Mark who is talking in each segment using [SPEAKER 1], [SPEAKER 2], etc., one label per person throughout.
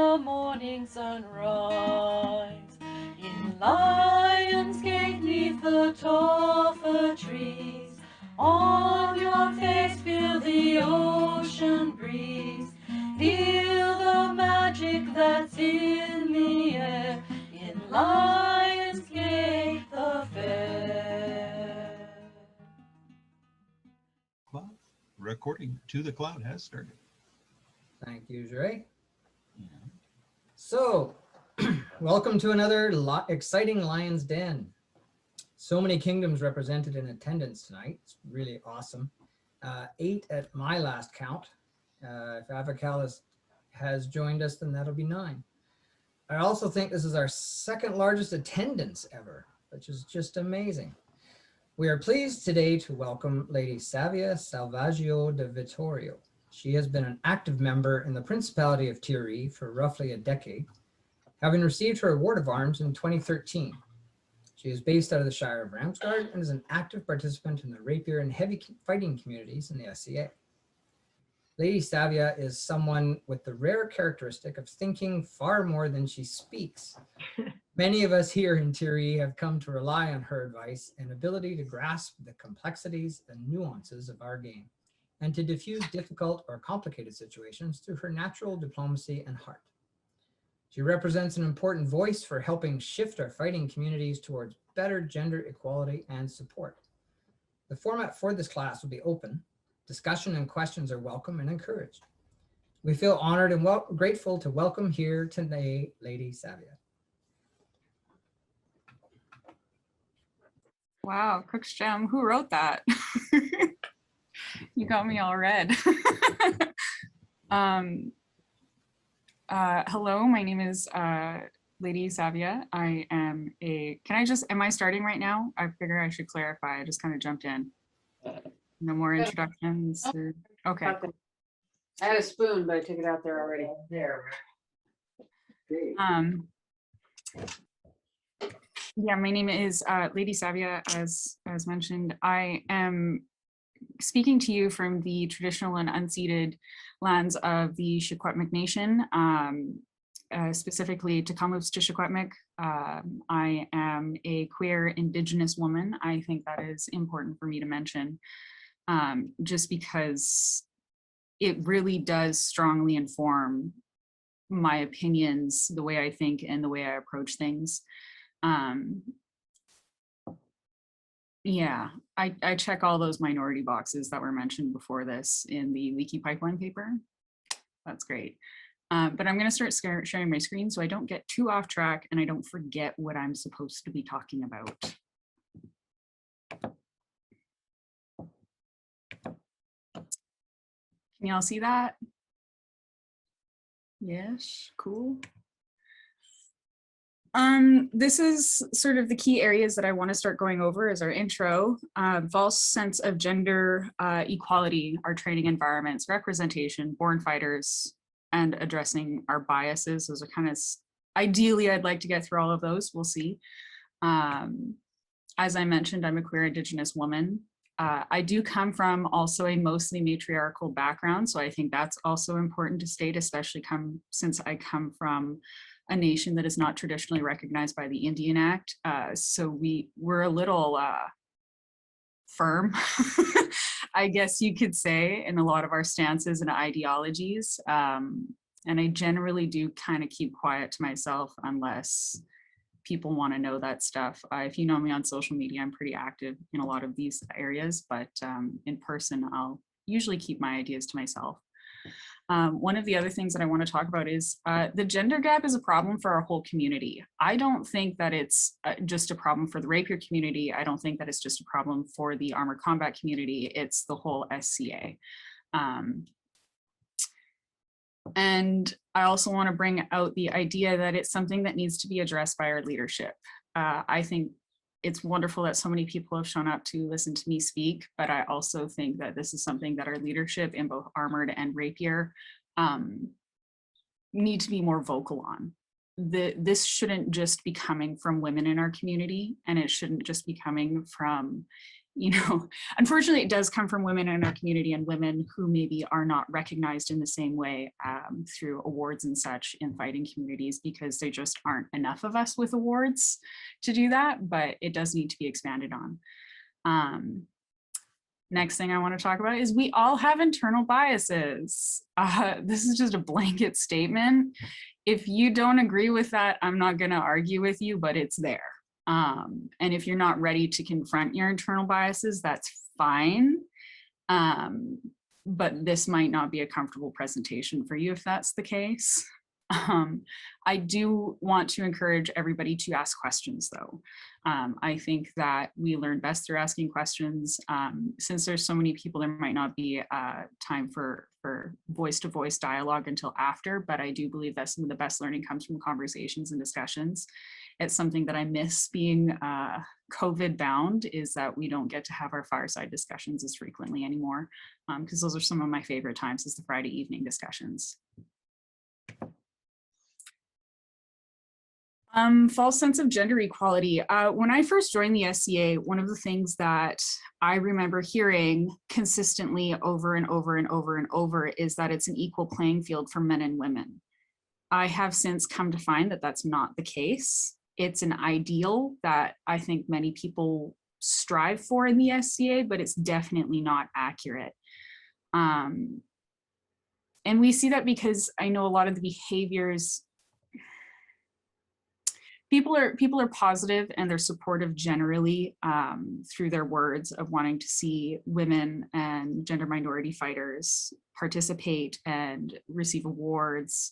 [SPEAKER 1] the morning sunrise. In Lion's Gate 'neath the tall fir trees, on your face feel the ocean breeze. Feel the magic that's in the air, in Lion's Gate the fair.
[SPEAKER 2] Cloud. Recording to the cloud has started.
[SPEAKER 3] Thank you, Jure.
[SPEAKER 2] Yeah.
[SPEAKER 3] So, welcome to another exciting Lion's Den. So many kingdoms represented in attendance tonight. It's really awesome. 8 at my last count. If Avacal has joined us, then that'll be 9. I also think this is our second largest attendance ever, which is just amazing. We are pleased today to welcome Lady Savia Salvaggio de Vitorio. She has been an active member in the Principality of Tir Righ for roughly a decade, having received her Award of Arms in 2013. She is based out of the Shire of Ramsgaard and is an active participant in the rapier and heavy fighting communities in the SCA. Lady Savia is someone with the rare characteristic of thinking far more than she speaks. Many of us here in Tir Righ have come to rely on her advice and ability to grasp the complexities and nuances of our game, and to diffuse difficult or complicated situations through her natural diplomacy and heart. She represents an important voice for helping shift our fighting communities towards better gender equality and support. The format for this class will be open. Discussion and questions are welcome and encouraged. We feel honored and grateful to welcome here today Lady Savia.
[SPEAKER 4] Wow, Cook's Gem, who wrote that? You got me all red. Hello, my name is Lady Savia. I am am I starting right now? I figure I should clarify. I just kind of jumped in. No more introductions. Okay.
[SPEAKER 5] I had a spoon, but I took it out there already. There.
[SPEAKER 4] Yeah, my name is Lady Savia, as mentioned. I am speaking to you from the traditional and unceded lands of the Secwepemc Nation, specifically Tecumseh to Secwepemc. I am a queer Indigenous woman. I think that is important for me to mention, just because it really does strongly inform my opinions, the way I think and the way I approach things. Yeah, I check all those minority boxes that were mentioned before this in the leaky pipeline paper. That's great. But I'm going to start sharing my screen so I don't get too off track and I don't forget what I'm supposed to be talking about. Can y'all see that? Yes, cool. This is sort of the key areas that I want to start going over as our intro. False sense of gender equality, our training environments, representation, born fighters, and addressing our biases. Those are kind of, ideally, I'd like to get through all of those. We'll see. As I mentioned, I'm a queer Indigenous woman. I do come from also a mostly matriarchal background, so I think that's also important to state, especially since I come from a nation that is not traditionally recognized by the Indian Act. So we're a little firm, I guess you could say, in a lot of our stances and ideologies. And I generally do kind of keep quiet to myself unless people want to know that stuff. If you know me on social media, I'm pretty active in a lot of these areas, but in person, I'll usually keep my ideas to myself. One of the other things that I want to talk about is the gender gap is a problem for our whole community. I don't think that it's just a problem for the rapier community. I don't think that it's just a problem for the armored combat community. It's the whole SCA. And I also want to bring out the idea that it's something that needs to be addressed by our leadership. I think it's wonderful that so many people have shown up to listen to me speak, but I also think that this is something that our leadership in both armored and rapier need to be more vocal on. This shouldn't just be coming from women in our community, and it shouldn't just be coming from you know, unfortunately, it does come from women in our community and women who maybe are not recognized in the same way through awards and such in fighting communities, because there just aren't enough of us with awards to do that, but it does need to be expanded on. Next thing I want to talk about is we all have internal biases. This is just a blanket statement. If you don't agree with that, I'm not going to argue with you, but it's there. And if you're not ready to confront your internal biases, that's fine. But this might not be a comfortable presentation for you if that's the case. I do want to encourage everybody to ask questions though. I think that we learn best through asking questions. Since there's so many people, there might not be time for voice-to-voice dialogue until after, but I do believe that some of the best learning comes from conversations and discussions. It's something that I miss being COVID bound, is that we don't get to have our fireside discussions as frequently anymore, because those are some of my favorite times, is the Friday evening discussions. False sense of gender equality. When I first joined the SCA, one of the things that I remember hearing consistently over and over and over and over is that it's an equal playing field for men and women. I have since come to find that that's not the case. It's an ideal that I think many people strive for in the SCA, but it's definitely not accurate. And we see that because I know a lot of the behaviors, people are positive and they're supportive generally through their words of wanting to see women and gender minority fighters participate and receive awards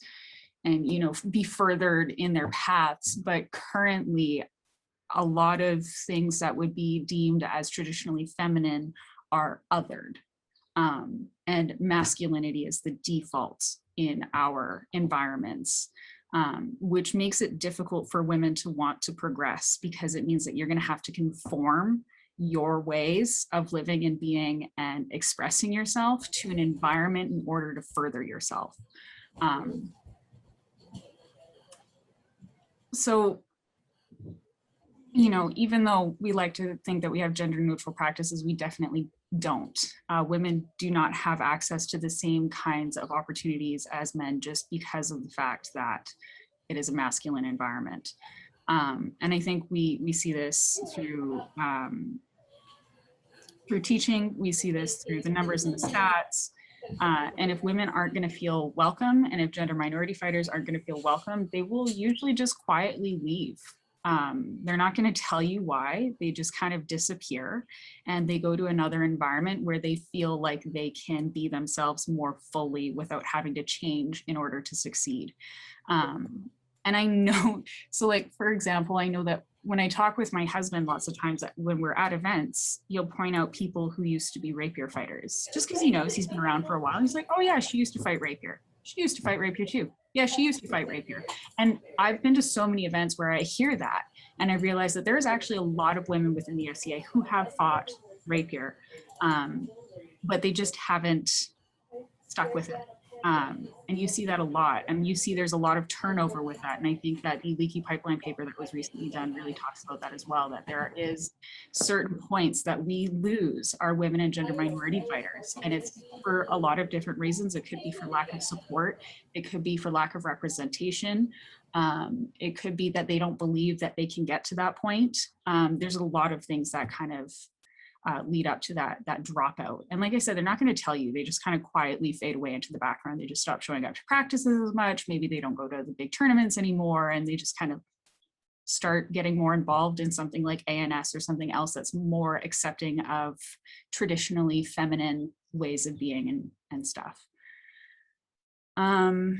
[SPEAKER 4] and, you know, be furthered in their paths. But currently, a lot of things that would be deemed as traditionally feminine are othered. And masculinity is the default in our environments. Which makes it difficult for women to want to progress, because it means that you're going to have to conform your ways of living and being and expressing yourself to an environment in order to further yourself. So, you know, even though we like to think that we have gender neutral practices, we definitely don't. Women do not have access to the same kinds of opportunities as men, just because of the fact that it is a masculine environment. And I think we see this through teaching, we see this through the numbers and the stats. And if women aren't going to feel welcome, and if gender minority fighters aren't going to feel welcome, they will usually just quietly leave. They're not going to tell you why. They just kind of disappear and they go to another environment where they feel like they can be themselves more fully without having to change in order to succeed. And I know, so like, for example, I know that when I talk with my husband, lots of times that when we're at events, you'll point out people who used to be rapier fighters, just because he knows he's been around for a while. He's like, oh yeah, she used to fight rapier. She used to fight rapier too. Yeah, she used to fight rapier. And I've been to so many events where I hear that, and I realize that there's actually a lot of women within the SCA who have fought rapier, but they just haven't stuck with it. And you see that a lot, and you see there's a lot of turnover with that. And I think that the leaky pipeline paper that was recently done really talks about that as well, that there is certain points that we lose our women and gender minority fighters. And it's for a lot of different reasons. It could be for lack of support. It could be for lack of representation. It could be that they don't believe that they can get to that point. There's a lot of things that kind of lead up to that dropout. And like I said, they're not going to tell you. They just kind of quietly fade away into the background. They just stop showing up to practices as much. Maybe they don't go to the big tournaments anymore, and they just kind of start getting more involved in something like ANS or something else that's more accepting of traditionally feminine ways of being and stuff. The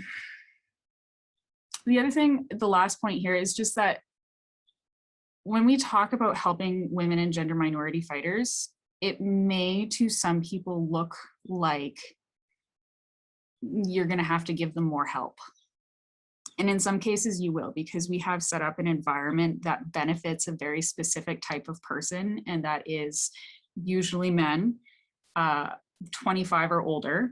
[SPEAKER 4] other thing, the last point here is just that when we talk about helping women and gender minority fighters, it may to some people look like you're going to have to give them more help. And in some cases you will, because we have set up an environment that benefits a very specific type of person, and that is usually men, 25 or older,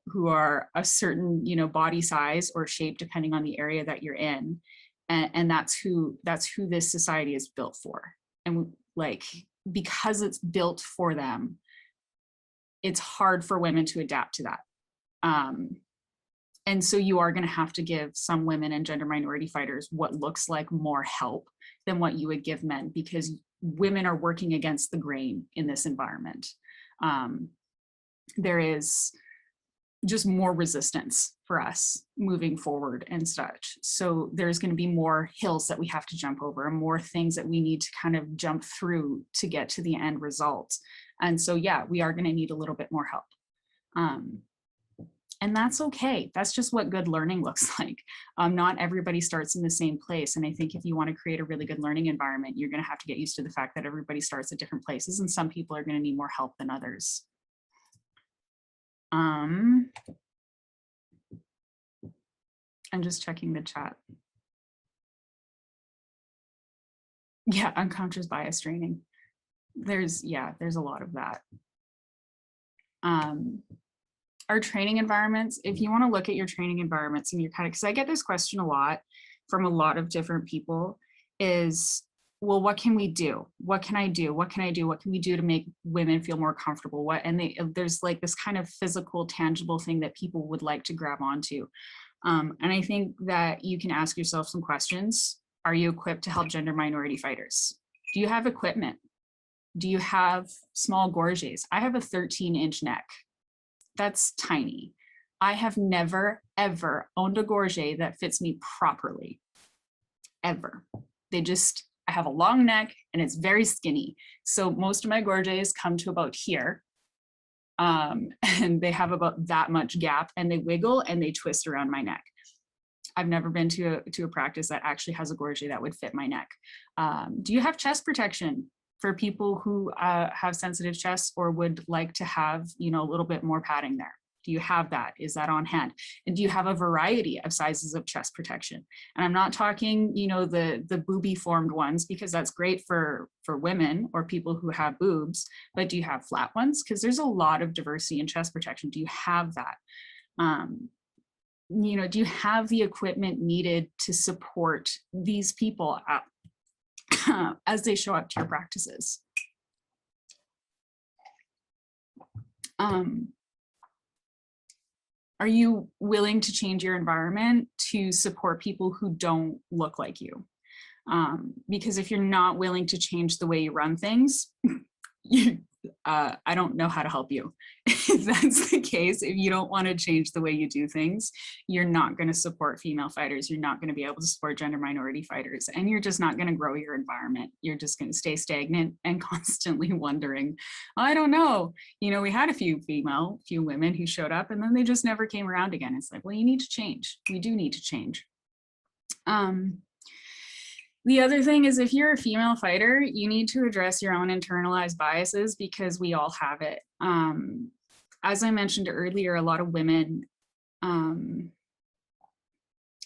[SPEAKER 4] who are a certain, body size or shape depending on the area that you're in. And that's who this society is built for. And like, because it's built for them, it's hard for women to adapt to that. And so you are going to have to give some women and gender minority fighters what looks like more help than what you would give men, because women are working against the grain in this environment. There is just more resistance for us moving forward and such. So there's going to be more hills that we have to jump over and more things that we need to kind of jump through to get to the end result. And so, yeah, we are going to need a little bit more help. And that's okay. That's just what good learning looks like. Not everybody starts in the same place. And I think if you want to create a really good learning environment, you're going to have to get used to the fact that everybody starts at different places and some people are going to need more help than others. I'm just checking the chat. Yeah, unconscious bias training. There's a lot of that. Our training environments, if you want to look at your training environments and you're kind of, because I get this question a lot from a lot of different people, is, well, what can we do? What can I do? What can I do? What can we do to make women feel more comfortable? There's like this kind of physical, tangible thing that people would like to grab onto. And I think that you can ask yourself some questions. Are you equipped to help gender minority fighters? Do you have equipment? Do you have small gorgets? I have a 13-inch neck. That's tiny. I have never, ever owned a gorget that fits me properly, ever. I have a long neck and it's very skinny. So most of my gorgets come to about here. And they have about that much gap and they wiggle and they twist around my neck. I've never been to a practice that actually has a gorget that would fit my neck. Do you have chest protection for people who have sensitive chests or would like to have, a little bit more padding there? Do you have that? Is that on hand? And do you have a variety of sizes of chest protection? And I'm not talking, the booby formed ones, because that's great for women or people who have boobs, but do you have flat ones? Because there's a lot of diversity in chest protection. Do you have that? Do you have the equipment needed to support these people as they show up to your practices? Are you willing to change your environment to support people who don't look like you? Because if you're not willing to change the way you run things, I don't know how to help you. If that's the case, if you don't want to change the way you do things, you're not going to support female fighters. You're not going to be able to support gender minority fighters, and you're just not going to grow your environment. You're just going to stay stagnant and constantly wondering, I don't know. We had a few women who showed up and then they just never came around again. It's like, well, you need to change. We do need to change. The other thing is, if you're a female fighter, you need to address your own internalized biases, because we all have it. As I mentioned earlier, a lot of women,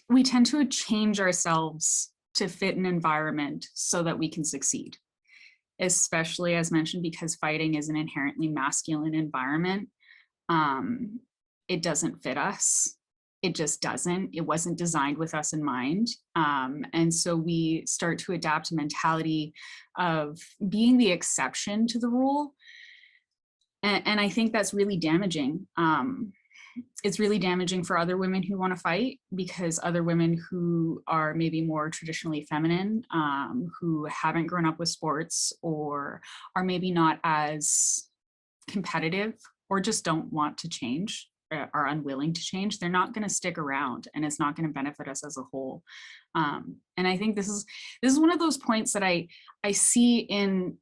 [SPEAKER 4] we tend to change ourselves to fit an environment so that we can succeed, especially, as mentioned, because fighting is an inherently masculine environment. It doesn't fit us. It just doesn't. It wasn't designed with us in mind. And so we start to adapt a mentality of being the exception to the rule. And I think that's really damaging. It's really damaging for other women who want to fight, because other women who are maybe more traditionally feminine, who haven't grown up with sports, or are maybe not as competitive, or just don't want to change, are unwilling to change, they're not going to stick around, and it's not going to benefit us as a whole. And I think this is one of those points that I see in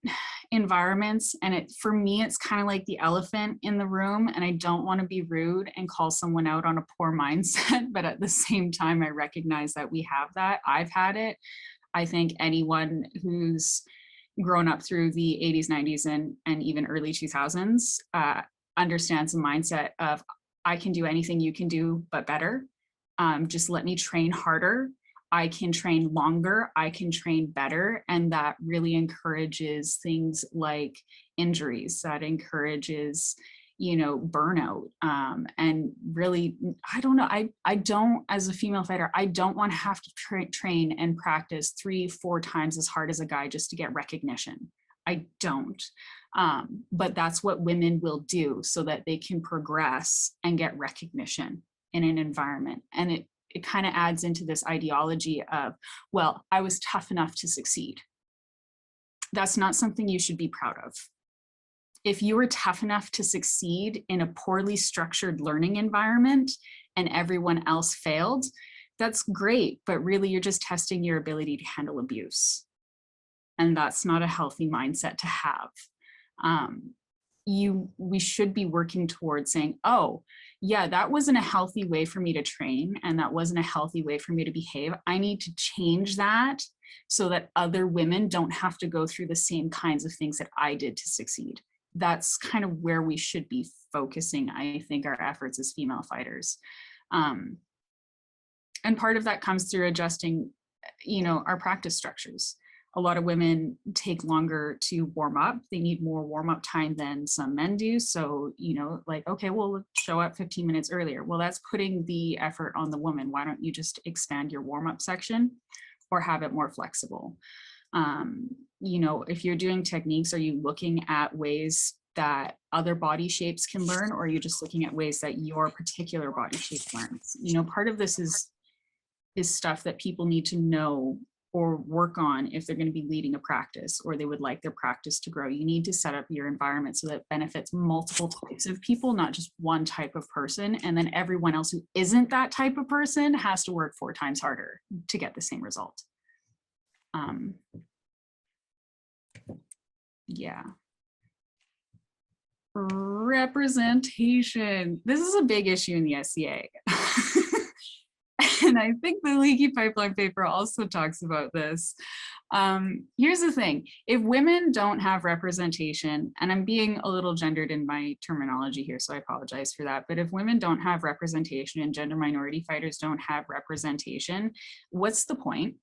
[SPEAKER 4] environments, and for me, it's kind of like the elephant in the room, and I don't want to be rude and call someone out on a poor mindset, but at the same time, I recognize that we have that. I've had it. I think anyone who's grown up through the 80s, 90s, and even early 2000s understands the mindset of, I can do anything you can do, but better. Just let me train harder. I can train longer. I can train better. And that really encourages things like injuries. That encourages, burnout. And really, I don't know. I don't, as a female fighter, I don't want to have to train and practice 3-4 times as hard as a guy just to get recognition. I don't. But that's what women will do so that they can progress and get recognition in an environment. And it kind of adds into this ideology of, well, I was tough enough to succeed. That's not something you should be proud of. If you were tough enough to succeed in a poorly structured learning environment and everyone else failed, that's great, but really you're just testing your ability to handle abuse. And that's not a healthy mindset to have. We should be working towards saying, oh, yeah, that wasn't a healthy way for me to train, and that wasn't a healthy way for me to behave. I need to change that so that other women don't have to go through the same kinds of things that I did to succeed. That's kind of where we should be focusing, I think, our efforts as female fighters. And part of that comes through adjusting, our practice structures. A lot of women take longer to warm up. They need more warm up time than some men do. So, like, okay, well, show up 15 minutes earlier. Well, that's putting the effort on the woman. Why don't you just expand your warm up section or have it more flexible? If you're doing techniques, are you looking at ways that other body shapes can learn, or are you just looking at ways that your particular body shape learns? Part of this is stuff that people need to know or work on if they're going to be leading a practice, or they would like their practice to grow. You need to set up your environment so that it benefits multiple types of people, not just one type of person. And then everyone else who isn't that type of person has to work 4 times harder to get the same result. Yeah. Representation. This is a big issue in the SCA. And I think the Leaky Pipeline paper also talks about this. Here's the thing. If women don't have representation, and I'm being a little gendered in my terminology here, so I apologize for that, but if women don't have representation and gender minority fighters don't have representation, what's the point?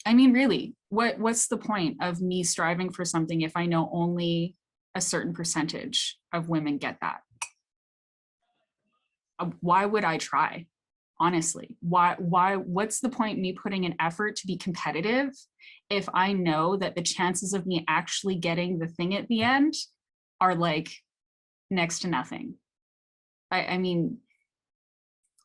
[SPEAKER 4] I mean, really, what's the point of me striving for something if I know only a certain percentage of women get that? Why would I try? Honestly, what's the point in me putting an effort to be competitive if I know that the chances of me actually getting the thing at the end are like next to nothing? I mean,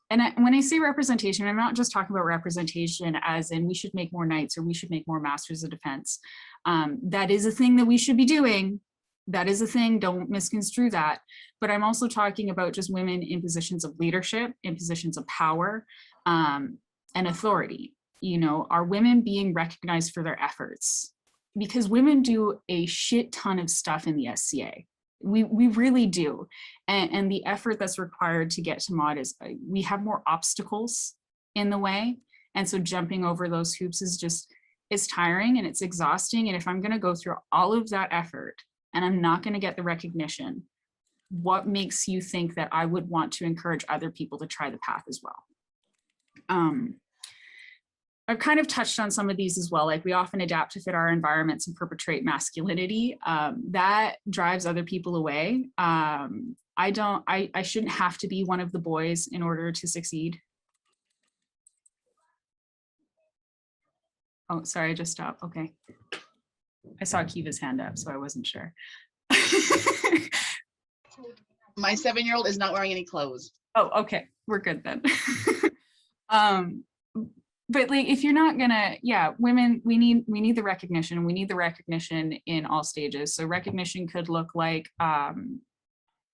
[SPEAKER 4] and when I say representation, I'm not just talking about representation as in we should make more knights or we should make more masters of defense. That is a thing that we should be doing. That is a thing, don't misconstrue that. But I'm also talking about just women in positions of leadership, in positions of power, and authority. Are women being recognized for their efforts? Because women do a shit ton of stuff in the SCA. We really do. And the effort that's required to get to mod is, we have more obstacles in the way. And so jumping over those hoops is tiring and it's exhausting. And if I'm gonna go through all of that effort and I'm not gonna get the recognition, what makes you think that I would want to encourage other people to try the path as well? I've kind of touched on some of these as well. Like, we often adapt to fit our environments and perpetrate masculinity. That drives other people away. I shouldn't have to be one of the boys in order to succeed. Oh, sorry, I just stopped. Okay. I saw Kiva's hand up, so I wasn't sure.
[SPEAKER 6] My 7-year-old is not wearing any clothes.
[SPEAKER 4] Oh, okay. We're good then. But like, if you're not gonna, yeah, women, we need the recognition. We need the recognition in all stages. So recognition could look like, when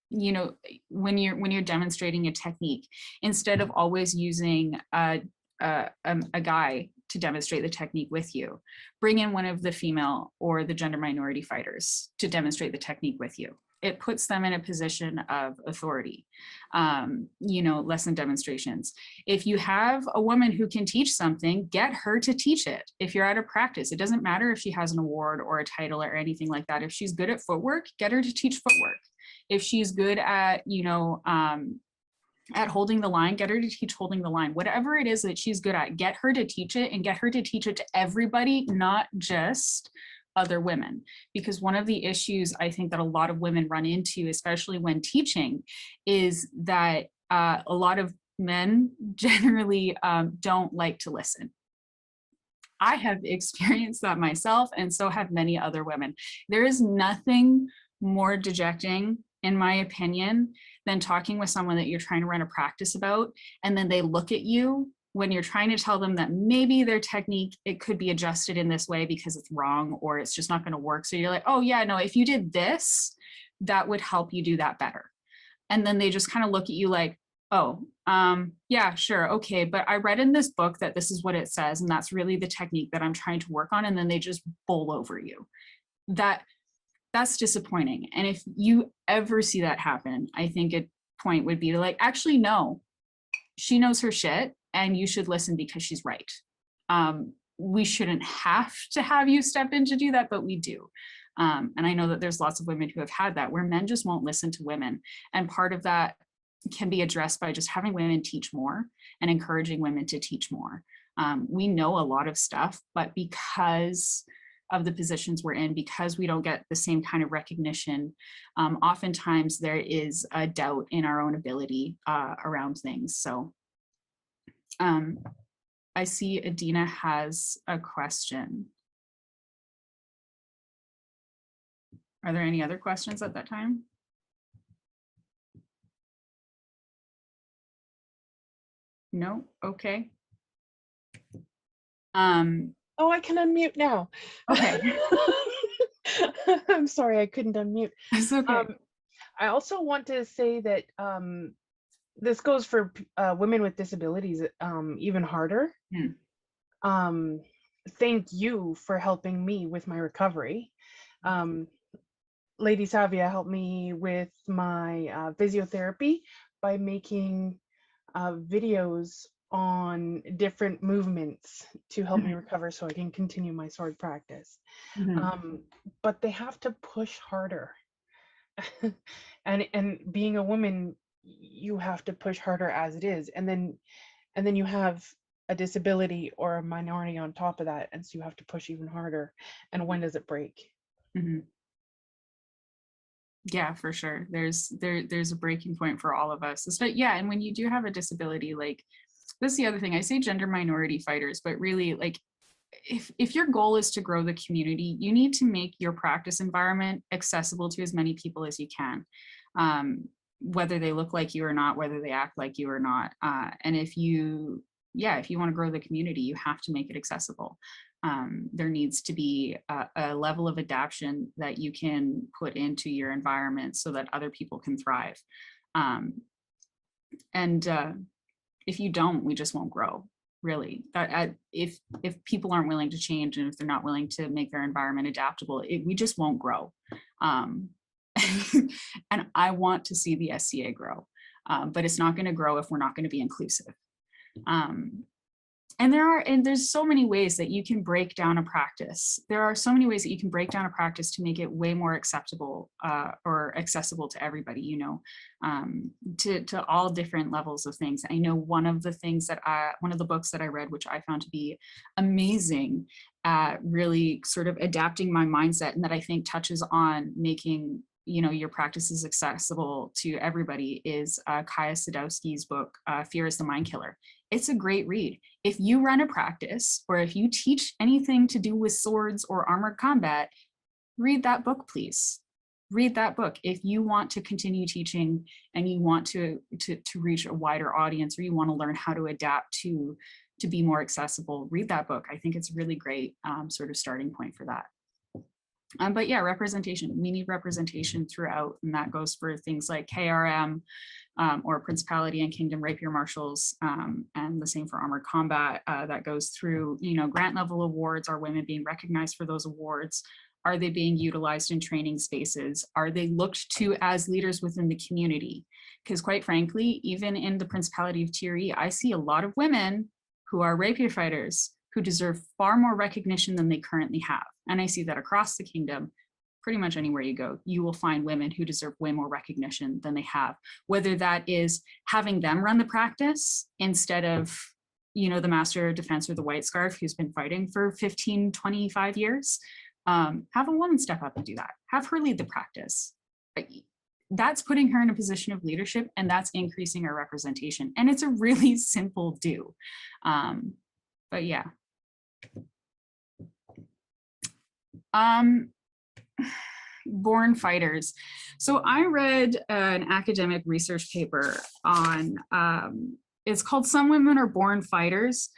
[SPEAKER 4] you're demonstrating a technique, instead of always using a guy to demonstrate the technique with you, bring in one of the female or the gender minority fighters to demonstrate the technique with you. It puts them in a position of authority, lesson demonstrations. If you have a woman who can teach something, get her to teach it. If you're at a practice, it doesn't matter if she has an award or a title or anything like that. If she's good at footwork, get her to teach footwork. If she's good at, at holding the line, get her to teach holding the line. Whatever it is that she's good at, get her to teach it, and get her to teach it to everybody, not just other women. Because one of the issues I think that a lot of women run into, especially when teaching, is that a lot of men generally don't like to listen. I have experienced that myself, and so have many other women. There is nothing more dejecting, in my opinion, than talking with someone that you're trying to run a practice about, and then they look at you when you're trying to tell them that maybe their technique, it could be adjusted in this way because it's wrong, or it's just not going to work. So you're like, oh yeah, no, if you did this, that would help you do that better. And then they just kind of look at you like, oh, yeah, sure, okay, but I read in this book that this is what it says, and that's really the technique that I'm trying to work on, and then they just bowl over you. That's disappointing. And if you ever see that happen, I think a point would be to like, actually, no, she knows her shit, and you should listen because she's right. We shouldn't have to have you step in to do that, but we do. And I know that there's lots of women who have had that, where men just won't listen to women. And part of that can be addressed by just having women teach more and encouraging women to teach more. We know a lot of stuff, but because of the positions we're in, because we don't get the same kind of recognition, oftentimes there is a doubt in our own ability around things. So I see Adina has a question. Are there any other questions at that time? No, okay.
[SPEAKER 7] Oh, I can unmute now.
[SPEAKER 4] Okay.
[SPEAKER 7] I'm sorry, I couldn't unmute.
[SPEAKER 4] It's okay.
[SPEAKER 7] I also want to say that this goes for women with disabilities even harder. Thank you for helping me with my recovery. Lady Savia helped me with my physiotherapy by making videos on different movements to help me recover so I can continue my sword practice. But they have to push harder. and being a woman, you have to push harder as it is. And then you have a disability or a minority on top of that. And so you have to push even harder. And when does it break?
[SPEAKER 4] Yeah, for sure. There's a breaking point for all of us. But yeah, and when you do have a disability, like, this is the other thing. I say gender minority fighters, but really, like, if your goal is to grow the community, you need to make your practice environment accessible to as many people as you can, whether they look like you or not, whether they act like you or not. And if you want to grow the community, you have to make it accessible. There needs to be a level of adaptation that you can put into your environment so that other people can thrive. If you don't, we just won't grow, really. If people aren't willing to change, and if they're not willing to make their environment adaptable, we just won't grow. And I want to see the SCA grow, but it's not going to grow if we're not going to be inclusive. And there's so many ways that you can break down a practice. There are so many ways that you can break down a practice to make it way more acceptable or accessible to everybody, you know, to all different levels of things. I know one of the books that I read, which I found to be amazing at really sort of adapting my mindset, and that I think touches on making, you know, your practices accessible to everybody, is Kaya Sadowski's book, Fear is the Mind Killer. It's a great read. If you run a practice, or if you teach anything to do with swords or armored combat, read that book, please. Read that book. If you want to continue teaching and you want to reach a wider audience, or you want to learn how to adapt to be more accessible, read that book. I think it's a really great sort of starting point for that. But yeah, representation. We need representation throughout, and that goes for things like KRM, or Principality and Kingdom Rapier Marshals, and the same for Armored Combat. That goes through, you know, grant level awards. Are women being recognized for those awards? Are they being utilized in training spaces? Are they looked to as leaders within the community? Because quite frankly, even in the Principality of Tir Righ, I see a lot of women who are rapier fighters who deserve far more recognition than they currently have. And I see that across the kingdom. Pretty much anywhere you go, you will find women who deserve way more recognition than they have, whether that is having them run the practice instead of, you know, the master of defense or the white scarf who's been fighting for 15, 25 years. Have a woman step up and do that. Have her lead the practice. That's putting her in a position of leadership, and that's increasing our representation. And it's a really simple do. But yeah. Born fighters. So I read an academic research paper on, it's called Some Women Are Born Fighters,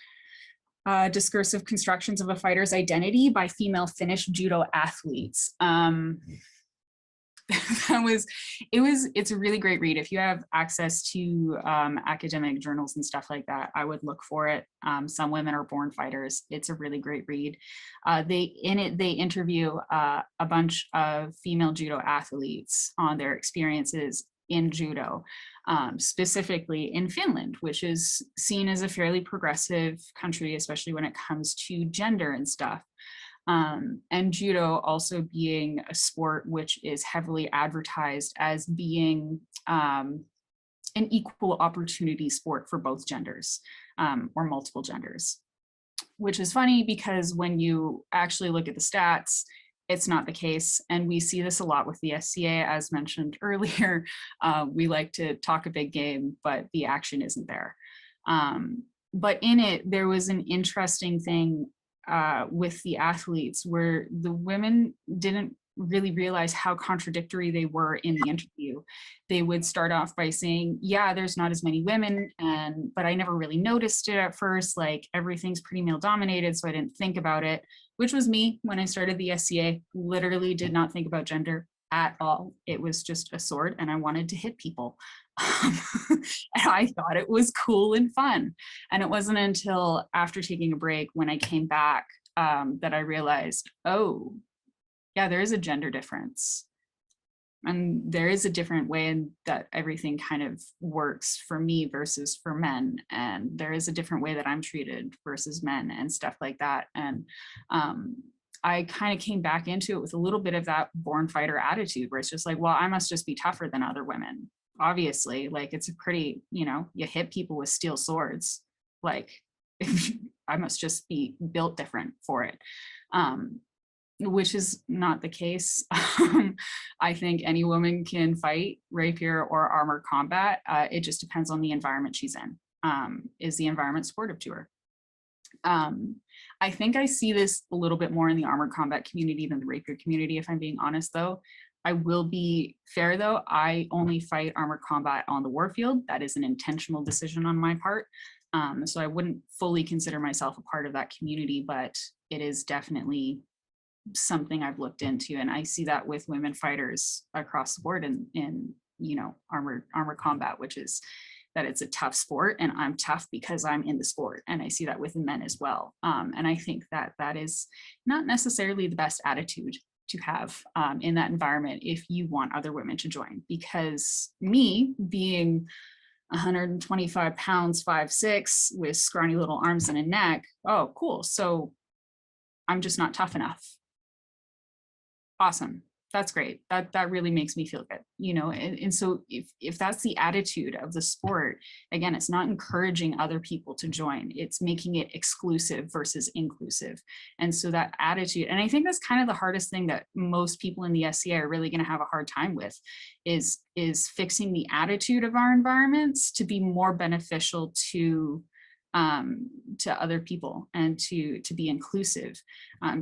[SPEAKER 4] Discursive Constructions of a Fighter's Identity by Female Finnish Judo Athletes. It's a really great read. If you have access to academic journals and stuff like that, I would look for it. Some Women Are Born Fighters. It's a really great read. They interview a bunch of female judo athletes on their experiences in judo, specifically in Finland, which is seen as a fairly progressive country, especially when it comes to gender and stuff. And judo also being a sport which is heavily advertised as being an equal opportunity sport for both genders, or multiple genders, which is funny because when you actually look at the stats, it's not the case. And we see this a lot with the SCA, as mentioned earlier. We like to talk a big game, but the action isn't there. But in it, there was an interesting thing with the athletes where the women didn't really realize how contradictory they were in the interview. They would start off by saying, yeah, there's not as many women, but I never really noticed it at first, like everything's pretty male dominated, so I didn't think about it, which was me when I started the SCA. Literally did not think about gender at all. It was just a sword and I wanted to hit people. And I thought it was cool and fun. And it wasn't until after taking a break when I came back that I realized, oh, yeah, there is a gender difference. And there is a different way that everything kind of works for me versus for men. And there is a different way that I'm treated versus men and stuff like that. And I kind of came back into it with a little bit of that born fighter attitude where it's just like, well, I must just be tougher than other women. Obviously, like it's a pretty, you hit people with steel swords. Like I must just be built different for it. Which is not the case. I think any woman can fight rapier or armored combat. It just depends on the environment she's in. Is the environment supportive to her? I think I see this a little bit more in the armored combat community than the rapier community, if I'm being honest though. I will be fair though, I only fight armored combat on the warfield. That is an intentional decision on my part. So I wouldn't fully consider myself a part of that community, but it is definitely something I've looked into, and I see that with women fighters across the board in armored combat, which is that it's a tough sport, and I'm tough because I'm in the sport, and I see that with men as well. And I think that that is not necessarily the best attitude to have in that environment if you want other women to join, because me being 125 pounds, 5'6", with scrawny little arms and a neck, oh cool, so I'm just not tough enough. Awesome, that's great. That really makes me feel good, and so if that's the attitude of the sport, again, it's not encouraging other people to join, it's making it exclusive versus inclusive. And so that attitude, and I think that's kind of the hardest thing that most people in the SCA are really going to have a hard time with, is fixing the attitude of our environments to be more beneficial to other people and to be inclusive.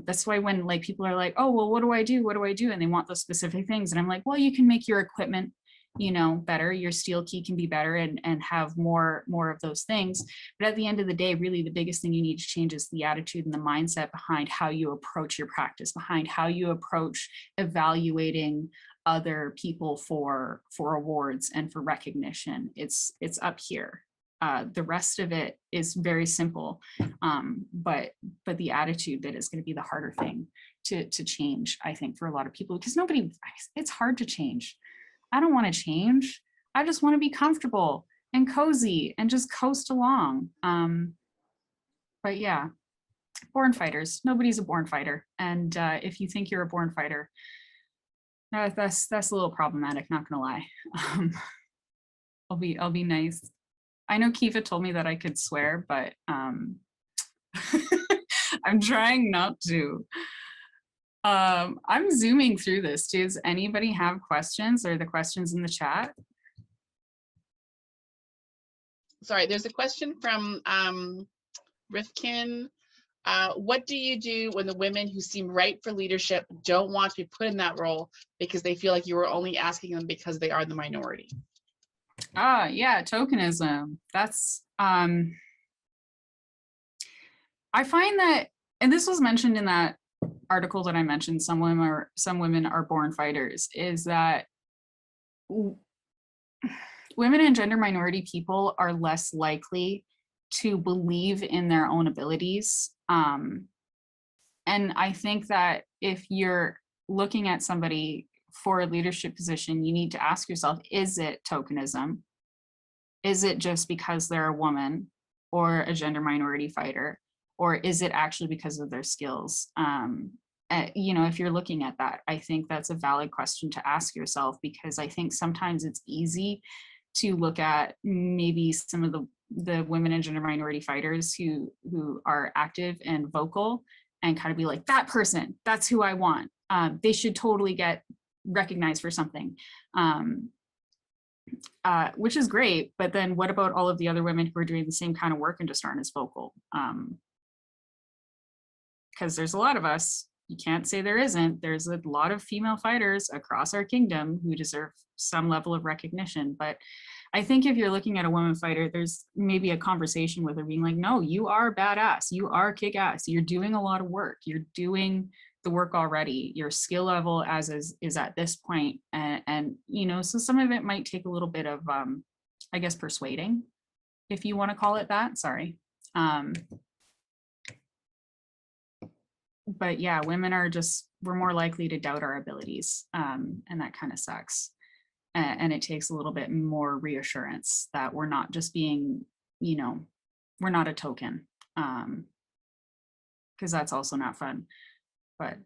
[SPEAKER 4] That's why when people are like, oh, well, what do I do? And they want those specific things. And I'm like, well, you can make your equipment, better. Your steel key can be better and have more of those things. But at the end of the day, really the biggest thing you need to change is the attitude and the mindset behind how you approach your practice, behind how you approach evaluating other people for awards and for recognition. It's up here. The rest of it is very simple, but the attitude that is going to be the harder thing to change, I think, for a lot of people, because it's hard to change. I don't want to change. I just want to be comfortable and cozy and just coast along. But yeah, born fighters. Nobody's a born fighter, and if you think you're a born fighter, that's a little problematic. Not gonna lie. I'll be nice. I know Kiva told me that I could swear, but I'm trying not to. I'm zooming through this. Does anybody have questions, or the questions in the chat?
[SPEAKER 6] Sorry, there's a question from Rifkin. What do you do when the women who seem right for leadership don't want to be put in that role because they feel like you were only asking them because they are the minority?
[SPEAKER 4] Yeah, tokenism. That's I find that, and this was mentioned in that article that I mentioned, some women are born fighters, is that women and gender minority people are less likely to believe in their own abilities. And I think that if you're looking at somebody for a leadership position, you need to ask yourself, is it tokenism? Is it just because they're a woman or a gender minority fighter? Or is it actually because of their skills? You know, if you're looking at that, I think that's a valid question to ask yourself, because I think sometimes it's easy to look at maybe some of the women and gender minority fighters who are active and vocal and kind of be like, that person, that's who I want. They should totally get recognized for something, which is great. But then what about all of the other women who are doing the same kind of work and just aren't as vocal? Because there's a lot of us. You can't say there isn't. There's a lot of female fighters across our kingdom who deserve some level of recognition. But I think if you're looking at a woman fighter, there's maybe a conversation with her being like, no, you are badass. You are kick-ass. You're doing a lot of work. You're doing the work already. Your skill level as is at this point. And you know, so some of it might take a little bit of, I guess, persuading, if you want to call it that. Sorry. But yeah, women are we're more likely to doubt our abilities, and that kind of sucks. And it takes a little bit more reassurance that we're not just being, you know, we're not a token, because that's also not fun. But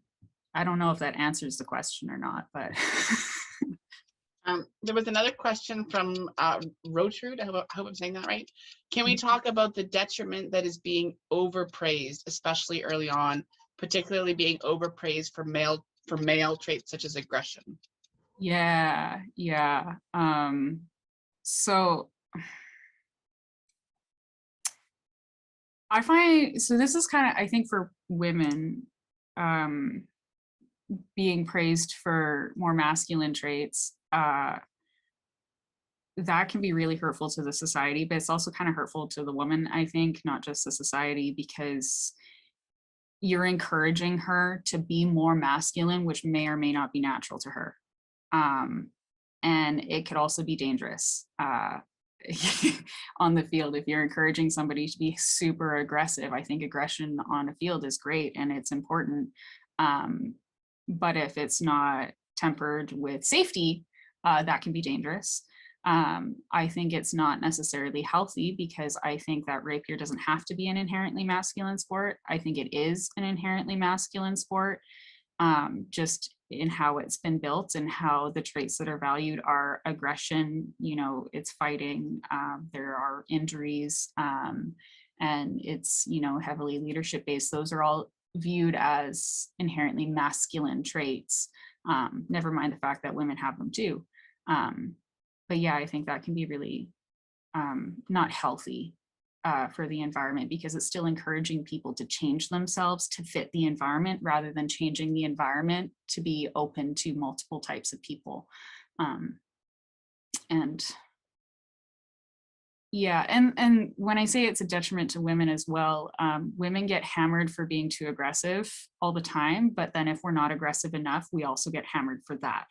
[SPEAKER 4] I don't know if that answers the question or not, but.
[SPEAKER 6] There was another question from Rotrude. I hope I'm saying that right. Can we talk about the detriment that is being overpraised, especially early on, particularly being overpraised for male traits such as aggression?
[SPEAKER 4] Yeah. So I find, so this is kind of, I think for women, being praised for more masculine traits, that can be really hurtful to the society, but it's also kind of hurtful to the woman, I think, not just the society, because you're encouraging her to be more masculine, which may or may not be natural to her. And it could also be dangerous on the field. If you're encouraging somebody to be super aggressive, I think aggression on a field is great and it's important. But if it's not tempered with safety, that can be dangerous. I think it's not necessarily healthy, because I think that rapier doesn't have to be an inherently masculine sport. I think it is an inherently masculine sport, just in how it's been built and how the traits that are valued are aggression, you know, it's fighting, there are injuries, and it's, you know, heavily leadership based. Those are all viewed as inherently masculine traits, never mind the fact that women have them too. But yeah, I think that can be really not healthy for the environment, because it's still encouraging people to change themselves to fit the environment rather than changing the environment to be open to multiple types of people. And yeah, and when I say it's a detriment to women as well, women get hammered for being too aggressive all the time, but then if we're not aggressive enough, we also get hammered for that.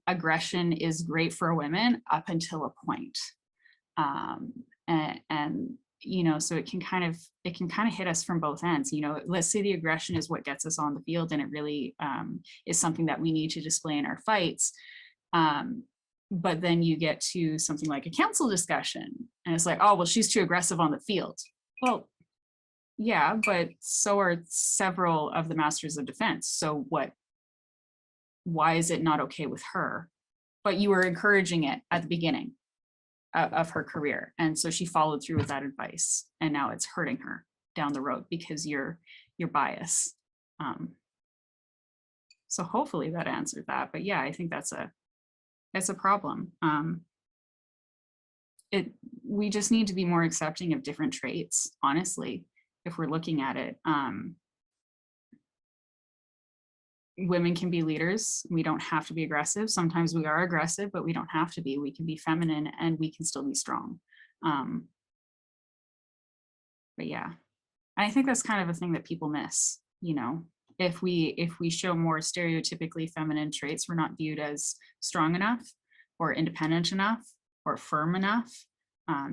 [SPEAKER 4] Aggression is great for women up until a point. And you know, so it can kind of hit us from both ends. You know, let's say the aggression is what gets us on the field, and it really is something that we need to display in our fights. But then you get to something like a council discussion, and it's like, oh, well, she's too aggressive on the field. Well, yeah, but so are several of the masters of defense. So what? Why is it not okay with her? But you were encouraging it at the beginning of her career. And so she followed through with that advice, and now it's hurting her down the road because you're biased. So hopefully that answered that. But yeah, I think that's a problem. We just need to be more accepting of different traits, honestly. if we're looking at it. Women can be leaders. We don't have to be aggressive. Sometimes we are aggressive, but we don't have to be. We can be feminine and we can still be strong. But yeah, I think that's kind of a thing that people miss, you know. If we show more stereotypically feminine traits, we're not viewed as strong enough or independent enough or firm enough.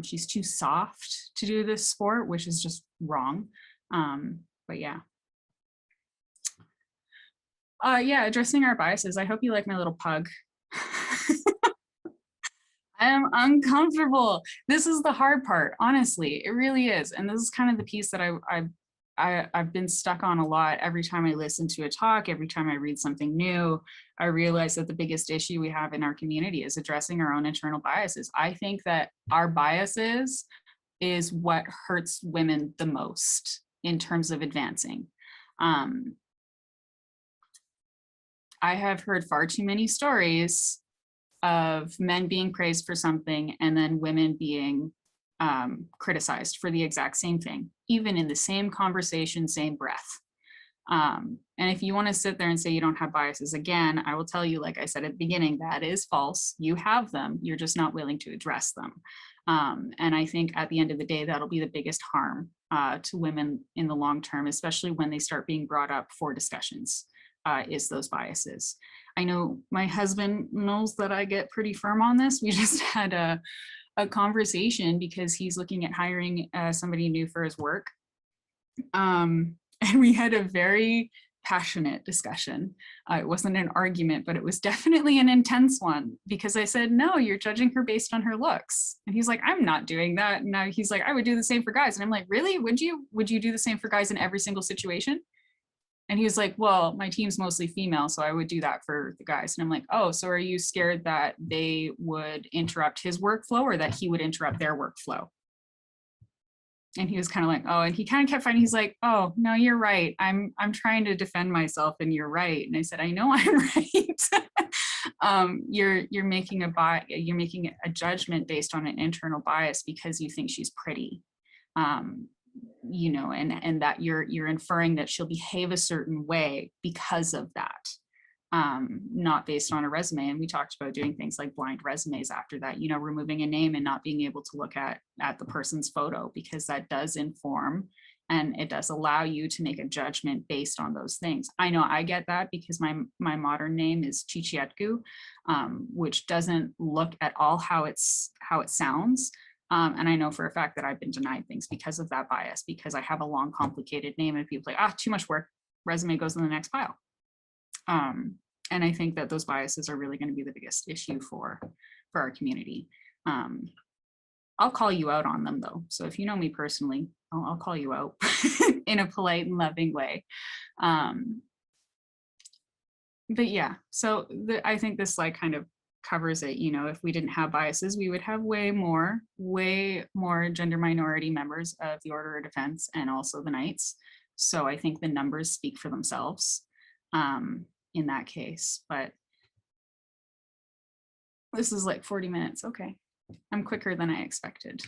[SPEAKER 4] She's too soft to do this sport, which is just wrong. But yeah. Yeah, addressing our biases. I hope you like my little pug. I am uncomfortable. This is the hard part, honestly. It really is. And this is kind of the piece that I've been stuck on a lot. Every time I listen to a talk, every time I read something new, I realize that the biggest issue we have in our community is addressing our own internal biases. I think that our biases is what hurts women the most in terms of advancing. I have heard far too many stories of men being praised for something and then women being criticized for the exact same thing, even in the same conversation, same breath. And if you want to sit there and say you don't have biases, again, I will tell you, like I said at the beginning, that is false. You have them, you're just not willing to address them. And I think at the end of the day, that'll be the biggest harm to women in the long term, especially when they start being brought up for discussions, is those biases. I know my husband knows that I get pretty firm on this. We just had a conversation because he's looking at hiring somebody new for his work. And we had a very passionate discussion. It wasn't an argument, but it was definitely an intense one because I said, no, you're judging her based on her looks. And he's like, I'm not doing that. And now he's like, I would do the same for guys. And I'm like, really? Would you do the same for guys in every single situation? And he was like, well, my team's mostly female, so I would do that for the guys. And I'm like, oh, so are you scared that they would interrupt his workflow or that he would interrupt their workflow? And he was kind of like, oh, and he kind of kept fighting. He's like, oh, no, you're right. I'm trying to defend myself and you're right. And I said, I know I'm right. You're making a judgment based on an internal bias because you think she's pretty. You know, and that you're inferring that she'll behave a certain way because of that, not based on a resume. And we talked about doing things like blind resumes after that, you know, removing a name and not being able to look at the person's photo, because that does inform and it does allow you to make a judgment based on those things. I know I get that because my modern name is Chichietku, which doesn't look at all how it sounds. And I know for a fact that I've been denied things because of that bias, because I have a long, complicated name and people are like, too much work, resume goes in the next pile. And I think that those biases are really going to be the biggest issue for our community. I'll call you out on them though. So if you know me personally, I'll call you out in a polite and loving way. But yeah, so I think this slide kind of covers it. You know, if we didn't have biases, we would have way more gender minority members of the Order of Defense and also the Knights. So I think the numbers speak for themselves in that case. But this is like 40 minutes. Okay, I'm quicker than I expected.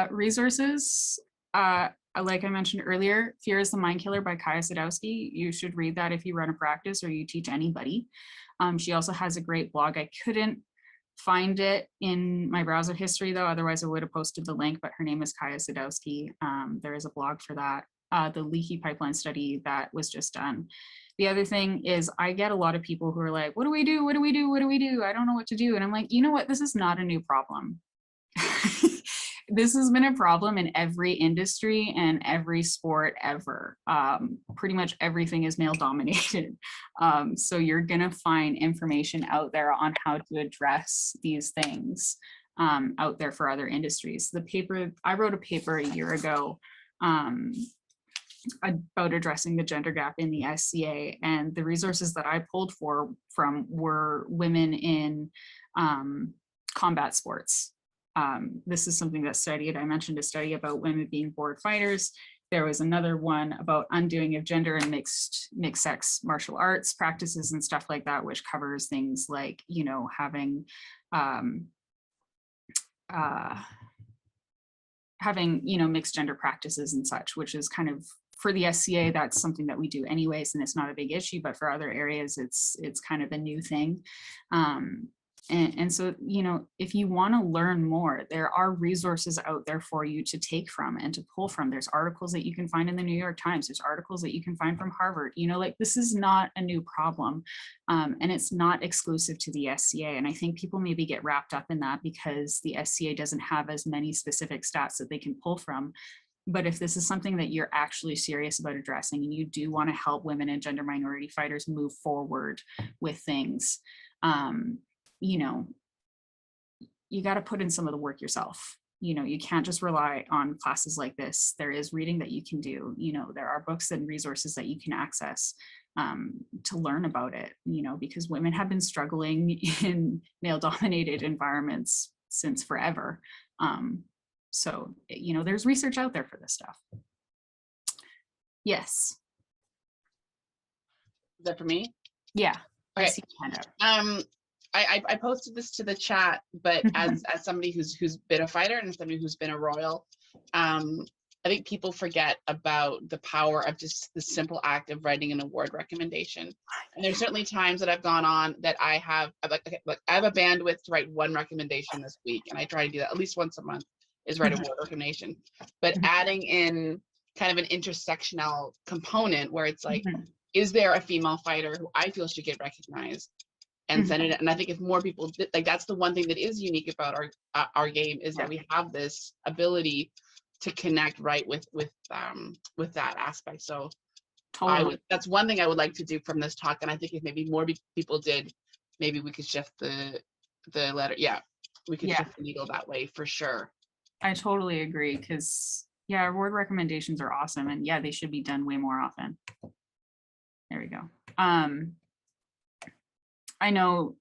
[SPEAKER 4] Resources. Like I mentioned earlier, Fear is the Mind Killer by Kaya Sadowski. You should read that if you run a practice or you teach anybody. She also has a great blog. I couldn't find it in my browser history though, otherwise I would have posted the link, but her name is Kaya Sadowski. There is a blog for that. The leaky pipeline study that was just done. The other thing is I get a lot of people who are like, what do we do? What do we do? What do we do? I don't know what to do. And I'm like, you know what? This is not a new problem. This has been a problem in every industry and every sport ever. Pretty much everything is male dominated. So you're gonna find information out there on how to address these things out there for other industries. I wrote a paper a year ago about addressing the gender gap in the SCA, and the resources that I pulled from were women in combat sports. This is something that's studied. I mentioned a study about women being board fighters. There was another one about undoing of gender and mixed sex martial arts practices and stuff like that, which covers things like, you know, having having, mixed gender practices and such, which is kind of, for the SCA, that's something that we do anyways, and it's not a big issue, but for other areas, it's kind of a new thing. And so, if you want to learn more, there are resources out there for you to take from and to pull from. There's articles that you can find in the New York Times. There's articles that you can find from Harvard. This is not a new problem. And it's not exclusive to the SCA. And I think people maybe get wrapped up in that because the SCA doesn't have as many specific stats that they can pull from. But if this is something that you're actually serious about addressing and you do want to help women and gender minority fighters move forward with things, you got to put in some of the work yourself. You can't just rely on classes like this. There is reading that you can do. There are books and resources that you can access to learn about it, because women have been struggling in male-dominated environments since forever. So, there's research out there for this stuff. Yes.
[SPEAKER 6] Is that for me?
[SPEAKER 4] Yeah. I
[SPEAKER 6] Okay.
[SPEAKER 4] see your hand up.
[SPEAKER 6] I posted this to the chat, but as somebody who's been a fighter and somebody who's been a royal, I think people forget about the power of just the simple act of writing an award recommendation. And there's certainly times that I've gone on that I have a bandwidth to write one recommendation this week, and I try to do that at least once a month, is write a award recommendation. But adding in kind of an intersectional component where it's like, is there a female fighter who I feel should get recognized? And send it. And I think if more people that's the one thing that is unique about our game, is that we have this ability to connect right with that aspect. So totally. That's one thing I would like to do from this talk. And I think if maybe more people did, maybe we could shift the letter. Yeah, we could shift the needle that way for sure.
[SPEAKER 4] I totally agree, because award recommendations are awesome, and they should be done way more often. There we go. I know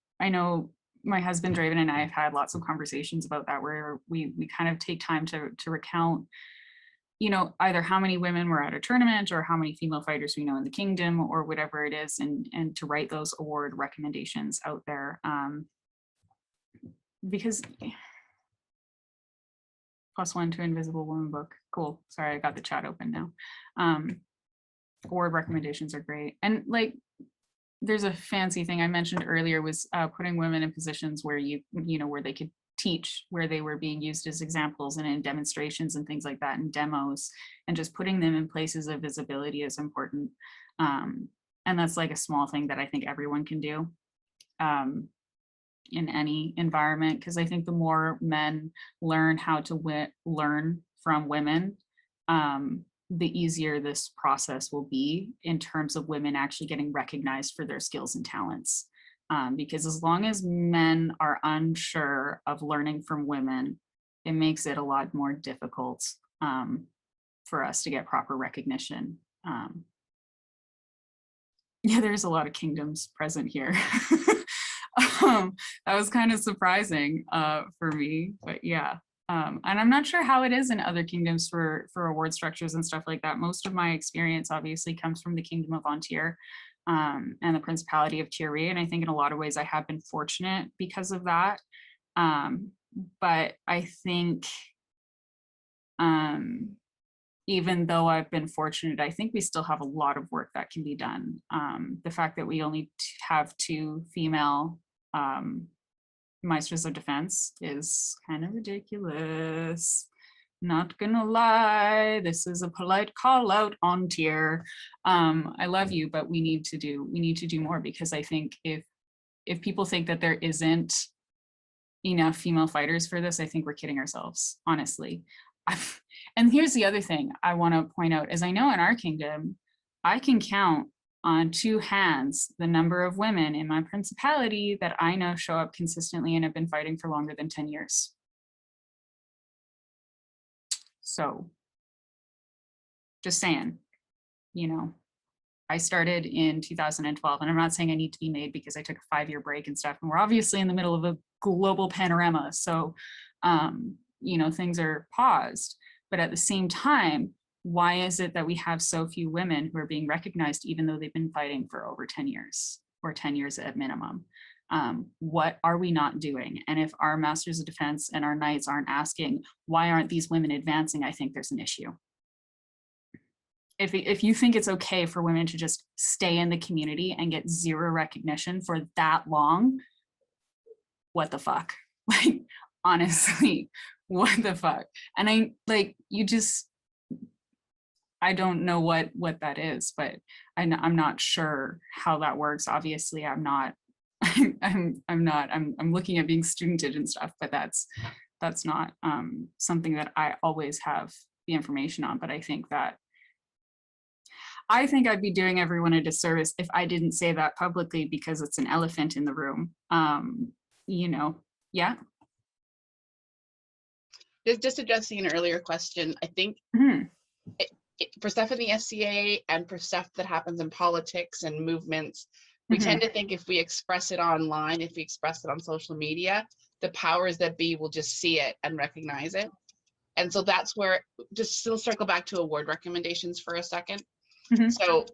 [SPEAKER 4] my husband Draven and I have had lots of conversations about that, where we kind of take time to recount, either how many women were at a tournament or how many female fighters we know in the kingdom or whatever it is, and to write those award recommendations out there. Because +1 to Invisible Woman book. Cool. Sorry, I got the chat open now. Award recommendations are great. And there's a fancy thing I mentioned earlier, was putting women in positions where where they could teach, where they were being used as examples and in demonstrations and things like that, and demos, and just putting them in places of visibility is important. And that's a small thing that I think everyone can do in any environment, because I think the more men learn how to learn from women, the easier this process will be in terms of women actually getting recognized for their skills and talents. Because as long as men are unsure of learning from women, it makes it a lot more difficult for us to get proper recognition. There's a lot of kingdoms present here. That was kind of surprising for me, but and I'm not sure how it is in other kingdoms for award structures and stuff like that. Most of my experience obviously comes from the Kingdom of Tir and the Principality of Tir Righ, and I think in a lot of ways I have been fortunate because of that. But I think even though I've been fortunate, I think we still have a lot of work that can be done. The fact that we only have 2 female Maesters of Defense is kind of ridiculous. Not gonna lie, this is a polite call out on Tir. I love you, but we need to do more, because I think if people think that there isn't enough female fighters for this, I think we're kidding ourselves, honestly. And here's the other thing I want to point out, is I know in our kingdom, I can count on 2 hands the number of women in my principality that I know show up consistently and have been fighting for longer than 10 years. So just saying, I started in 2012, and I'm not saying I need to be made because I took a 5-year break and stuff, and we're obviously in the middle of a global panorama. So, things are paused, but at the same time, why is it that we have so few women who are being recognized, even though they've been fighting for over 10 years or 10 years at minimum? What are we not doing? And if our masters of defense and our knights aren't asking, why aren't these women advancing? I think there's an issue. If you think it's okay for women to just stay in the community and get zero recognition for that long, what the fuck? Like, honestly, what the fuck? And I don't know what that is, but I'm not sure how that works. Obviously, I'm not, I'm looking at being studented and stuff, but that's not something that I always have the information on. But I think I'd be doing everyone a disservice if I didn't say that publicly, because it's an elephant in the room. You know, yeah.
[SPEAKER 6] Just addressing an earlier question, I think for stuff in the SCA and for stuff that happens in politics and movements, we tend to think if we express it online, if we express it on social media, the powers that be will just see it and recognize it. And so that's where, just still circle back to award recommendations for a second. So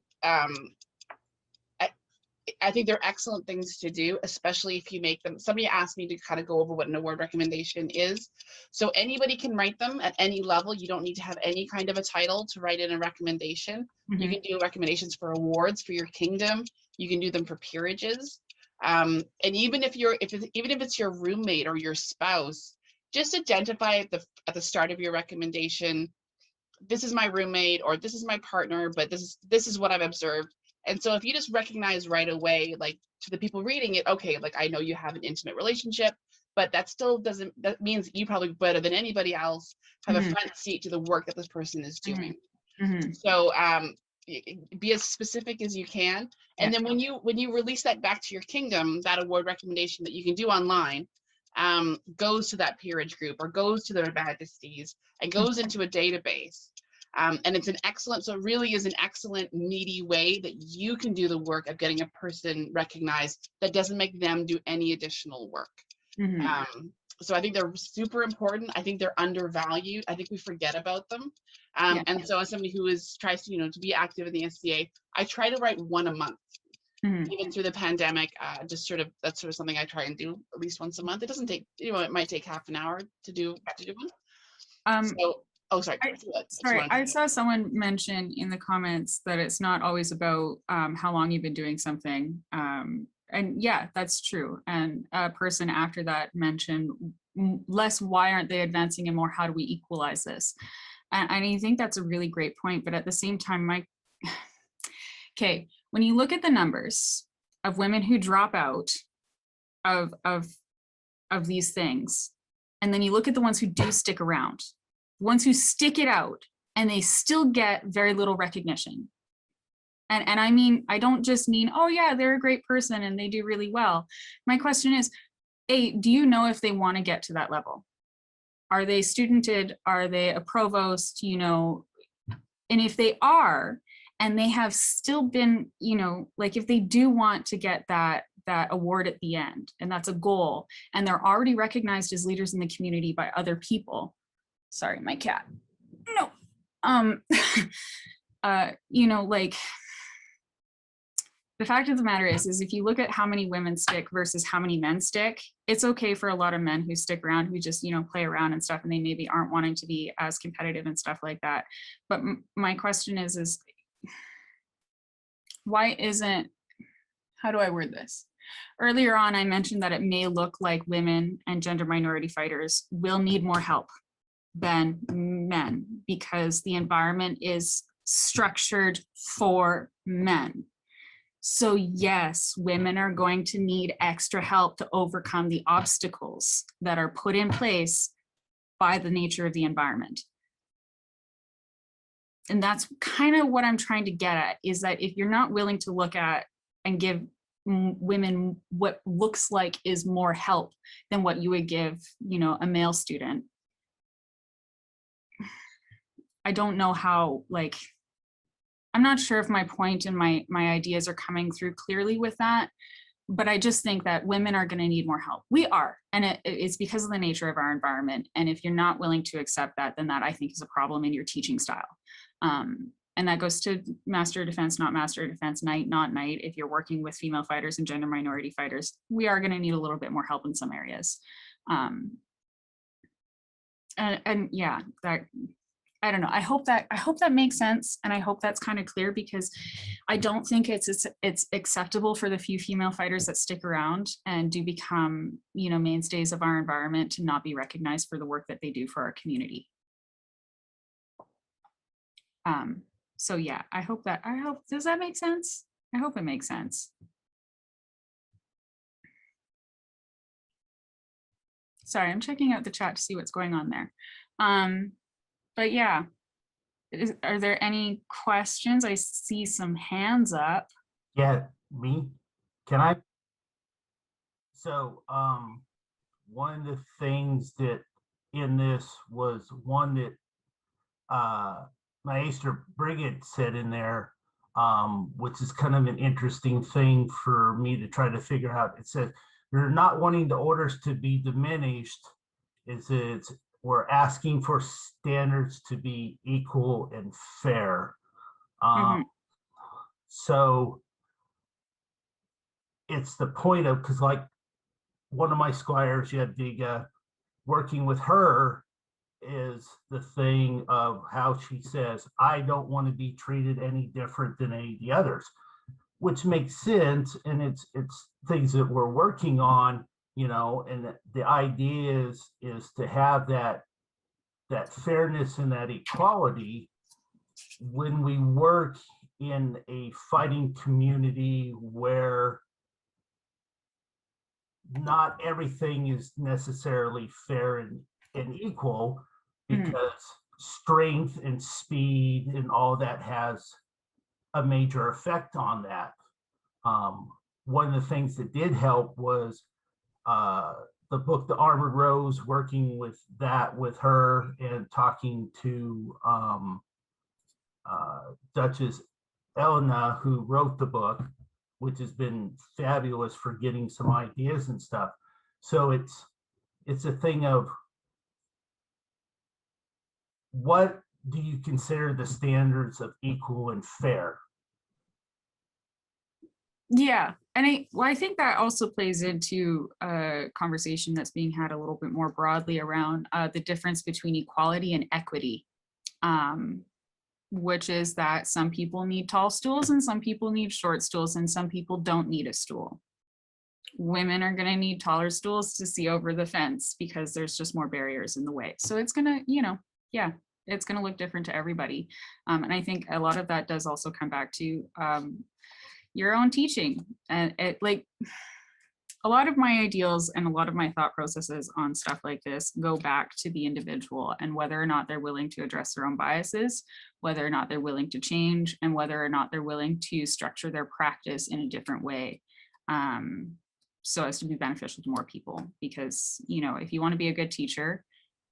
[SPEAKER 6] I think they're excellent things to do, especially if you make them. Somebody asked me to kind of go over what an award recommendation is. So anybody can write them at any level. You don't need to have any kind of a title to write in a recommendation. You can do recommendations for awards for your kingdom. You can do them for peerages. And even if it's your roommate or your spouse, just identify at the start of your recommendation, this is my roommate or this is my partner, but this is what I've observed. And so if you just recognize right away, like to the people reading it, okay, like I know you have an intimate relationship, but that still doesn't, that means you probably better than anybody else have a front seat to the work that this person is doing. So be as specific as you can. And then when you release that back to your kingdom, that award recommendation that you can do online goes to that peerage group or goes to their majesties and goes into a database. And it's an excellent, so it really is an excellent, meaty way that you can do the work of getting a person recognized that doesn't make them do any additional work. So I think they're super important. I think they're undervalued. I think we forget about them. And so as somebody who tries to, to be active in the SCA, I try to write one a month. Even through the pandemic, that's sort of something I try and do at least once a month. It doesn't take, it might take half an hour to do one. So, oh, sorry.
[SPEAKER 4] I saw someone mention in the comments that it's not always about how long you've been doing something. And yeah, that's true. And a person after that mentioned less why aren't they advancing and more how do we equalize this? And I think that's a really great point. But at the same time, okay, when you look at the numbers of women who drop out of these things, and then you look at the ones who do stick around, the ones who stick it out and they still get very little recognition. And I mean, I don't just mean, oh yeah, they're a great person and they do really well. My question is, A, do you know if they want to get to that level? Are they studented? Are they a provost? And if they are, and they have still been, like if they do want to get that award at the end, and that's a goal, and they're already recognized as leaders in the community by other people. Sorry, my cat. No. Like the fact of the matter is if you look at how many women stick versus how many men stick, it's okay for a lot of men who stick around, who just, play around and stuff, and they maybe aren't wanting to be as competitive and stuff like that. But my question is why isn't, how do I word this? Earlier on, I mentioned that it may look like women and gender minority fighters will need more help than men because the environment is structured for men. So yes, women are going to need extra help to overcome the obstacles that are put in place by the nature of the environment. And that's kind of what I'm trying to get at, is that if you're not willing to look at and give women what looks like is more help than what you would give, a male student, I don't know how, I'm not sure if my point and my ideas are coming through clearly with that, but I just think that women are going to need more help. We are, and it's because of the nature of our environment. And if you're not willing to accept that, then that I think is a problem in your teaching style. And that goes to Master of Defense, not Master of Defense, Knight, not Knight. If you're working with female fighters and gender minority fighters, we are going to need a little bit more help in some areas. And yeah, that, I don't know. I hope that makes sense, and I hope that's kind of clear, because I don't think it's acceptable for the few female fighters that stick around and do become, you know, mainstays of our environment to not be recognized for the work that they do for our community. So yeah, does that make sense? I hope it makes sense. Sorry, I'm checking out the chat to see what's going on there. But yeah, are there any questions? I see some hands up.
[SPEAKER 8] Yeah, me? Can I? So, one of the things that in this was one that Maester Brigid said in there, which is kind of an interesting thing for me to try to figure out. It says, "You're not wanting the orders to be diminished. We're asking for standards to be equal and fair." So it's the point of, because like one of my squires, Jadviga, working with her is the thing of how she says, "I don't want to be treated any different than any of the others," which makes sense. And it's things that we're working on, you know, and the idea is to have that fairness and that equality when we work in a fighting community where not everything is necessarily fair and equal, because strength and speed and all that has a major effect on that. One of the things that did help was the book, The Armored Rose, working with her and talking to Duchess Elena, who wrote the book, which has been fabulous for getting some ideas and stuff. So it's a thing of, what do you consider the standards of equal and fair?
[SPEAKER 4] Yeah, and I think that also plays into a conversation that's being had a little bit more broadly around the difference between equality and equity, which is that some people need tall stools and some people need short stools, and some people don't need a stool. Women are going to need taller stools to see over the fence because there's just more barriers in the way. So it's going to, you know, yeah, it's going to look different to everybody. And I think a lot of that does also come back to your own teaching. And like a lot of my ideals and a lot of my thought processes on stuff like this go back to the individual and whether or not they're willing to address their own biases, whether or not they're willing to change, and whether or not they're willing to structure their practice in a different way, so as to be beneficial to more people. Because, you know, if you want to be a good teacher,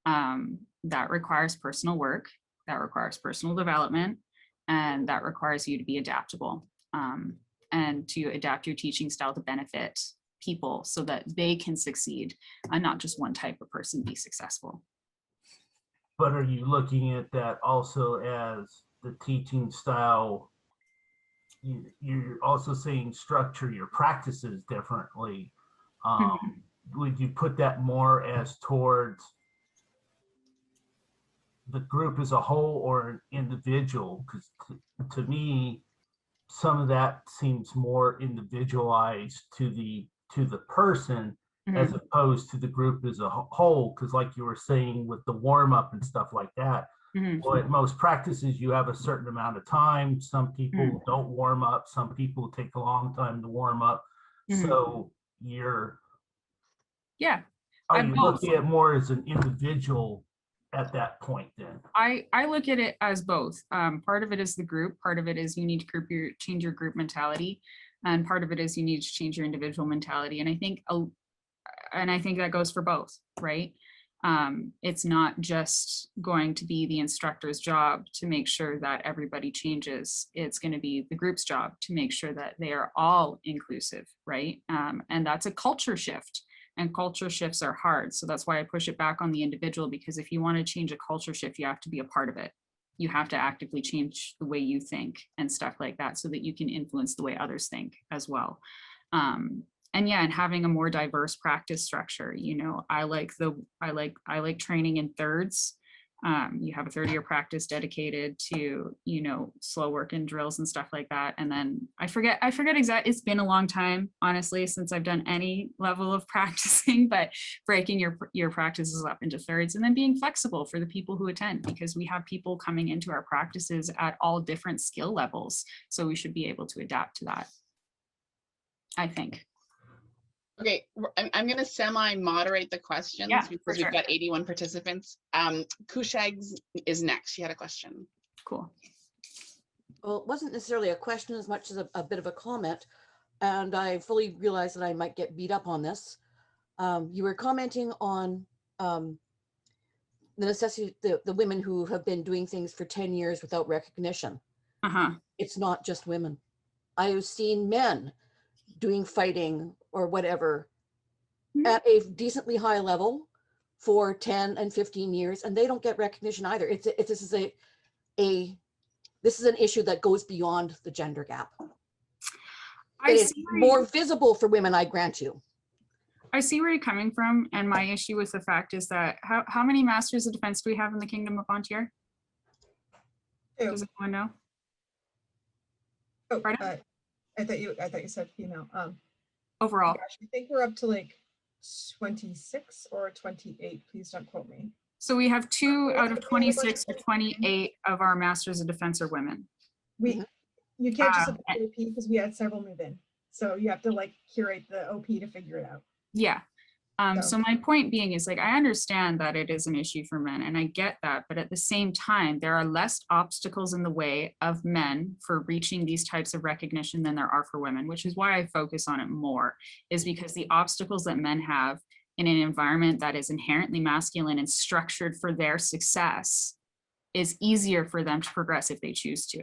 [SPEAKER 4] that requires personal work, that requires personal development, and that requires you to be adaptable, and to adapt your teaching style to benefit people so that they can succeed and not just one type of person be successful.
[SPEAKER 8] But are you looking at that also as the teaching style? You're also saying structure your practices differently. Would you put that more as towards the group as a whole or an individual? Because to me, some of that seems more individualized to the person, as opposed to the group as a whole. Because like you were saying with the warm up and stuff like that, well, at most practices you have a certain amount of time. Some people don't warm up, some people take a long time to warm up. So are you looking at more as an individual at that point then?
[SPEAKER 4] I look at it as both. Part of it is the group, part of it is you need to change your group mentality, and part of it is you need to change your individual mentality. And I think that goes for both, right? It's not just going to be the instructor's job to make sure that everybody changes. It's going to be the group's job to make sure that they are all inclusive, right? And that's a culture shift, and culture shifts are hard. So that's why I push it back on the individual, because if you want to change a culture shift, you have to be a part of it. you have to actively change the way you think and stuff like that so that you can influence the way others think as well. And yeah, and having a more diverse practice structure, you know, I like training in thirds. You have a 30-year practice dedicated to, you know, slow work and drills and stuff like that. And then I forget exactly, it's been a long time, honestly, since I've done any level of practicing, but breaking your practices up into thirds and then being flexible for the people who attend, because we have people coming into our practices at all different skill levels. So we should be able to adapt to that, I think.
[SPEAKER 6] Okay, I'm going to semi-moderate the questions because we've got 81 participants. Kushags is next. She had a question.
[SPEAKER 4] Cool.
[SPEAKER 9] Well, it wasn't necessarily a question as much as a bit of a comment, and I fully realize that I might get beat up on this. You were commenting on the necessity, the women who have been doing things for 10 years without recognition. It's not just women. I have seen men doing fighting or whatever at a decently high level for 10 and 15 years, and they don't get recognition either. This is an issue that goes beyond the gender gap. It's more visible for women, I grant you.
[SPEAKER 4] I see where you're coming from, and my issue with the fact is that how many Masters of Defense do we have in the Kingdom of Tir? Does anyone know?
[SPEAKER 10] Oh, I thought you said female.
[SPEAKER 4] Overall,
[SPEAKER 10] gosh, I think we're up to like 26 or 28. Please don't quote me.
[SPEAKER 4] So we have 2 out of 26 or 28 of our Masters of Defense are women.
[SPEAKER 10] You can't just look at the OP because we had several move in. So you have to like curate the OP to figure it out.
[SPEAKER 4] Yeah. So my point being is, like, I understand that it is an issue for men, and I get that, but at the same time, there are less obstacles in the way of men for reaching these types of recognition than there are for women, which is why I focus on it more, is because the obstacles that men have in an environment that is inherently masculine and structured for their success is easier for them to progress if they choose to,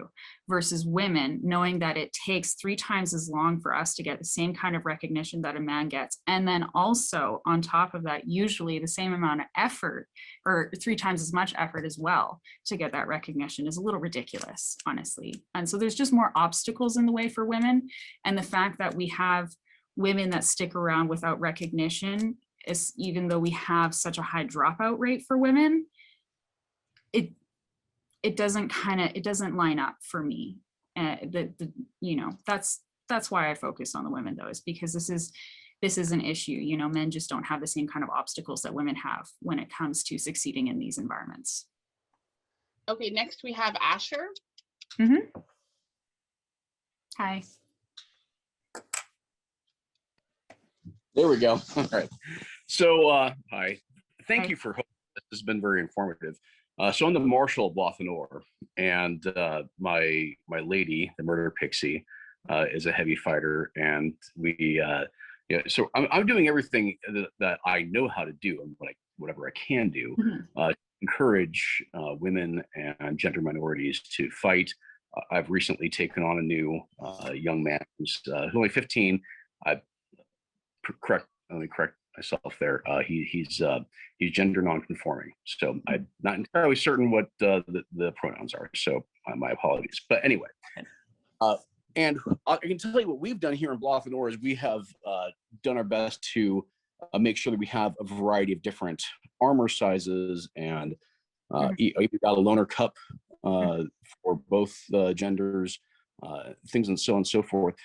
[SPEAKER 4] versus women knowing that it takes 3 times as long for us to get the same kind of recognition that a man gets. And then also on top of that, usually the same amount of effort, or 3 times as much effort as well, to get that recognition is a little ridiculous, honestly. And so there's just more obstacles in the way for women. And the fact that we have women that stick around without recognition is, even though we have such a high dropout rate for women, it doesn't line up for me. You know, that's why I focus on the women, though, is because this is an issue. You know, men just don't have the same kind of obstacles that women have when it comes to succeeding in these environments.
[SPEAKER 6] Okay, next we have Asher.
[SPEAKER 4] Hi.
[SPEAKER 11] There we go. All right. So, hi. Thank you for hosting. This has been very informative. So I'm the Marshal of Lothanor, and my lady, the murder pixie, is a heavy fighter, and so I'm doing everything that I know how to do, and whatever I can do, to encourage women and gender minorities to fight. I've recently taken on a new young man who's only 15. Let me correct myself there. He's gender non-conforming, so I'm not entirely certain what the pronouns are, so my apologies. But anyway, and I can tell you what we've done here in Lothanor is we have done our best to make sure that we have a variety of different armor sizes, and we've got a loaner cup for both genders, things and so on and so forth.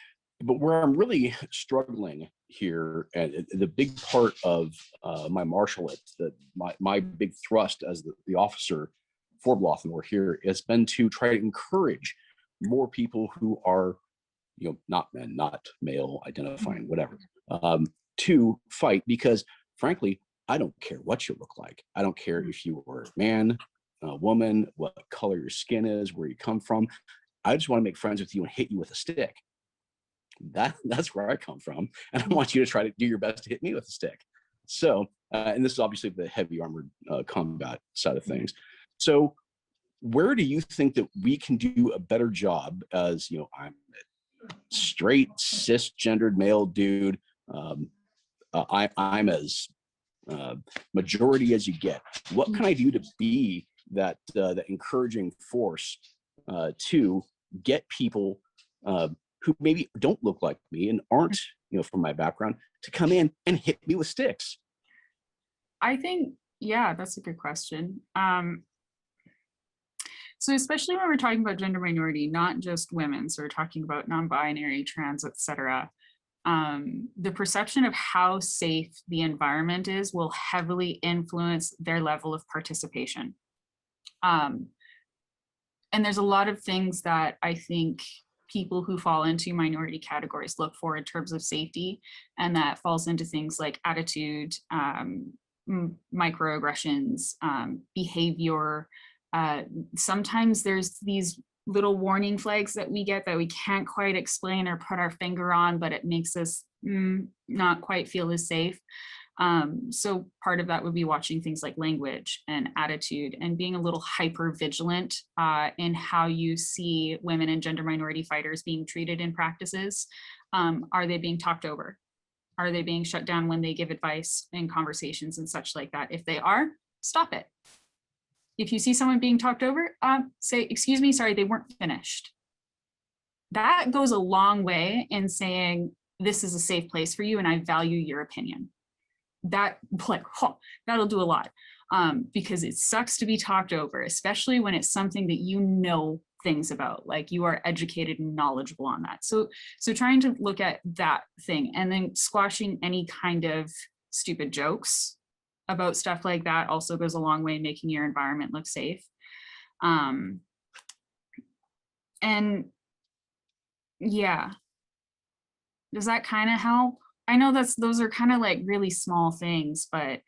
[SPEAKER 11] But where I'm really struggling here, and the big part of my marshalate, my big thrust as the officer for Lothanor here, has been to try to encourage more people who are, not men, not male identifying, whatever, to fight, because frankly, I don't care what you look like. I don't care if you were a man, a woman, what color your skin is, where you come from. I just want to make friends with you and hit you with a stick. That's where I come from, and I want you to try to do your best to hit me with a stick. So, and this is obviously the heavy armored combat side of things. So, where do you think that we can do a better job? As I'm a straight cisgendered male dude. I'm as majority as you get. What can I do to be that encouraging force to get people who maybe don't look like me and aren't, from my background, to come in and hit me with sticks?
[SPEAKER 4] I think, yeah, that's a good question. So especially when we're talking about gender minority, not just women, so we're talking about non-binary, trans, etc. The perception of how safe the environment is will heavily influence their level of participation. And there's a lot of things that I think people who fall into minority categories look for in terms of safety, and that falls into things like attitude, microaggressions, behavior. Sometimes there's these little warning flags that we get that we can't quite explain or put our finger on, but it makes us not quite feel as safe. So part of that would be watching things like language and attitude and being a little hyper vigilant in how you see women and gender minority fighters being treated in practices. Are they being talked over? Are they being shut down when they give advice in conversations and such like that? If they are, stop it. If you see someone being talked over, say, excuse me, sorry, they weren't finished. That goes a long way in saying, this is a safe place for you and I value your opinion. That, like, that'll do a lot, because it sucks to be talked over, especially when it's something that you know things about, like you are educated and knowledgeable on that. So trying to look at that thing and then squashing any kind of stupid jokes about stuff like that also goes a long way in making your environment look safe. And yeah, does that kind of help? I know those are kind of like really small things, but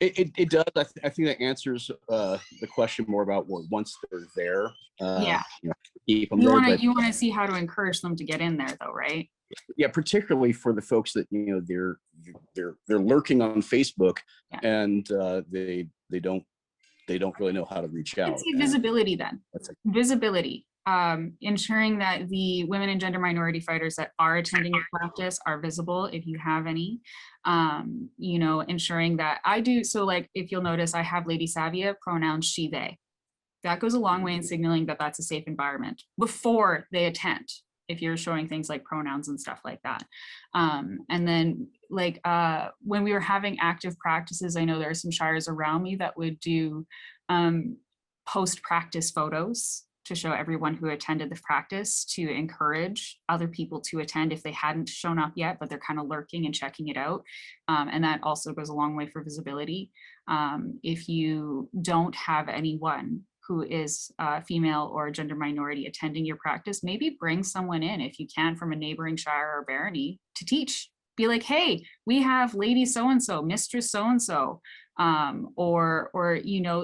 [SPEAKER 11] it does. I think that answers the question more about once they're there.
[SPEAKER 4] Yeah,
[SPEAKER 11] keep them
[SPEAKER 4] you
[SPEAKER 11] there.
[SPEAKER 4] want to see how to encourage them to get in there, though, right?
[SPEAKER 11] Yeah, particularly for the folks that they're lurking on Facebook, yeah, and they don't really know how to reach out.
[SPEAKER 4] Visibility then. Visibility. Ensuring that the women and gender minority fighters that are attending your practice are visible if you have any. Ensuring that I do, so like if you'll notice, I have Lady Savia, pronouns she, they. That goes a long way in signaling that that's a safe environment before they attend, if you're showing things like pronouns and stuff like that. And then like when we were having active practices, I know there are some shires around me that would do post-practice photos to show everyone who attended the practice, to encourage other people to attend if they hadn't shown up yet, but they're kind of lurking and checking it out. And that also goes a long way for visibility. If you don't have anyone who is female or gender minority attending your practice, maybe bring someone in if you can from a neighboring shire or barony to teach. Be like, hey, we have lady so-and-so, mistress so-and-so, or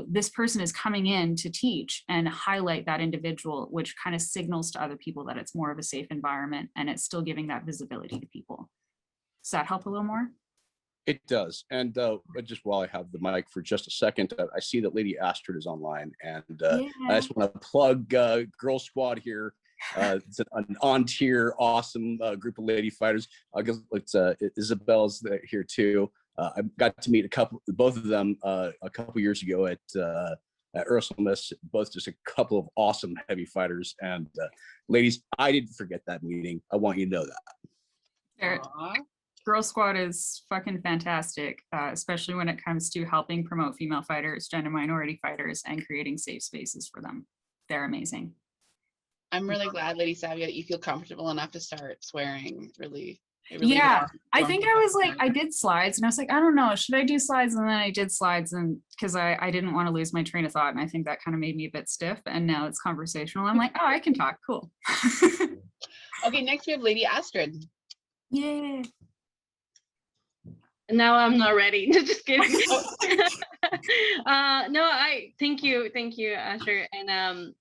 [SPEAKER 4] this person is coming in to teach, and highlight that individual, which kind of signals to other people that it's more of a safe environment and it's still giving that visibility to people. Does that help a little more?
[SPEAKER 11] It does. And just while I have the mic for just a second, I see that Lady Astrid is online, and I just want to plug Girl Squad here. It's an on-tier, awesome group of lady fighters. I guess it's Isabel's here too. I got to meet both of them a couple years ago at Ursulmus. Both just a couple of awesome heavy fighters. And ladies, I didn't forget that meeting. I want you to know that.
[SPEAKER 4] Girl Squad is fucking fantastic, especially when it comes to helping promote female fighters, gender minority fighters, and creating safe spaces for them. They're amazing.
[SPEAKER 6] I'm really glad, Lady Savia, that you feel comfortable enough to start swearing. Really
[SPEAKER 4] yeah, I think I was like, I did slides and I was like, I don't know, should I do slides? And then I did slides, and because I didn't want to lose my train of thought, and I think that kind of made me a bit stiff, and now it's conversational. I'm like, oh, I can talk, cool.
[SPEAKER 6] Okay, next we have Lady Astrid.
[SPEAKER 4] Yeah.
[SPEAKER 12] Now I'm not ready. Just kidding. No, thank you, Asher and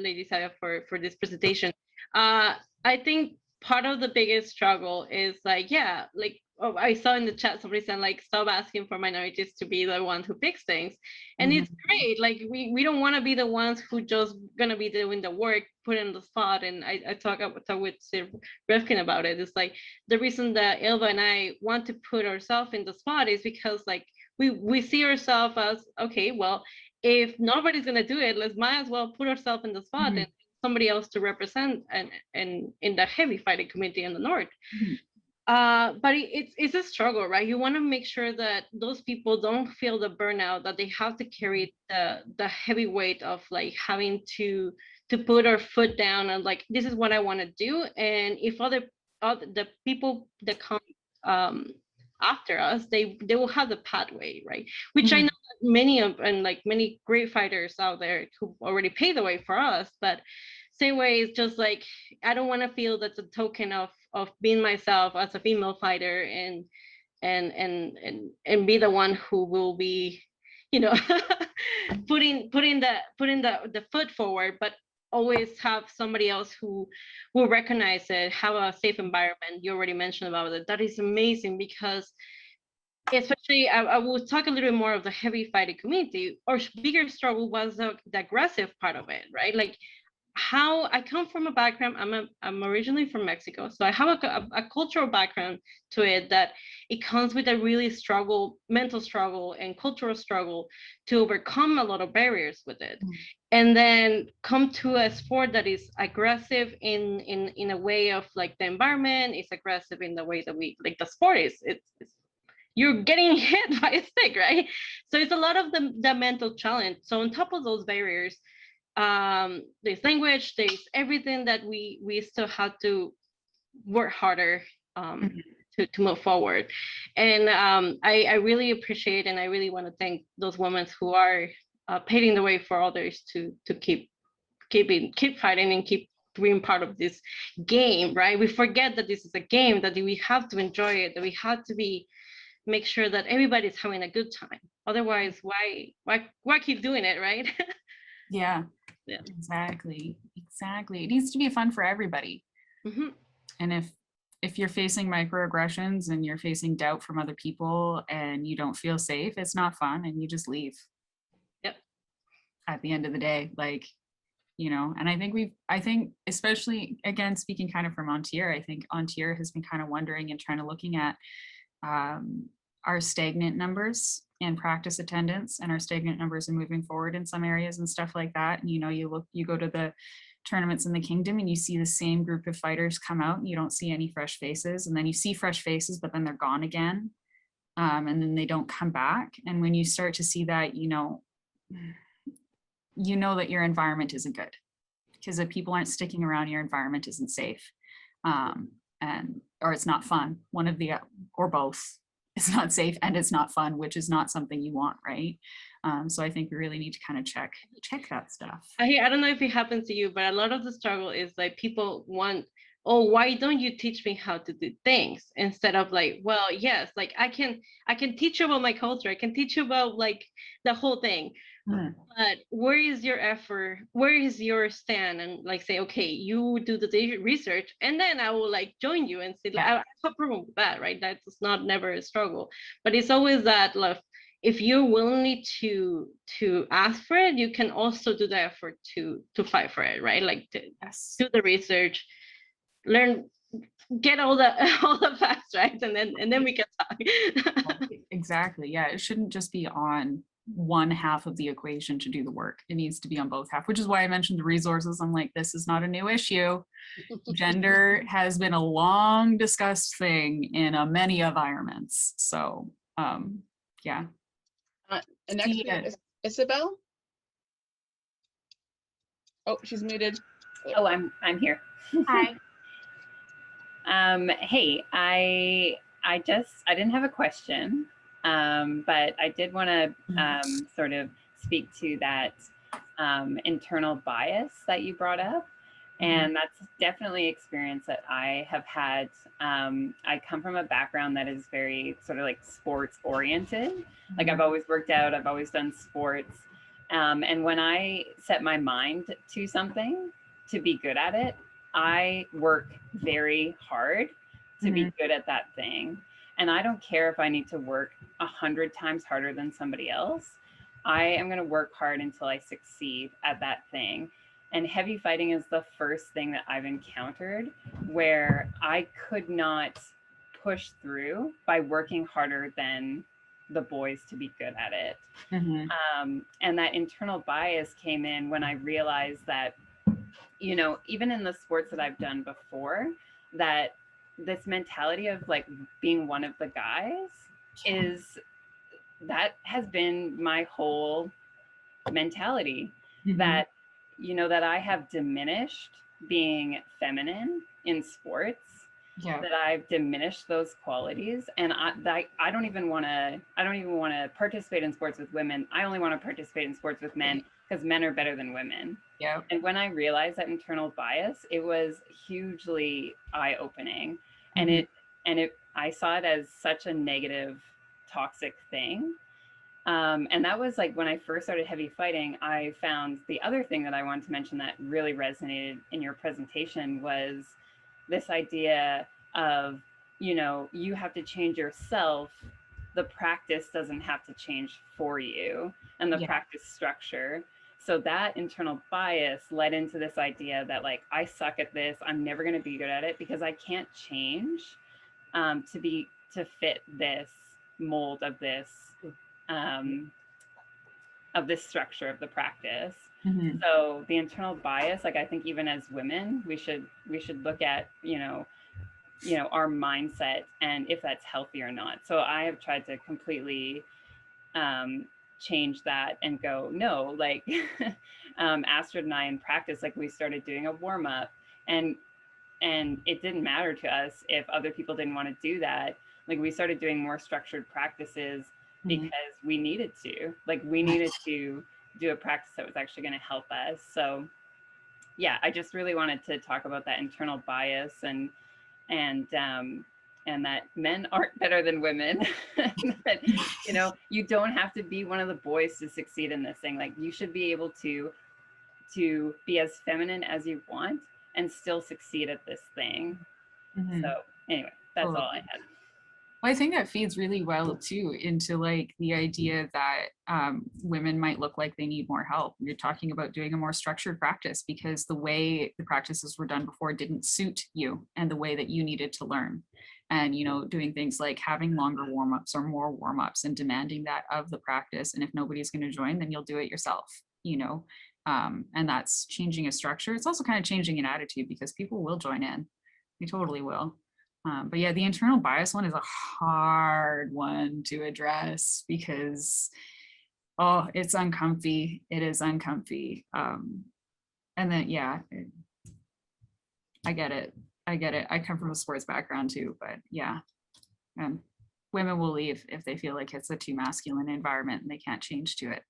[SPEAKER 12] Lady Savia for this presentation. I think part of the biggest struggle is like, I saw in the chat somebody said like, stop asking for minorities to be the one who picks things, and it's great. Like we don't want to be the ones who just gonna be doing the work, put in the spot. And I talk with Sir Rifkin about it. It's like the reason that Ilva and I want to put ourselves in the spot is because like we see ourselves as, okay, well, if nobody's gonna do it, let's might as well put ourselves in the spot and somebody else to represent and in the heavy fighting community in the north. But it's a struggle, right? You want to make sure that those people don't feel the burnout, that they have to carry the heavy weight of like having to put our foot down and like, this is what I want to do. And if the people that come after us, they will have the pathway, right? Which I know many great fighters out there who already paved the way for us, but same way, it's just like, I don't want to feel that's a token of being myself as a female fighter and be the one who will be, you know, putting the foot forward, but always have somebody else who will recognize it, have a safe environment. You already mentioned about it. That is amazing, because especially I will talk a little bit more of the heavy fighting community. Our bigger struggle was the aggressive part of it, right? Like, how I come from a background, I'm originally from Mexico, so I have a cultural background to it, that it comes with a really mental struggle and cultural struggle to overcome a lot of barriers with it, and then come to a sport that is aggressive in a way of like the environment is aggressive in the way that we like the sport is. It's you're getting hit by a stick, right? So it's a lot of the mental challenge. So on top of those barriers, there's language, there's everything that we still have to work harder to move forward. And I really appreciate, and I really want to thank those women who are paving the way for others to keep fighting and keep being part of this game, right? We forget that this is a game, that we have to enjoy it, that we have to make sure that everybody's having a good time. Otherwise, why keep doing it, right?
[SPEAKER 4] Yeah, exactly. It needs to be fun for everybody. And if you're facing microaggressions and you're facing doubt from other people and you don't feel safe, it's not fun, and you just leave.
[SPEAKER 12] Yep.
[SPEAKER 4] At the end of the day, like, you know, and I think especially, again, speaking kind of from Ontir, I think Ontir has been kind of wondering and trying to looking at our stagnant numbers and practice attendance, and our stagnant numbers are moving forward in some areas and stuff like that. And, you know, you go to the tournaments in the kingdom and you see the same group of fighters come out and you don't see any fresh faces, and then you see fresh faces, but then they're gone again. And then they don't come back. And when you start to see that, you know that your environment isn't good, because if people aren't sticking around, your environment isn't safe. Or it's not fun. One of the, or both. It's not safe and it's not fun, which is not something you want, right? So I think we really need to kind of check that stuff.
[SPEAKER 12] I don't know if it happens to you, but a lot of the struggle is like people want, oh, why don't you teach me how to do things? Instead of like, well, yes, like I can teach you about my culture. I can teach you about like the whole thing. But where is your effort? Where is your stand? And like say, okay, you do the research, and then I will like join you and say, like, I have a problem with that, right? That's never a struggle, but it's always that, like, if you're willing to ask for it, you can also do the effort to fight for it, right? Like do the research, learn, get all the facts, right? And then we can talk.
[SPEAKER 4] Exactly. Yeah, it shouldn't just be on one half of the equation to do the work. It needs to be on both half, which is why I mentioned the resources. I'm like, this is not a new issue. Gender has been a long discussed thing in many environments. So yeah.
[SPEAKER 6] And next we have Isabel. Oh, she's muted.
[SPEAKER 13] Oh, I'm here. Hi. Hey, I didn't have a question, but I did want to sort of speak to that internal bias that you brought up. And that's definitely experience that I have had. I come from a background that is very sort of like sports oriented. Like I've always worked out, I've always done sports. And when I set my mind to something to be good at it, I work very hard to be good at that thing. And I don't care if I need to work 100 times harder than somebody else. I am going to work hard until I succeed at that thing. And heavy fighting is the first thing that I've encountered where I could not push through by working harder than the boys to be good at it.
[SPEAKER 4] Mm-hmm.
[SPEAKER 13] And that internal bias came in when I realized that, you know, even in the sports that I've done before, that this mentality of like being one of the guys that has been my whole mentality.
[SPEAKER 4] Mm-hmm.
[SPEAKER 13] That, you know, that I have diminished being feminine in sports.
[SPEAKER 4] Yeah.
[SPEAKER 13] That I've diminished those qualities, and I don't even want to participate in sports with women. I only want to participate in sports with men because men are better than women.
[SPEAKER 4] Yeah.
[SPEAKER 13] And when I realized that internal bias, it was hugely eye-opening, and I saw it as such a negative, toxic thing. And that was like when I first started heavy fighting. I found the other thing that I wanted to mention that really resonated in your presentation was this idea of, you know, you have to change yourself. The practice doesn't have to change for you, and the practice structure. So that internal bias led into this idea that like, I suck at this. I'm never going to be good at it because I can't change to fit this mold of this structure of the practice.
[SPEAKER 4] Mm-hmm.
[SPEAKER 13] So the internal bias, like I think even as women, we should look at, you know, our mindset and if that's healthy or not. So I have tried to completely change that and go, no, like Astrid and I in practice, like we started doing a warm up, and it didn't matter to us if other people didn't want to do that. Like we started doing more structured practices because we needed to. Like we needed to do a practice that was actually going to help us. So yeah, I just really wanted to talk about that internal bias and that men aren't better than women. That, you know, you don't have to be one of the boys to succeed in this thing. Like you should be able to be as feminine as you want and still succeed at this thing.
[SPEAKER 4] Mm-hmm.
[SPEAKER 13] So anyway, that's all I had.
[SPEAKER 4] Well, I think that feeds really well too into like the idea that women might look like they need more help. You're talking about doing a more structured practice because the way the practices were done before didn't suit you and the way that you needed to learn. And, you know, doing things like having longer warm-ups or more warm-ups and demanding that of the practice. And if nobody's going to join, then you'll do it yourself, you know, and that's changing a structure. It's also kind of changing an attitude because people will join in. They totally will. But yeah, the internal bias one is a hard one to address because, oh, it's uncomfy. It is uncomfy. And then, yeah, I get it. I come from a sports background too, but yeah. And women will leave if they feel like it's a too masculine environment and they can't change to it.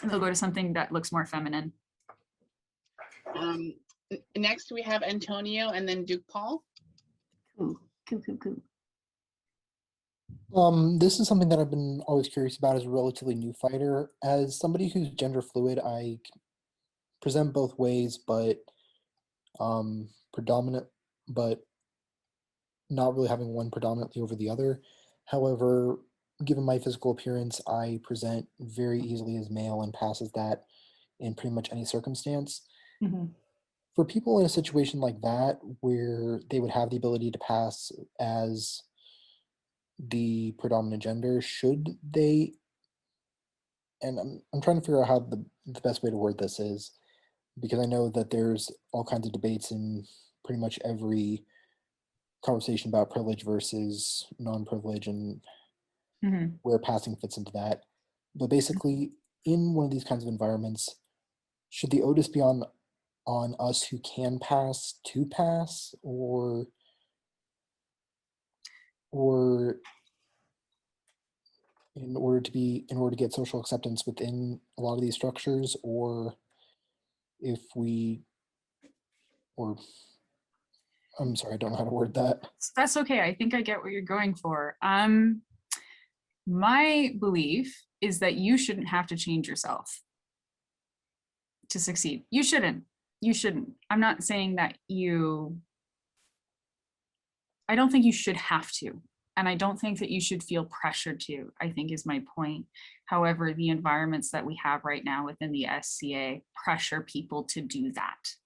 [SPEAKER 4] And they'll go to something that looks more feminine.
[SPEAKER 6] Next we have Antonio and then Duke Paul.
[SPEAKER 13] Cool.
[SPEAKER 14] This is something that I've been always curious about as a relatively new fighter. As somebody who's gender fluid, I present both ways, but predominant, but not really having one predominantly over the other. However, given my physical appearance, I present very easily as male and pass as that in pretty much any circumstance.
[SPEAKER 4] Mm-hmm.
[SPEAKER 14] For people in a situation like that, where they would have the ability to pass as the predominant gender, should they, and I'm trying to figure out how the best way to word this is, because I know that there's all kinds of debates in pretty much every conversation about privilege versus non-privilege and where passing fits into that. But basically, in one of these kinds of environments, should the onus be on us who can pass to pass, or in order to get social acceptance within a lot of these structures, or I'm sorry, I don't know how to word that.
[SPEAKER 4] That's okay. I think I get what you're going for. My belief is that you shouldn't have to change yourself to succeed. You shouldn't. I'm not saying that I don't think you should have to. And I don't think that you should feel pressured to, I think is my point. However, the environments that we have right now within the SCA pressure people to do that.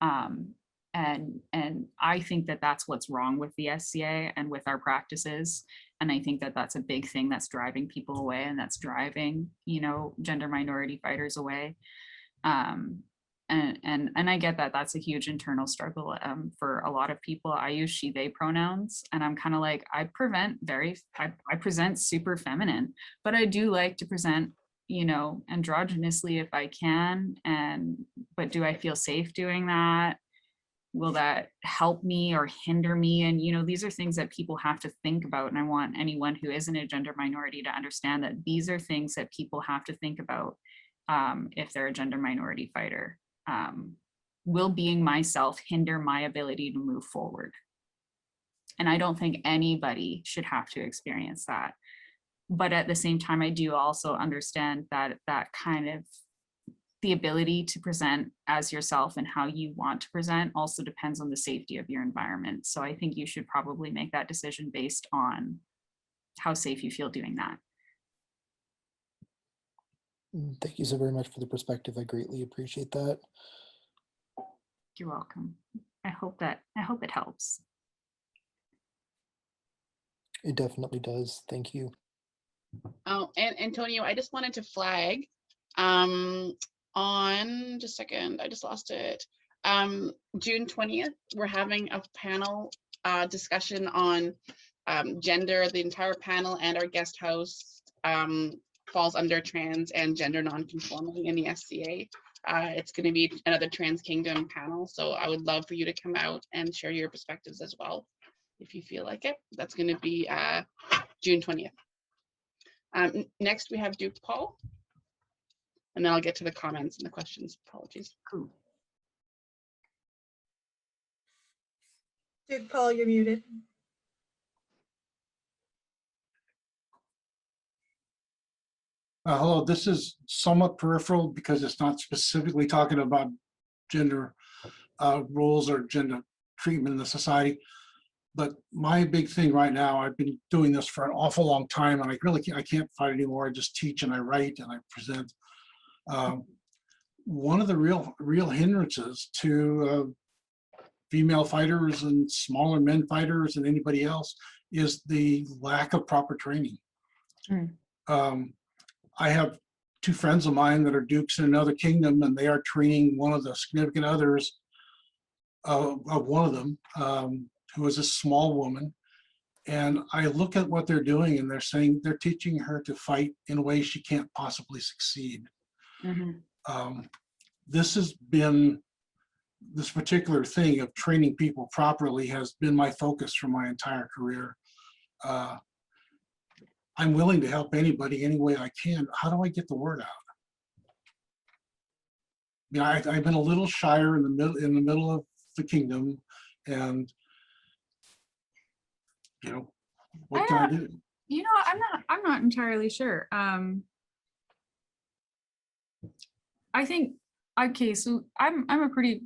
[SPEAKER 4] And I think that that's what's wrong with the SCA and with our practices. And I think that that's a big thing that's driving people away, and that's driving, you know, gender minority fighters away. And I get that that's a huge internal struggle for a lot of people. I use she, they pronouns, and I'm kind of like, I present super feminine, but I do like to present, you know, androgynously if I can. But do I feel safe doing that? Will that help me or hinder me? And, you know, these are things that people have to think about. And I want anyone who isn't a gender minority to understand that these are things that people have to think about if they're a gender minority fighter. Will being myself hinder my ability to move forward? And I don't think anybody should have to experience that. But at the same time, I do also understand that that kind of the ability to present as yourself and how you want to present also depends on the safety of your environment. So I think you should probably make that decision based on how safe you feel doing that.
[SPEAKER 14] Thank you so very much for the perspective. I greatly appreciate that.
[SPEAKER 4] You're welcome. I hope it helps.
[SPEAKER 14] It definitely does. Thank you.
[SPEAKER 6] Oh, and Antonio, I just wanted to flag on just a second, I just lost it. June 20th, we're having a panel discussion on gender. The entire panel and our guest host falls under trans and gender non-conforming in the SCA. It's going to be another Trans Kingdom panel, so I would love for you to come out and share your perspectives as well, if you feel like it. That's going to be June 20th. Next, we have Duke Paul, and then I'll get to the comments and the questions. Apologies.
[SPEAKER 4] Cool.
[SPEAKER 10] Duke Paul, you're muted.
[SPEAKER 15] Hello, this is somewhat peripheral because it's not specifically talking about gender roles or gender treatment in the society. But my big thing right now, I've been doing this for an awful long time, and I can't fight anymore. I just teach and I write and I present. One of the real hindrances to female fighters and smaller men fighters and anybody else is the lack of proper training. I have two friends of mine that are dukes in another kingdom, and they are training one of the significant others of one of them, who is a small woman. And I look at what they're doing, and they're saying they're teaching her to fight in a way she can't possibly succeed. This particular thing of training people properly has been my focus for my entire career. I'm willing to help anybody any way I can. How do I get the word out? You know, I've been a little shyer in the middle of the kingdom, and you know, what can I do?
[SPEAKER 4] You know, I'm not entirely sure. I think, okay, so I'm a pretty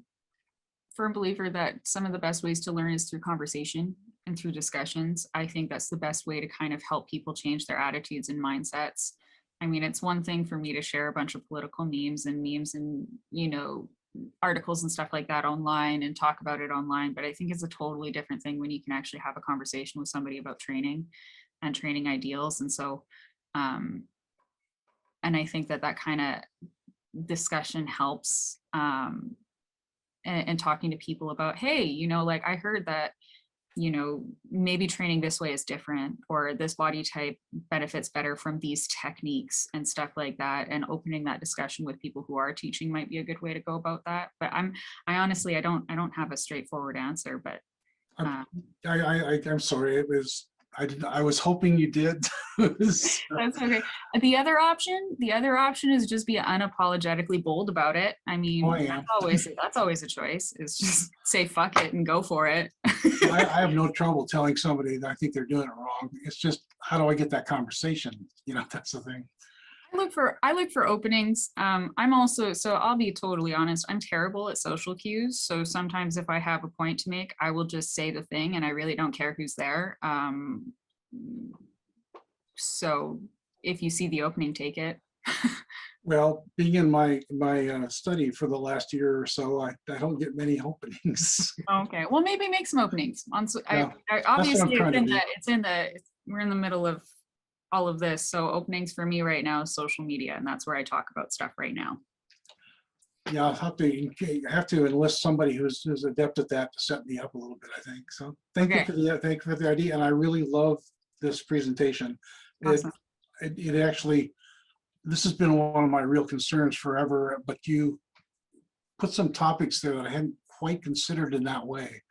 [SPEAKER 4] firm believer that some of the best ways to learn is through conversation and through discussions. I think that's the best way to kind of help people change their attitudes and mindsets. I mean, it's one thing for me to share a bunch of political memes and, you know, articles and stuff like that online and talk about it online, but I think it's a totally different thing when you can actually have a conversation with somebody about training and training ideals. And so, and I think that kind of discussion helps, and talking to people about, hey, you know, like I heard that, you know, maybe training this way is different, or this body type benefits better from these techniques and stuff like that. And opening that discussion with people who are teaching might be a good way to go about that. But I honestly, I don't have a straightforward answer, but
[SPEAKER 15] I'm sorry. I was hoping you did.
[SPEAKER 4] That's okay. The other option is just be unapologetically bold about it. I mean, that's always a choice, is just say fuck it and go for it.
[SPEAKER 15] I have no trouble telling somebody that I think they're doing it wrong. It's just, how do I get that conversation? You know, that's the thing.
[SPEAKER 4] I look for openings. I'm also, so I'll be totally honest, I'm terrible at social cues. So sometimes if I have a point to make, I will just say the thing and I really don't care who's there. So if you see the opening, take it.
[SPEAKER 15] Well, being in my study for the last year or so, I don't get many openings.
[SPEAKER 4] Okay, well maybe make some openings. Obviously we're in the middle of all of this. So openings for me right now is social media, and that's where I talk about stuff right now.
[SPEAKER 15] Yeah, I'll have to enlist somebody who's adept at that to set me up a little bit, I think. So thank you for the idea, and I really love this presentation.
[SPEAKER 4] Awesome.
[SPEAKER 15] It actually, this has been one of my real concerns forever, but you put some topics there that I hadn't quite considered in that way.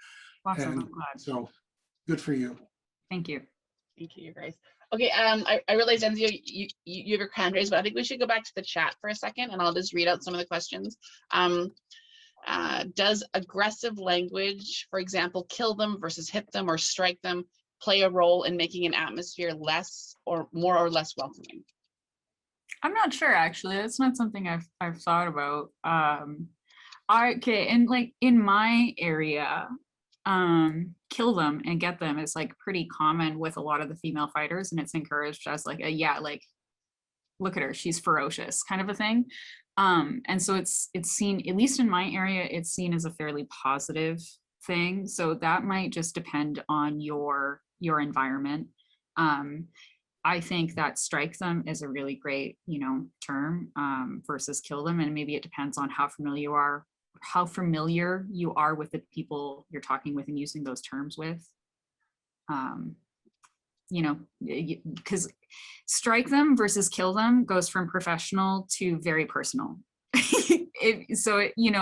[SPEAKER 4] Awesome.
[SPEAKER 15] And
[SPEAKER 4] I'm glad.
[SPEAKER 15] so good for you.
[SPEAKER 4] Thank you.
[SPEAKER 6] Thank you, Grace. Okay, I realize, Enzio, you have your hand raised, but I think we should go back to the chat for a second, and I'll just read out some of the questions. Does aggressive language, for example, kill them versus hit them or strike them, play a role in making an atmosphere less or more or less welcoming?
[SPEAKER 4] I'm not sure, actually. That's not something I've thought about. And like in my area, kill them and get them is like pretty common with a lot of the female fighters, and it's encouraged as like a, yeah, like look at her, she's ferocious kind of a thing. And so it's seen, at least in my area, it's seen as a fairly positive thing. So that might just depend on your environment. I think that strike them is a really great, term versus kill them, and maybe it depends on how familiar you are with the people you're talking with and using those terms with. Because strike them versus kill them goes from professional to very personal.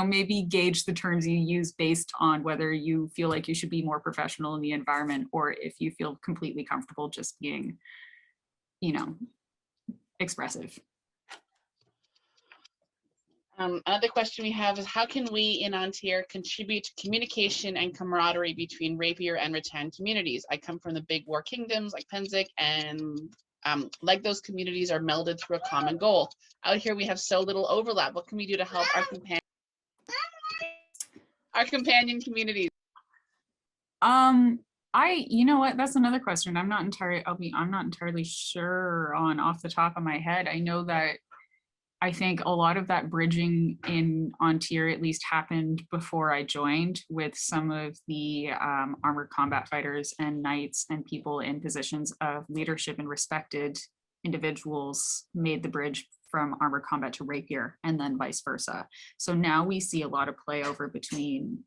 [SPEAKER 4] Maybe gauge the terms you use based on whether you feel like you should be more professional in the environment, or if you feel completely comfortable just being, expressive.
[SPEAKER 6] Another question we have is, how can we in Tir contribute to communication and camaraderie between rapier and rattan communities? I come from the big war kingdoms like Pennsic, and like those communities are melded through a common goal. Out here we have so little overlap. What can we do to help our companion communities?
[SPEAKER 4] You know what, that's another question. I'm not entirely sure off the top of my head. I know that I think a lot of that bridging on Tir at least happened before I joined, with some of the armored combat fighters and knights and people in positions of leadership and respected individuals made the bridge from armored combat to rapier, and then vice versa. So now we see a lot of play over between,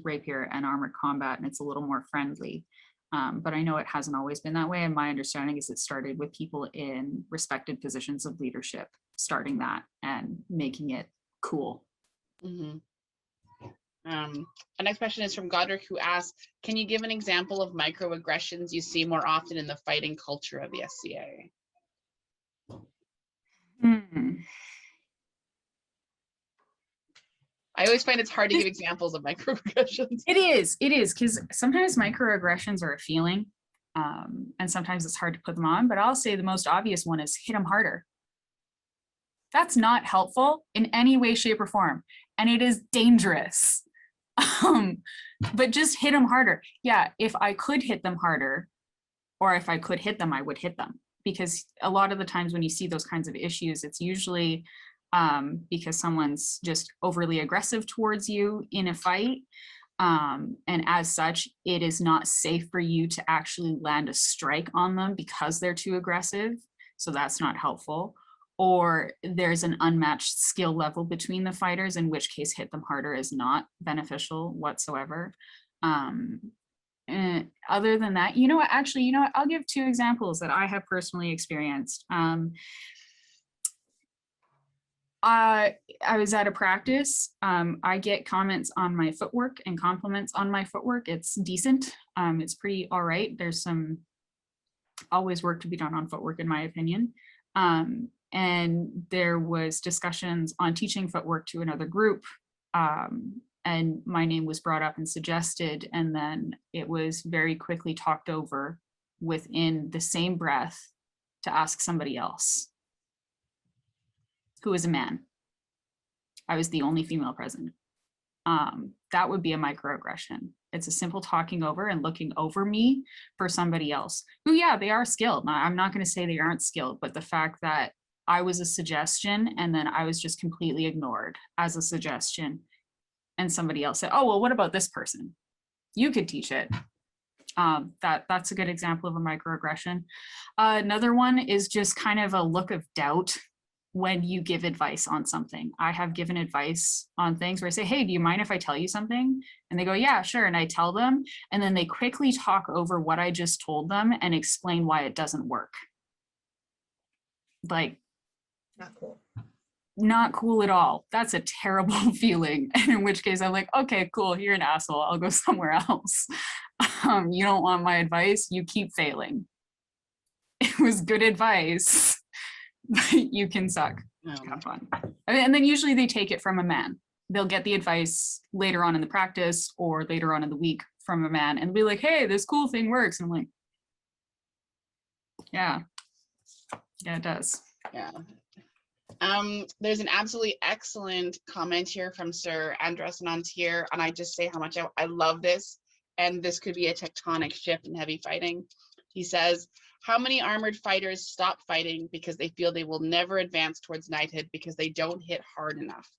[SPEAKER 4] rapier and armored combat, and it's a little more friendly. But I know it hasn't always been that way. And my understanding is it started with people in respected positions of leadership starting that and making it cool.
[SPEAKER 6] Mm-hmm. Our next question is from Godric, who asks, can you give an example of microaggressions you see more often in the fighting culture of the SCA? I always find it's hard to give examples of microaggressions.
[SPEAKER 4] It is, because sometimes microaggressions are a feeling, and sometimes it's hard to put them on, but I'll say the most obvious one is hit them harder. That's not helpful in any way, shape, or form, and it is dangerous. But just hit them harder. Yeah, if I could hit them harder, or if I could hit them, I would hit them. Because a lot of the times when you see those kinds of issues, it's usually because someone's just overly aggressive towards you in a fight. And as such, it is not safe for you to actually land a strike on them because they're too aggressive. So that's not helpful. Or there's an unmatched skill level between the fighters, in which case hit them harder is not beneficial whatsoever. Other than that, I'll give two examples that I have personally experienced. I was at a practice. I get comments on my footwork and compliments on my footwork. It's decent. It's pretty all right. There's some always work to be done on footwork, in my opinion. And there was discussions on teaching footwork to another group. And my name was brought up and suggested, and then it was very quickly talked over within the same breath to ask somebody else, who is a man. I was the only female present. That would be a microaggression. It's a simple talking over and looking over me for somebody else who, yeah, they are skilled. I'm not going to say they aren't skilled, but the fact that I was a suggestion and then I was just completely ignored as a suggestion, and somebody else said, oh, well, what about this person? You could teach it. That's a good example of a microaggression. Another one is just kind of a look of doubt when you give advice on something. I have given advice on things where I say, hey, do you mind if I tell you something? And they go, yeah, sure. And I tell them, and then they quickly talk over what I just told them and explain why it doesn't work. Like,
[SPEAKER 10] Not cool.
[SPEAKER 4] Not cool at all. That's a terrible feeling. And in which case I'm like, okay, cool, you're an asshole. I'll go somewhere else. You don't want my advice, you keep failing. It was good advice, but you can suck. Have fun. And then usually they take it from a man. They'll get the advice later on in the practice or later on in the week from a man and be like, hey, this cool thing works. And I'm like, yeah, it does.
[SPEAKER 6] Yeah. There's an absolutely excellent comment here from Sir Andres Nantier, and I just say how much I love this, and this could be a tectonic shift in heavy fighting. He says, how many armored fighters stop fighting because they feel they will never advance towards knighthood because they don't hit hard enough?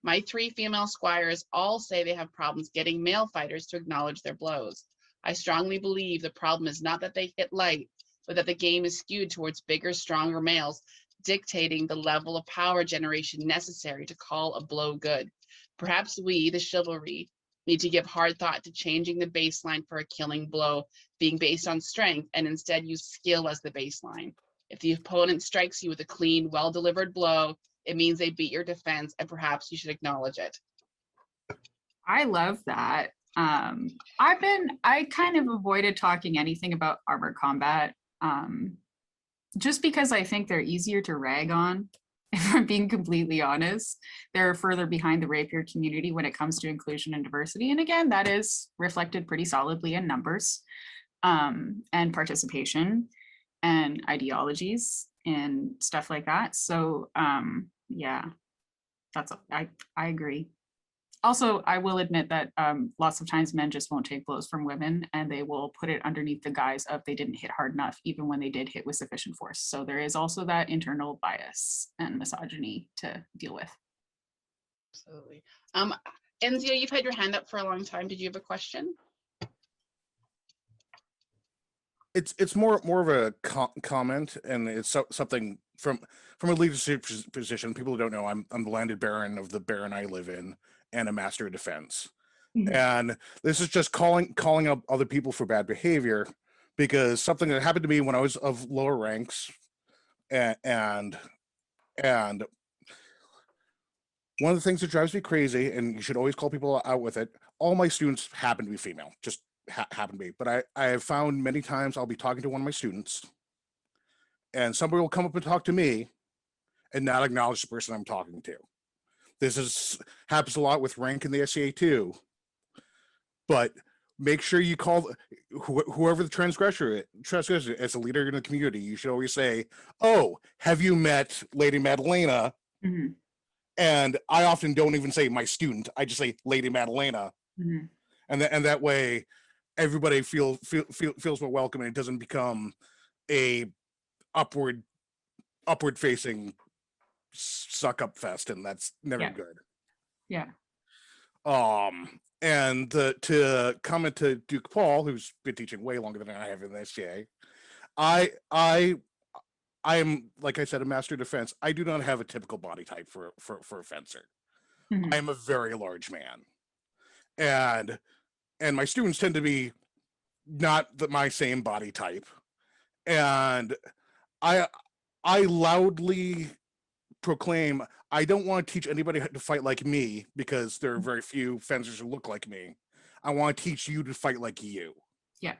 [SPEAKER 6] My 3 female squires all say they have problems getting male fighters to acknowledge their blows. I strongly believe the problem is not that they hit light, but that the game is skewed towards bigger, stronger males, dictating the level of power generation necessary to call a blow good. Perhaps we, the chivalry, need to give hard thought to changing the baseline for a killing blow, being based on strength, and instead use skill as the baseline. If the opponent strikes you with a clean, well-delivered blow, it means they beat your defense, and perhaps you should acknowledge it.
[SPEAKER 4] I love that. I kind of avoided talking anything about armored combat, just because I think they're easier to rag on. If I'm being completely honest, they're further behind the rapier community when it comes to inclusion and diversity. And again, that is reflected pretty solidly in numbers and participation and ideologies and stuff like that. So yeah, I agree. Also, I will admit that lots of times men just won't take blows from women and they will put it underneath the guise of they didn't hit hard enough, even when they did hit with sufficient force. So there is also that internal bias and misogyny to deal with.
[SPEAKER 6] Absolutely. Enzio, you've had your hand up for a long time. Did you have a question?
[SPEAKER 16] It's more of a comment, and it's something from a leadership position. People who don't know, I'm the landed baron of the baron I live in, and a master of defense. Mm-hmm. And this is just calling up other people for bad behavior, because something that happened to me when I was of lower ranks, and one of the things that drives me crazy, and you should always call people out with it, all my students happen to be female, just happen to be. But I have found many times I'll be talking to one of my students, and somebody will come up and talk to me and not acknowledge the person I'm talking to. This happens a lot with rank in the SCA too. But make sure you call whoever the transgressor is as a leader in the community. You should always say, "Oh, have you met Lady Madalena?" Mm-hmm. And I often don't even say my student. I just say Lady Madalena, mm-hmm. and that way everybody feels more welcome, and it doesn't become a upward facing suck up fest, and that's never good.
[SPEAKER 4] Yeah.
[SPEAKER 16] And to comment to Duke Paul, who's been teaching way longer than I have in the SCA, I am, like I said, a master of defense. I do not have a typical body type for a fencer. Mm-hmm. I am a very large man, and my students tend to be not my same body type, and I loudly proclaim I don't want to teach anybody to fight like me, because there are very few fencers who look like me. I want to teach you to fight like you.
[SPEAKER 4] Yeah.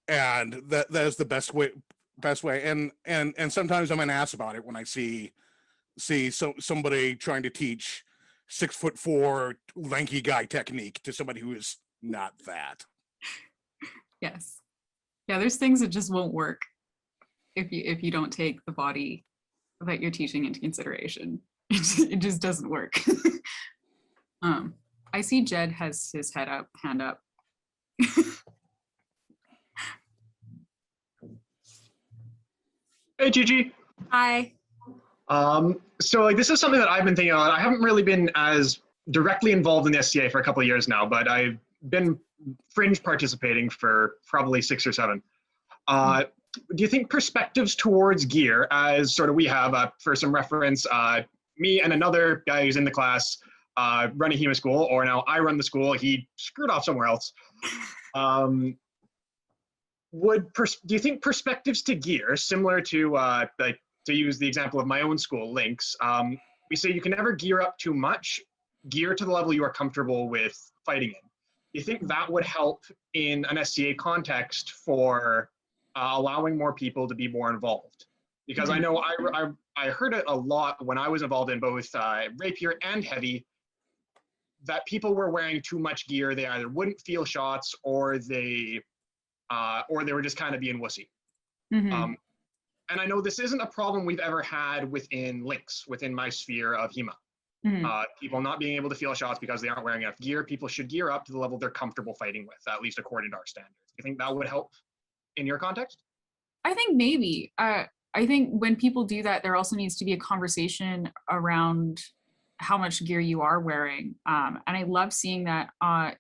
[SPEAKER 4] And
[SPEAKER 16] that is the best way. And sometimes I'm an ass about it when I see somebody trying to teach 6'4" lanky guy technique to somebody who is not that.
[SPEAKER 4] Yes. Yeah, there's things that just won't work if you don't take the body that you're teaching into consideration. It just doesn't work. I see Jed has his hand up.
[SPEAKER 17] Hey, Gigi.
[SPEAKER 4] Hi.
[SPEAKER 17] So like, this is something that I've been thinking on. I haven't really been as directly involved in the SCA for a couple of years now, but I've been fringe participating for probably 6 or 7. Do you think perspectives towards gear, as sort of we have, for some reference, me and another guy who's in the class run a HEMA school, or now I run the school, he screwed off somewhere else. Do you think perspectives to gear, similar to, like, to use the example of my own school, Lynx, we say you can never gear up too much, gear to the level you are comfortable with fighting in. Do you think that would help in an SCA context for allowing more people to be more involved? Because I know I heard it a lot when I was involved in both rapier and heavy, that people were wearing too much gear. They either wouldn't feel shots, or they were just kind of being wussy. And I know this isn't a problem we've ever had within Lynx, within my sphere of HEMA. People not being able to feel shots because they aren't wearing enough gear. People should gear up to the level they're comfortable fighting with, at least according to our standards. Do you think that would help in your context?
[SPEAKER 4] I think maybe. I think when people do that, there also needs to be a conversation around how much gear you are wearing. And I love seeing that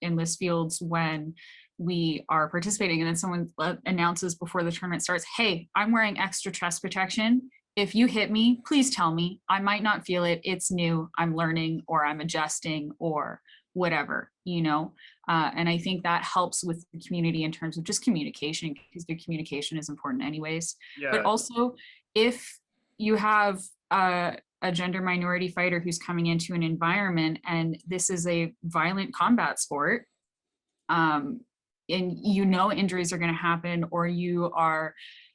[SPEAKER 4] in list fields when we are participating and then someone announces before the tournament starts, hey, I'm wearing extra chest protection. If you hit me, please tell me. I might not feel it. It's new. I'm learning, or I'm adjusting, or whatever, you know? And I think that helps with the community in terms of just communication, because the communication is important anyways.
[SPEAKER 17] Yeah.
[SPEAKER 4] But also, if you have a gender minority fighter who's coming into an environment and this is a violent combat sport, and you know injuries are going to happen, or you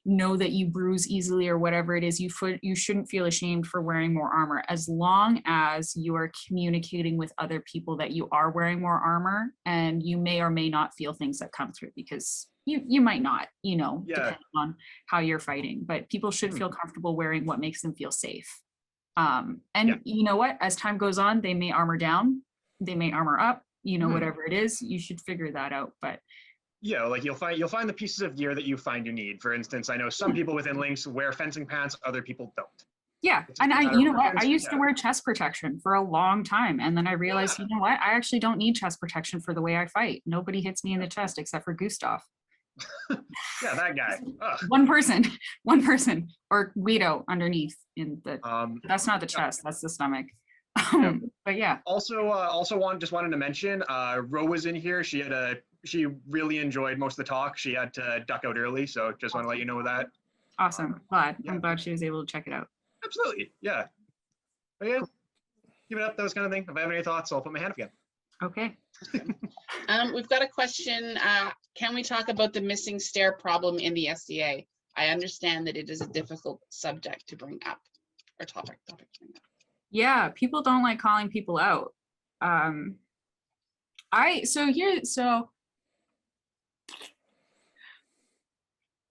[SPEAKER 4] know that you bruise easily, or whatever it is, you shouldn't feel ashamed for wearing more armor, as long as you are communicating with other people that you are wearing more armor, and you may or may not feel things that come through, because you might not, you know, depending on how you're fighting, but people should feel comfortable wearing what makes them feel safe. You know what, as time goes on, they may armor down, they may armor up, you know, whatever it is, you should figure that out. But
[SPEAKER 17] yeah, like you'll find the pieces of gear that you find you need. For instance, I know some people within Lynx wear fencing pants, other people don't.
[SPEAKER 4] Yeah, and you know what, I used to wear chest protection for a long time, and then I realized, you know what, I actually don't need chest protection for the way I fight. Nobody hits me in the chest except for Gustav.
[SPEAKER 17] Yeah, that guy.
[SPEAKER 4] One person, or Guido underneath in the. That's not the chest. That's the stomach. But yeah.
[SPEAKER 17] Also wanted to mention, Ro was in here. She really enjoyed most of the talk. She had to duck out early, so just want to let you know that.
[SPEAKER 4] Awesome. I'm glad she was able to check it out.
[SPEAKER 17] Absolutely. Yeah. But yeah, give it up. Those kind of thing. If I have any thoughts, I'll put my hand up again.
[SPEAKER 4] Okay.
[SPEAKER 6] We've got a question. Can we talk about the missing stair problem in the SCA? I understand that it is a difficult subject to bring up, or topic to bring up.
[SPEAKER 4] Yeah, people don't like calling people out.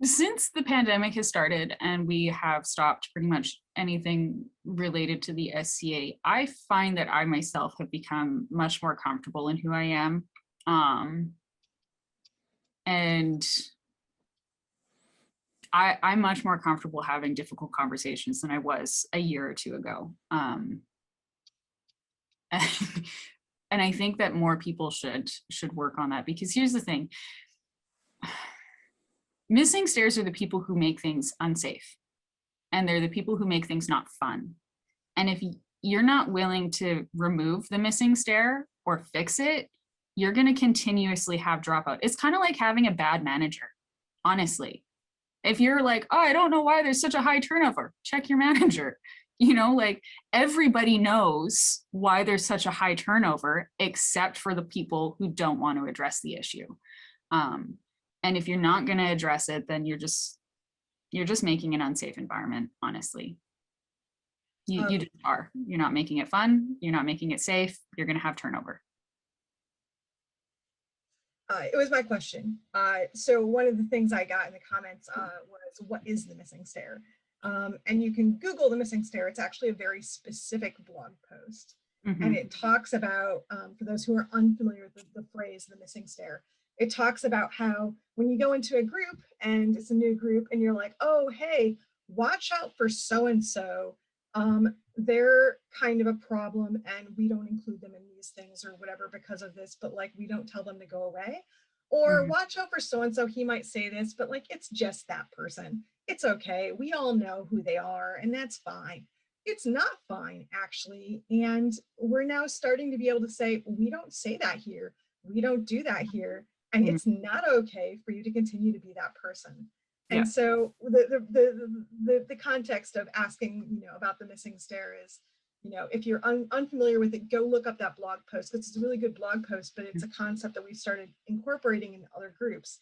[SPEAKER 4] Since the pandemic has started and we have stopped pretty much anything related to the SCA, I find that I myself have become much more comfortable in who I am. And I'm much more comfortable having difficult conversations than I was a year or two ago. And I think that more people should work on that, because here's the thing. Missing stairs are the people who make things unsafe, and they're the people who make things not fun. And if you're not willing to remove the missing stair or fix it, you're going to continuously have dropout. It's kind of like having a bad manager, honestly. If you're like, oh, I don't know why there's such a high turnover, check your manager. You know, like, everybody knows why there's such a high turnover, except for the people who don't want to address the issue. And if you're not going to address it, then you're just making an unsafe environment, honestly. You just are. You're not making it fun. You're not making it safe. You're going to have turnover.
[SPEAKER 10] It was my question. So one of the things I got in the comments was, what is the missing stair? And you can Google the missing stair. It's actually a very specific blog post. And it talks about, for those who are unfamiliar with the phrase, the missing stair, it talks about how when you go into a group and it's a new group and you're like, oh, hey, watch out for so-and-so. they're kind of a problem and we don't include them in these things or whatever because of this, but like we don't tell them to go away. Or watch out for so-and-so, he might say this, but like it's just that person. It's okay. We all know who they are and that's fine. It's not fine, actually. And we're now starting to be able to say, we don't say that here. We don't do that here. And it's not okay for you to continue to be that person. And so the context of asking, you know, about the missing stair is, you know, if you're unfamiliar with it, go look up that blog post, because it's a really good blog post, but it's a concept that we started incorporating in other groups.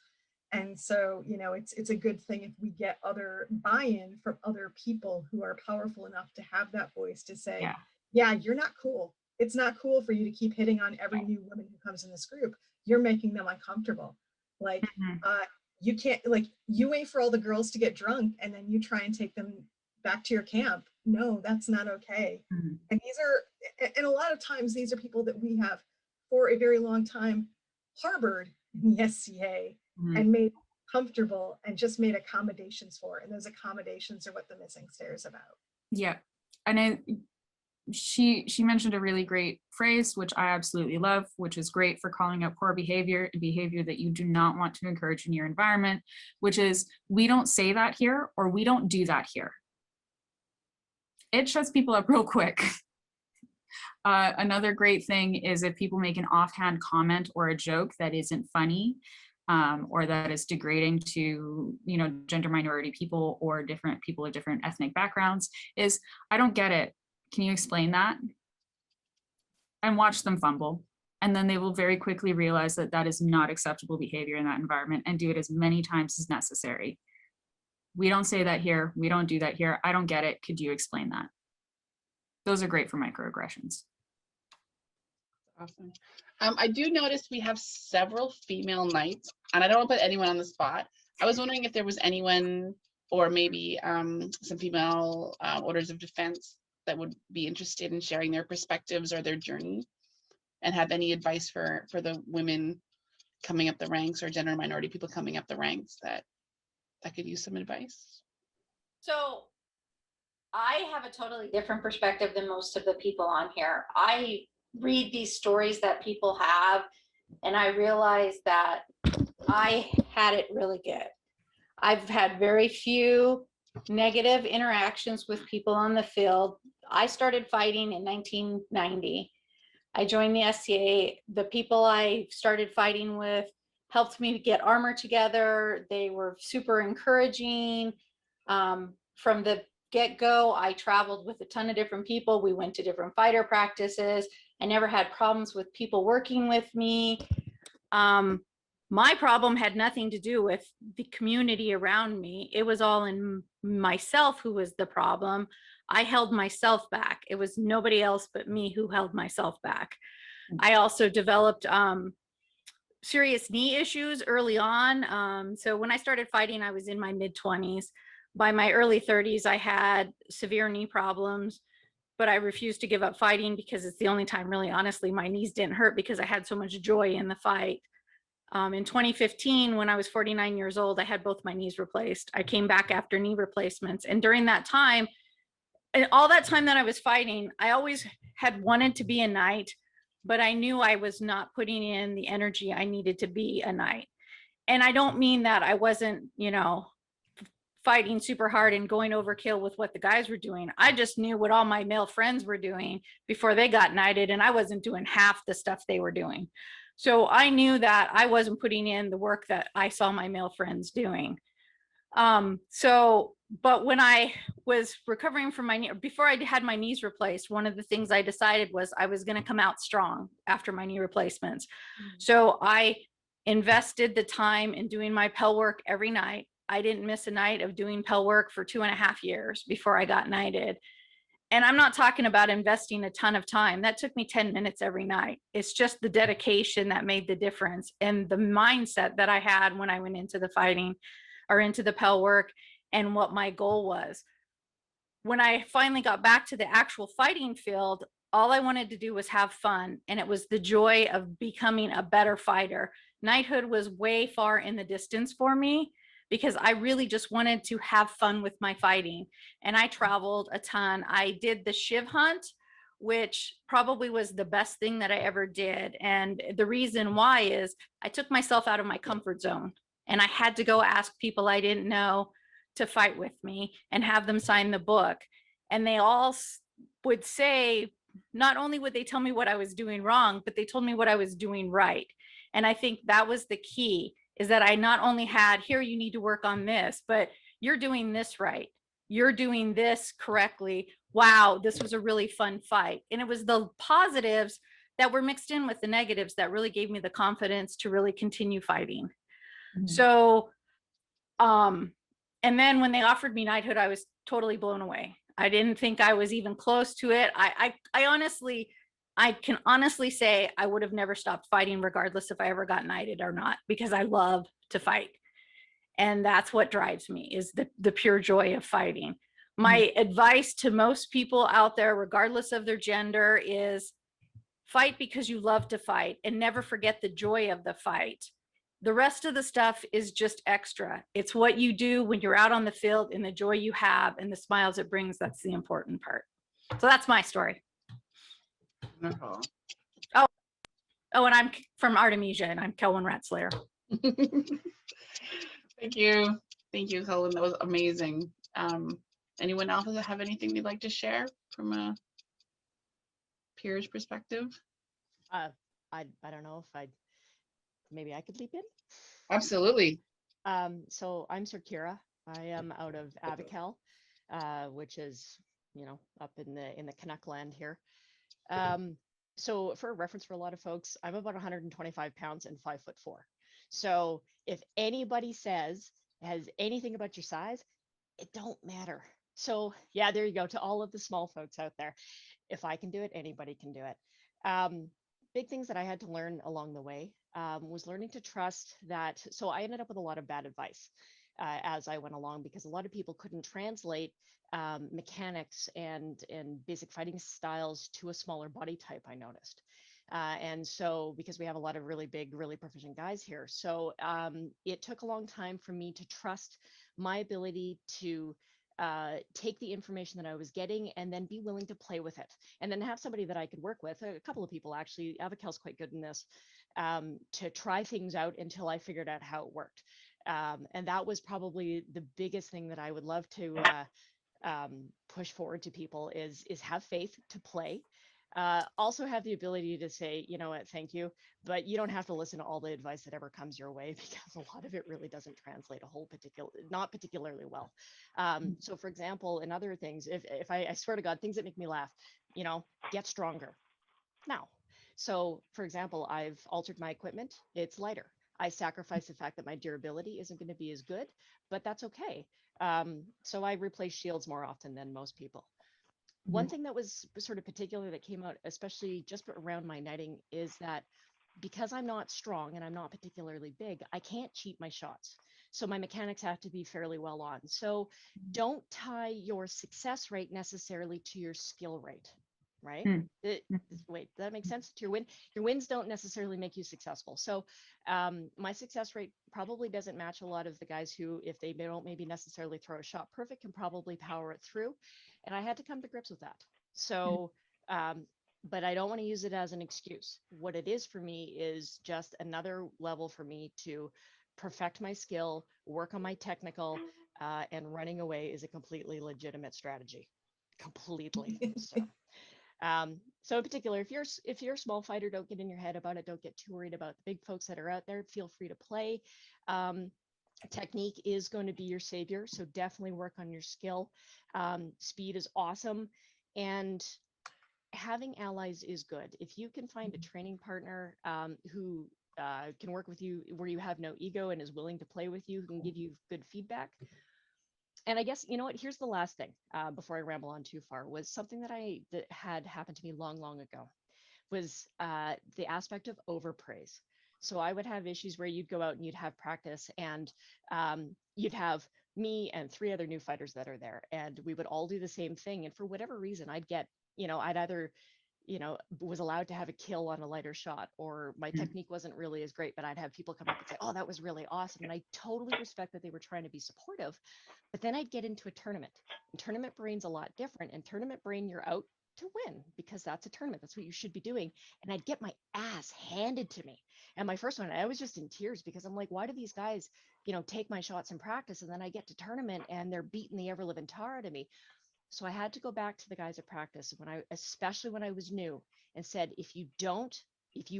[SPEAKER 10] And so, you know, it's a good thing if we get other buy-in from other people who are powerful enough to have that voice to say, yeah, you're not cool. It's not cool for you to keep hitting on every new woman who comes in this group. You're making them uncomfortable. Like, you can't, like, you wait for all the girls to get drunk and then you try and take them back to your camp. No, that's not okay. And these are, and a lot of times these are people that we have for a very long time harbored in the SCA and made comfortable and just made accommodations for. And those accommodations are what the missing stair is about.
[SPEAKER 4] Yeah. And she mentioned a really great phrase, which I absolutely love, which is great for calling out poor behavior and behavior that you do not want to encourage in your environment, which is, we don't say that here, or we don't do that here. It shuts people up real quick. Another great thing is if people make an offhand comment or a joke that isn't funny, or that is degrading to, you know, gender minority people or different people of different ethnic backgrounds, is, I don't get it. Can you explain that? And watch them fumble. And then they will very quickly realize that that is not acceptable behavior in that environment, and do it as many times as necessary. We don't say that here. We don't do that here. I don't get it. Could you explain that? Those are great for microaggressions.
[SPEAKER 6] Awesome. I do notice we have several female knights, and I don't want to put anyone on the spot. I was wondering if there was anyone, or maybe some female orders of defense that would be interested in sharing their perspectives or their journey, and have any advice for the women coming up the ranks, or gender minority people coming up the ranks that could use some advice.
[SPEAKER 18] So I have a totally different perspective than most of the people on here. I read these stories that people have, and I realize that I had it really good. I've had very few negative interactions with people on the field. I started fighting in 1990. I joined the SCA. The people I started fighting with helped me get armor together. They were super encouraging. From the get-go, I traveled with a ton of different people. We went to different fighter practices. I never had problems with people working with me. My problem had nothing to do with the community around me. It was all in myself who was the problem. I held myself back. It was nobody else but me who held myself back. I also developed serious knee issues early on. So when I started fighting, I was in my mid-20s. By my early 30s, I had severe knee problems, but I refused to give up fighting because it's the only time, really, honestly, my knees didn't hurt, because I had so much joy in the fight. In 2015, when I was 49 years old, I had both my knees replaced. I came back after knee replacements. And during that time, and all that time that I was fighting, I always had wanted to be a knight, but I knew I was not putting in the energy I needed to be a knight. And I don't mean that I wasn't, you know, fighting super hard and going overkill with what the guys were doing. I just knew what all my male friends were doing before they got knighted, and I wasn't doing half the stuff they were doing. So I knew that I wasn't putting in the work that I saw my male friends doing. But when I was recovering from my knee, before I had my knees replaced, one of the things I decided was I was going to come out strong after my knee replacements. So I invested the time in doing my Pell work every night. I didn't miss a night of doing Pell work for 2.5 years before I got knighted. And I'm not talking about investing a ton of time. That took me 10 minutes every night. It's just the dedication that made the difference, and the mindset that I had when I went into the fighting or into the Pell work, and what my goal was. When I finally got back to the actual fighting field, all I wanted to do was have fun. And it was the joy of becoming a better fighter. Knighthood was way far in the distance for me,
[SPEAKER 19] because I really just wanted to have fun with my fighting. And I traveled a ton. I did the shiv hunt, which probably was the best thing that I ever did. And the reason why is I took myself out of my comfort zone, and I had to go ask people I didn't know to fight with me and have them sign the book. And they all would say, not only would they tell me what I was doing wrong, but they told me what I was doing right. And I think that was the key, is that I not only had, here, you need to work on this, but you're doing this right. You're doing this correctly. Wow, this was a really fun fight. And it was the positives that were mixed in with the negatives that really gave me the confidence to really continue fighting. So, and then when they offered me knighthood, I was totally blown away. I didn't think I was even close to it. I can honestly say I would have never stopped fighting regardless if I ever got knighted or not, because I love to fight. And that's what drives me, is the pure joy of fighting. My advice to most people out there, regardless of their gender, is fight because you love to fight, and never forget the joy of the fight. The rest of the stuff is just extra. It's what you do when you're out on the field and the joy you have and the smiles it brings. That's the important part. So that's my story.
[SPEAKER 6] Wonderful.
[SPEAKER 19] Oh, and I'm from Artemisia, and I'm Kelwyn Ratslayer.
[SPEAKER 6] Thank you. Thank you, Helen. That was amazing. Anyone else have anything they'd like to share from a peer's perspective?
[SPEAKER 20] I don't know if maybe I could leap in.
[SPEAKER 6] Absolutely.
[SPEAKER 20] So I'm Sir Kira. I am out of Abikel, which is, up in the Canuck land here. So for a reference for a lot of folks, I'm about 125 pounds and 5'4". So if anybody has anything about your size, it don't matter. So yeah, there you go, to all of the small folks out there. If I can do it, anybody can do it. Big things that I had to learn along the way was learning to trust that. So I ended up with a lot of bad advice as I went along, because a lot of people couldn't translate mechanics and basic fighting styles to a smaller body type, I noticed. And so, because we have a lot of really big, really proficient guys here. So it took a long time for me to trust my ability to take the information that I was getting and then be willing to play with it, and then have somebody that I could work with. A couple of people, actually. Abikel's quite good in this, to try things out until I figured out how it worked. And that was probably the biggest thing that I would love to push forward to people is have faith to play. Also have the ability to say, you know what, thank you, but you don't have to listen to all the advice that ever comes your way, because a lot of it really doesn't translate not particularly well. So for example, in other things, if I swear to God, things that make me laugh, get stronger now. So for example, I've altered my equipment. It's lighter. I sacrifice the fact that my durability isn't going to be as good, but that's okay. So I replace shields more often than most people. One thing that was sort of particular that came out, especially just around my knighting, is that because I'm not strong and I'm not particularly big, I can't cheat my shots. So my mechanics have to be fairly well on. So don't tie your success rate necessarily to your skill rate, right? Wait, does that make sense? To your win? Your wins don't necessarily make you successful. So my success rate probably doesn't match a lot of the guys who, if they don't maybe necessarily throw a shot perfect, can probably power it through. And I had to come to grips with that. So, but I don't want to use it as an excuse. What it is for me is just another level for me to perfect my skill, work on my technical, and running away is a completely legitimate strategy. Completely. So in particular, if you're a small fighter, don't get in your head about it. Don't get too worried about the big folks that are out there. Feel free to play. Technique is going to be your savior, so definitely work on your skill. Speed is awesome, and having allies is good. If you can find a training partner who can work with you, where you have no ego and is willing to play with you, who can give you good feedback. And I guess, you know what, here's the last thing before I ramble on too far, was something that had happened to me long ago, was the aspect of overpraise. So I would have issues where you'd go out and you'd have practice, and you'd have me and 3 other new fighters that are there, and we would all do the same thing. And for whatever reason, I'd get, I'd either, was allowed to have a kill on a lighter shot, or my technique wasn't really as great, but I'd have people come up and say, oh, that was really awesome. And I totally respect that they were trying to be supportive. But then I'd get into a tournament, and tournament brain's a lot different. And tournament brain, you're out to win because that's a tournament. That's what you should be doing. And I'd get my ass handed to me. And my first one, I was just in tears because I'm like, why do these guys, take my shots in practice, and then I get to tournament and they're beating the ever living tar out of me. So I had to go back to the guys at practice especially when I was new, and said, if you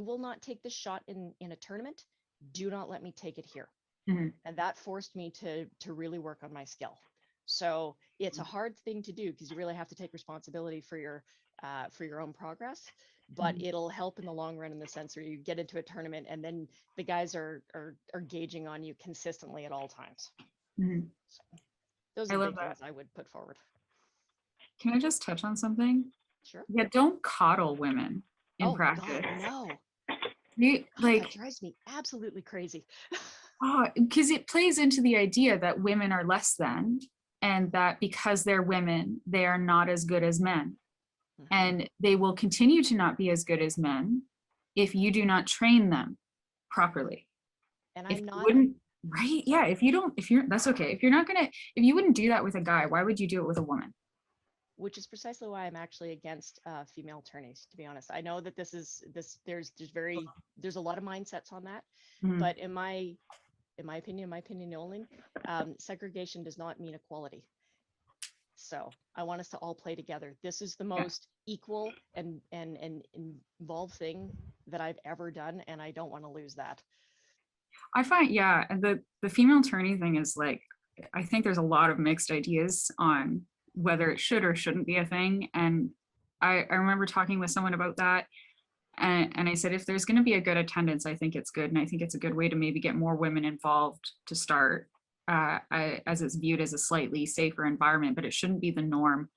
[SPEAKER 20] will not take this shot in a tournament, do not let me take it here. And that forced me to really work on my skill. So it's a hard thing to do because you really have to take responsibility for your own progress, but it'll help in the long run in the sense where you get into a tournament and then the guys are gauging on you consistently at all times. So those are the big things I would put forward.
[SPEAKER 4] Can I just touch on something?
[SPEAKER 20] Sure.
[SPEAKER 4] Yeah, don't coddle women in practice.
[SPEAKER 20] God, no.
[SPEAKER 4] That
[SPEAKER 20] drives me absolutely crazy.
[SPEAKER 4] Because it plays into the idea that women are less than, and that because they're women, they are not as good as men. And they will continue to not be as good as men if you do not train them properly.
[SPEAKER 20] And
[SPEAKER 4] if
[SPEAKER 20] I'm not.
[SPEAKER 4] Right? Yeah. If you're, that's okay. If you wouldn't do that with a guy, why would you do it with a woman?
[SPEAKER 20] Which is precisely why I'm actually against female attorneys, to be honest. I know that there's a lot of mindsets on that, but in my opinion only, segregation does not mean equality. So I want us to all play together. This is the most equal and involved thing that I've ever done, and I don't want to lose that.
[SPEAKER 4] I find, the female attorney thing is like, I think there's a lot of mixed ideas on whether it should or shouldn't be a thing. And I remember talking with someone about that. And I said, if there's going to be a good attendance, I think it's good. And I think it's a good way to maybe get more women involved to start, as it's viewed as a slightly safer environment, but it shouldn't be the norm.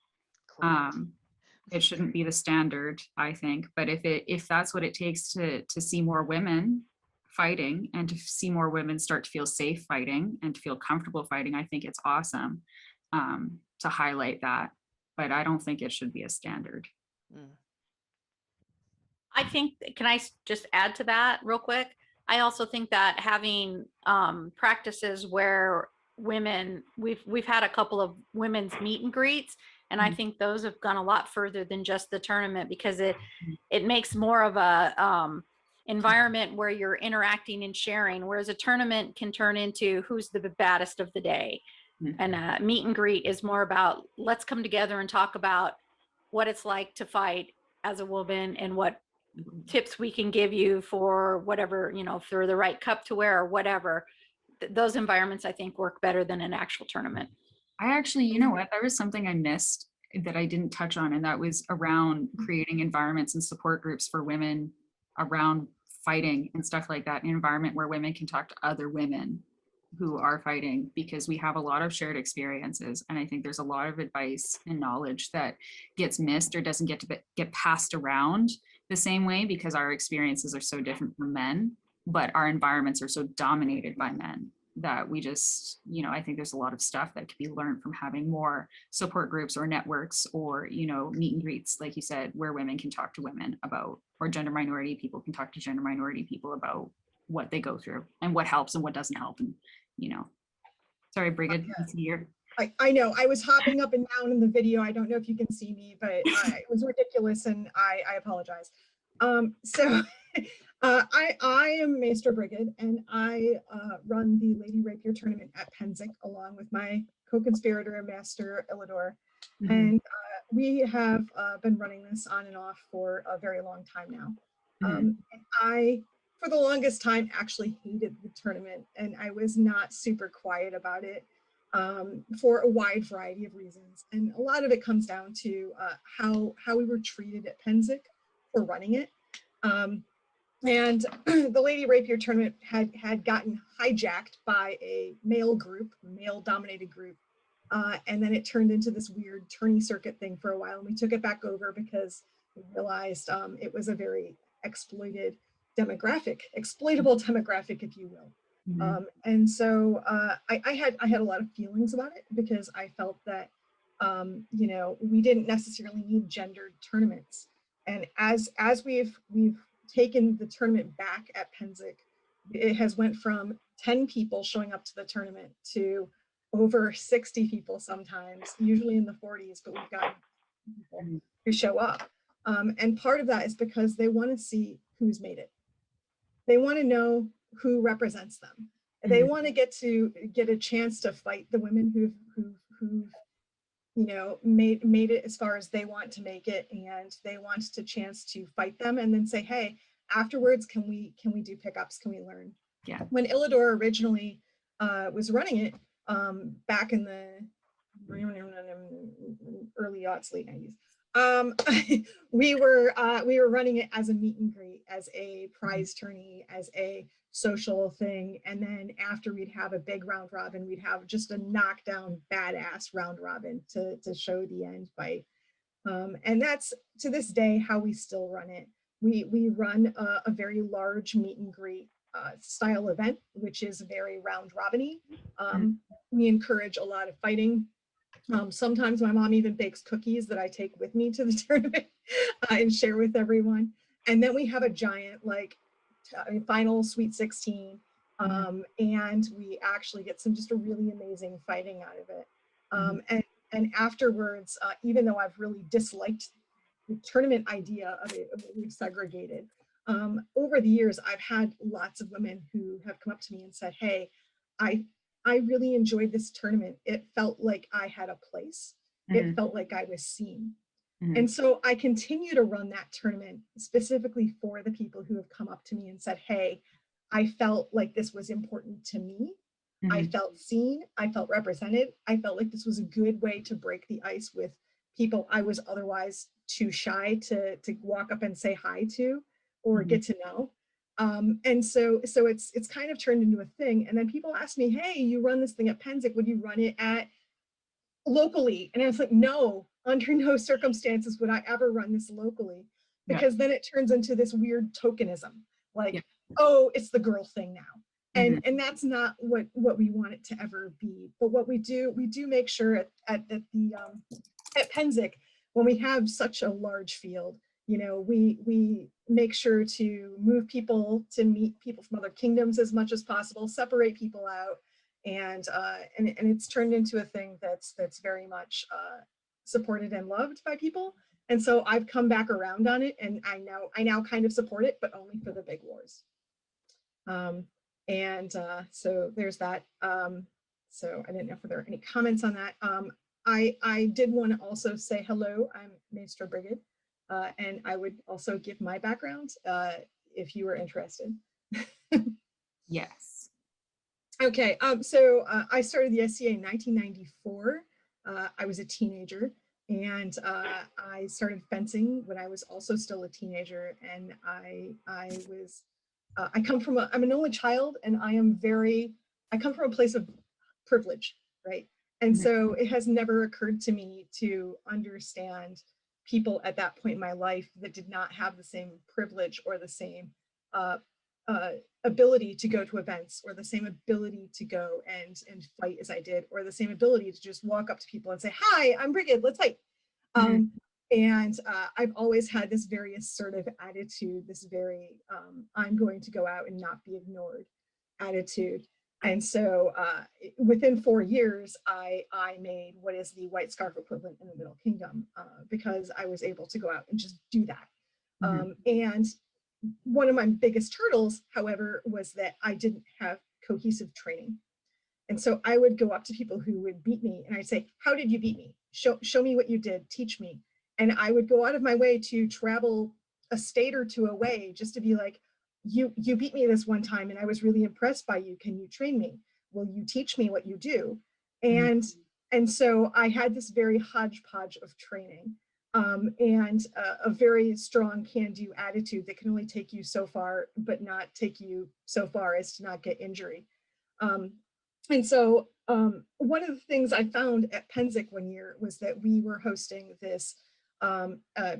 [SPEAKER 4] It shouldn't be the standard, I think. But if that's what it takes to see more women fighting and to see more women start to feel safe fighting and to feel comfortable fighting, I think it's awesome. To highlight that, but I don't think it should be a standard.
[SPEAKER 19] I think, can I just add to that real quick? I also think that having practices where women, we've had a couple of women's meet and greets, and I think those have gone a lot further than just the tournament, because it makes more of a environment where you're interacting and sharing, whereas a tournament can turn into who's the baddest of the day. And a meet and greet is more about, let's come together and talk about what it's like to fight as a woman and what tips we can give you for whatever, for the right cup to wear or whatever. Those environments, I think, work better than an actual tournament.
[SPEAKER 4] I actually, you know what, there was something I missed that I didn't touch on, and that was around creating environments and support groups for women around fighting and stuff like that, an environment where women can talk to other women who are fighting, because we have a lot of shared experiences. And I think there's a lot of advice and knowledge that gets missed or doesn't get passed around the same way, because our experiences are so different from men, but our environments are so dominated by men that we just, I think there's a lot of stuff that could be learned from having more support groups or networks or, meet and greets, like you said, where women can talk to women about, or gender minority people can talk to gender minority people about what they go through and what helps and what doesn't help. And sorry, Brigid,
[SPEAKER 10] I know I was hopping up and down in the video. I don't know if you can see me, but it was ridiculous, and I apologize. So I am Maester Brigid, and I run the Lady Rapier tournament at Penzic along with my co-conspirator, Master Illidor. And we have been running this on and off for a very long time now. And I, for the longest time, actually hated the tournament, and I was not super quiet about it for a wide variety of reasons. And a lot of it comes down to how we were treated at Penzic for running it. And the Lady Rapier tournament had gotten hijacked by a male-dominated group. And then it turned into this weird tourney circuit thing for a while, and we took it back over because we realized it was a very exploitable demographic, if you will. And so I had a lot of feelings about it, because I felt that we didn't necessarily need gendered tournaments. And as we've taken the tournament back at Penzic, it has went from 10 people showing up to the tournament to over 60 people sometimes, usually in the 40s, but we've got people who show up. And part of that is because they want to see who's made it. They want to know who represents them. They want to get a chance to fight the women who've you know, made it as far as they want to make it, and they want a chance to fight them and then say, hey, afterwards, can we do pickups? Can we learn?
[SPEAKER 4] Yeah.
[SPEAKER 10] When Illidor originally was running it back in the early aughts, late 90s, we were running it as a meet and greet, as a prize tourney, as a social thing, and then after we'd have a big round robin, we'd have just a knockdown badass round robin to show the end fight. And that's to this day how we still run it. We run a very large meet and greet style event, which is very round robin-y. We encourage a lot of fighting. Sometimes my mom even bakes cookies that I take with me to the tournament and share with everyone. And then we have a giant final Sweet 16, and we actually get just a really amazing fighting out of it. And afterwards, even though I've really disliked the tournament idea of it being segregated, over the years, I've had lots of women who have come up to me and said, hey, I really enjoyed this tournament. It felt like I had a place. It felt like I was seen. And so I continue to run that tournament specifically for the people who have come up to me and said, hey, I felt like this was important to me. I felt seen. I felt represented. I felt like this was a good way to break the ice with people I was otherwise too shy to walk up and say hi to or get to know. And so it's kind of turned into a thing. And then people ask me, hey, you run this thing at Penzic, would you run it at locally? And I was like, no, under no circumstances would I ever run this locally, because then it turns into this weird tokenism, like, oh, it's the girl thing now. And that's not what we want it to ever be. But what we do make sure at Penzic, when we have such a large field, you know, we make sure to move people to meet people from other kingdoms as much as possible, separate people out, and it's turned into a thing that's very much supported and loved by people. And so I've come back around on it, and I now kind of support it, but only for the big wars. So there's that. So I didn't know if there are any comments on that. I did want to also say hello. I'm Maester Brigid, and I would also give my background if you were interested.
[SPEAKER 4] Yes.
[SPEAKER 10] Okay, so I started the SCA in 1994. I was a teenager, and I started fencing when I was also still a teenager, and I'm an only child, and I come from a place of privilege, right? And so it has never occurred to me to understand people at that point in my life that did not have the same privilege or the same ability to go to events, or the same ability to go and fight as I did, or the same ability to just walk up to people and say, hi, I'm Brigid, let's fight. And I've always had this very assertive attitude, this very, I'm going to go out and not be ignored attitude. And so within 4 years, I made what is the white scarf equivalent in the Middle Kingdom, because I was able to go out and just do that. And one of my biggest hurdles, however, was that I didn't have cohesive training. And so I would go up to people who would beat me, and I'd say, how did you beat me? Show me what you did, teach me. And I would go out of my way to travel a state or two away just to be like, you beat me this one time and I was really impressed by you. Can you train me? Will you teach me what you do? And so I had this very hodgepodge of training, and a very strong can-do attitude that can only take you so far, but not take you so far as to not get injury. And so one of the things I found at Penzic one year was that we were hosting this,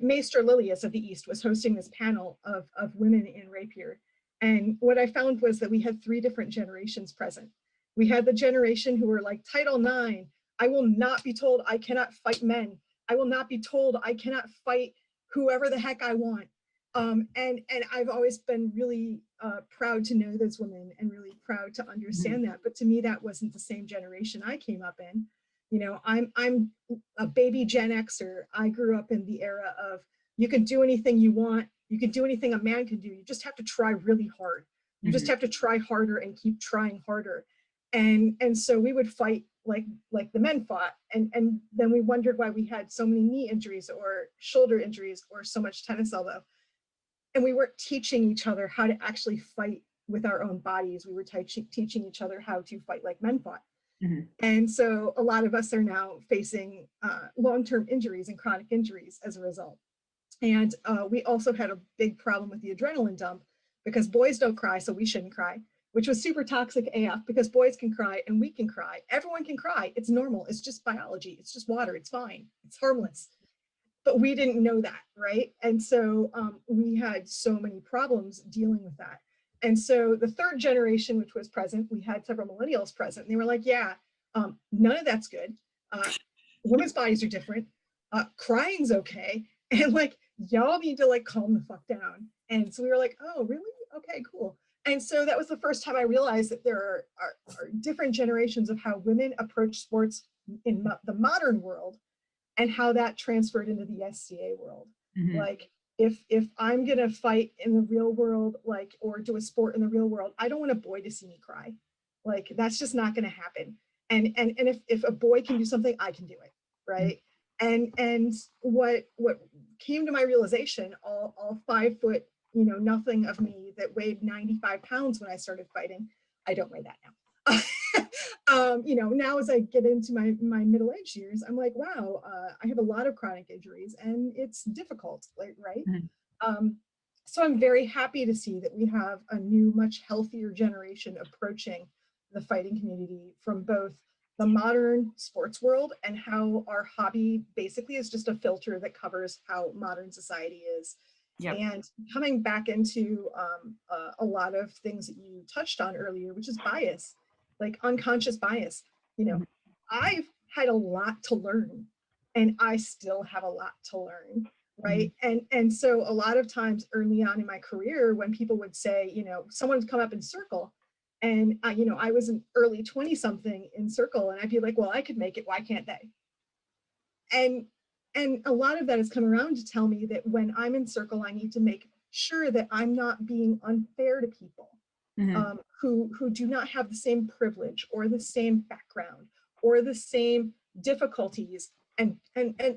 [SPEAKER 10] Maester Lilius of the East was hosting this panel of women in rapier. And what I found was that we had 3 different generations present. We had the generation who were like, Title IX, I will not be told I cannot fight men. I will not be told I cannot fight whoever the heck I want. And I've always been really proud to know those women and really proud to understand that. But to me, that wasn't the same generation I came up in. You know, I'm a baby Gen Xer. I grew up in the era of you can do anything you want. You can do anything a man can do. You just have to try really hard. You just have to try harder and keep trying harder. And so we would fight like the men fought. And then we wondered why we had so many knee injuries or shoulder injuries or so much tennis elbow. And we weren't teaching each other how to actually fight with our own bodies. We were teaching each other how to fight like men fought. And so a lot of us are now facing long-term injuries and chronic injuries as a result. And we also had a big problem with the adrenaline dump because boys don't cry, so we shouldn't cry, which was super toxic AF because boys can cry and we can cry. Everyone can cry. It's normal. It's just biology. It's just water. It's fine. It's harmless. But we didn't know that, right? And so we had so many problems dealing with that. And so the third generation, which was present, we had several millennials present, and they were like, yeah, none of that's good. Women's bodies are different. Crying's okay. And like, y'all need to like calm the fuck down. And so we were like, oh, really? Okay, cool. And so that was the first time I realized that there are different generations of how women approach sports in the modern world and how that transferred into the SCA world. Like, if I'm gonna fight in the real world, like, or do a sport in the real world, I don't want a boy to see me cry. Like, that's just not gonna happen. And if a boy can do something, I can do it, right? And what came to my realization, all 5 foot, you know, nothing of me that weighed 95 pounds when I started fighting, I don't weigh that now. You know, now as I get into my middle-aged years, I'm like, wow, I have a lot of chronic injuries and it's difficult, like, right? So I'm very happy to see that we have a new, much healthier generation approaching the fighting community from both the modern sports world and how our hobby basically is just a filter that covers how modern society is. And coming back into a lot of things that you touched on earlier, which is bias, like unconscious bias. You know, I've had a lot to learn and I still have a lot to learn, right? And so a lot of times early on in my career, when people would say, you know, someone would come up in circle and, you know, I was an early 20-something in circle and I'd be like, well, I could make it, why can't they? And a lot of that has come around to tell me that when I'm in circle, I need to make sure that I'm not being unfair to people who do not have the same privilege or the same background or the same difficulties and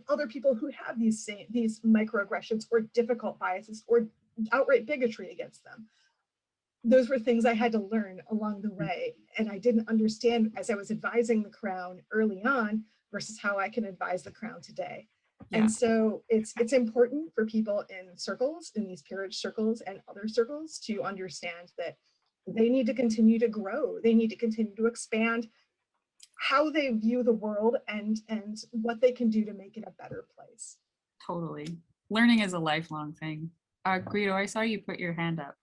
[SPEAKER 10] other people who have these microaggressions or difficult biases or outright bigotry against them. Those were things I had to learn along the way. And I didn't understand as I was advising the Crown early on versus how I can advise the Crown today. And so it's important for people in circles, in these peerage circles and other circles, to understand that they need to continue to grow. They need to continue to expand how they view the world and what they can do to make it a better place.
[SPEAKER 4] Totally. Learning is a lifelong thing. Guido, I saw you put your hand up.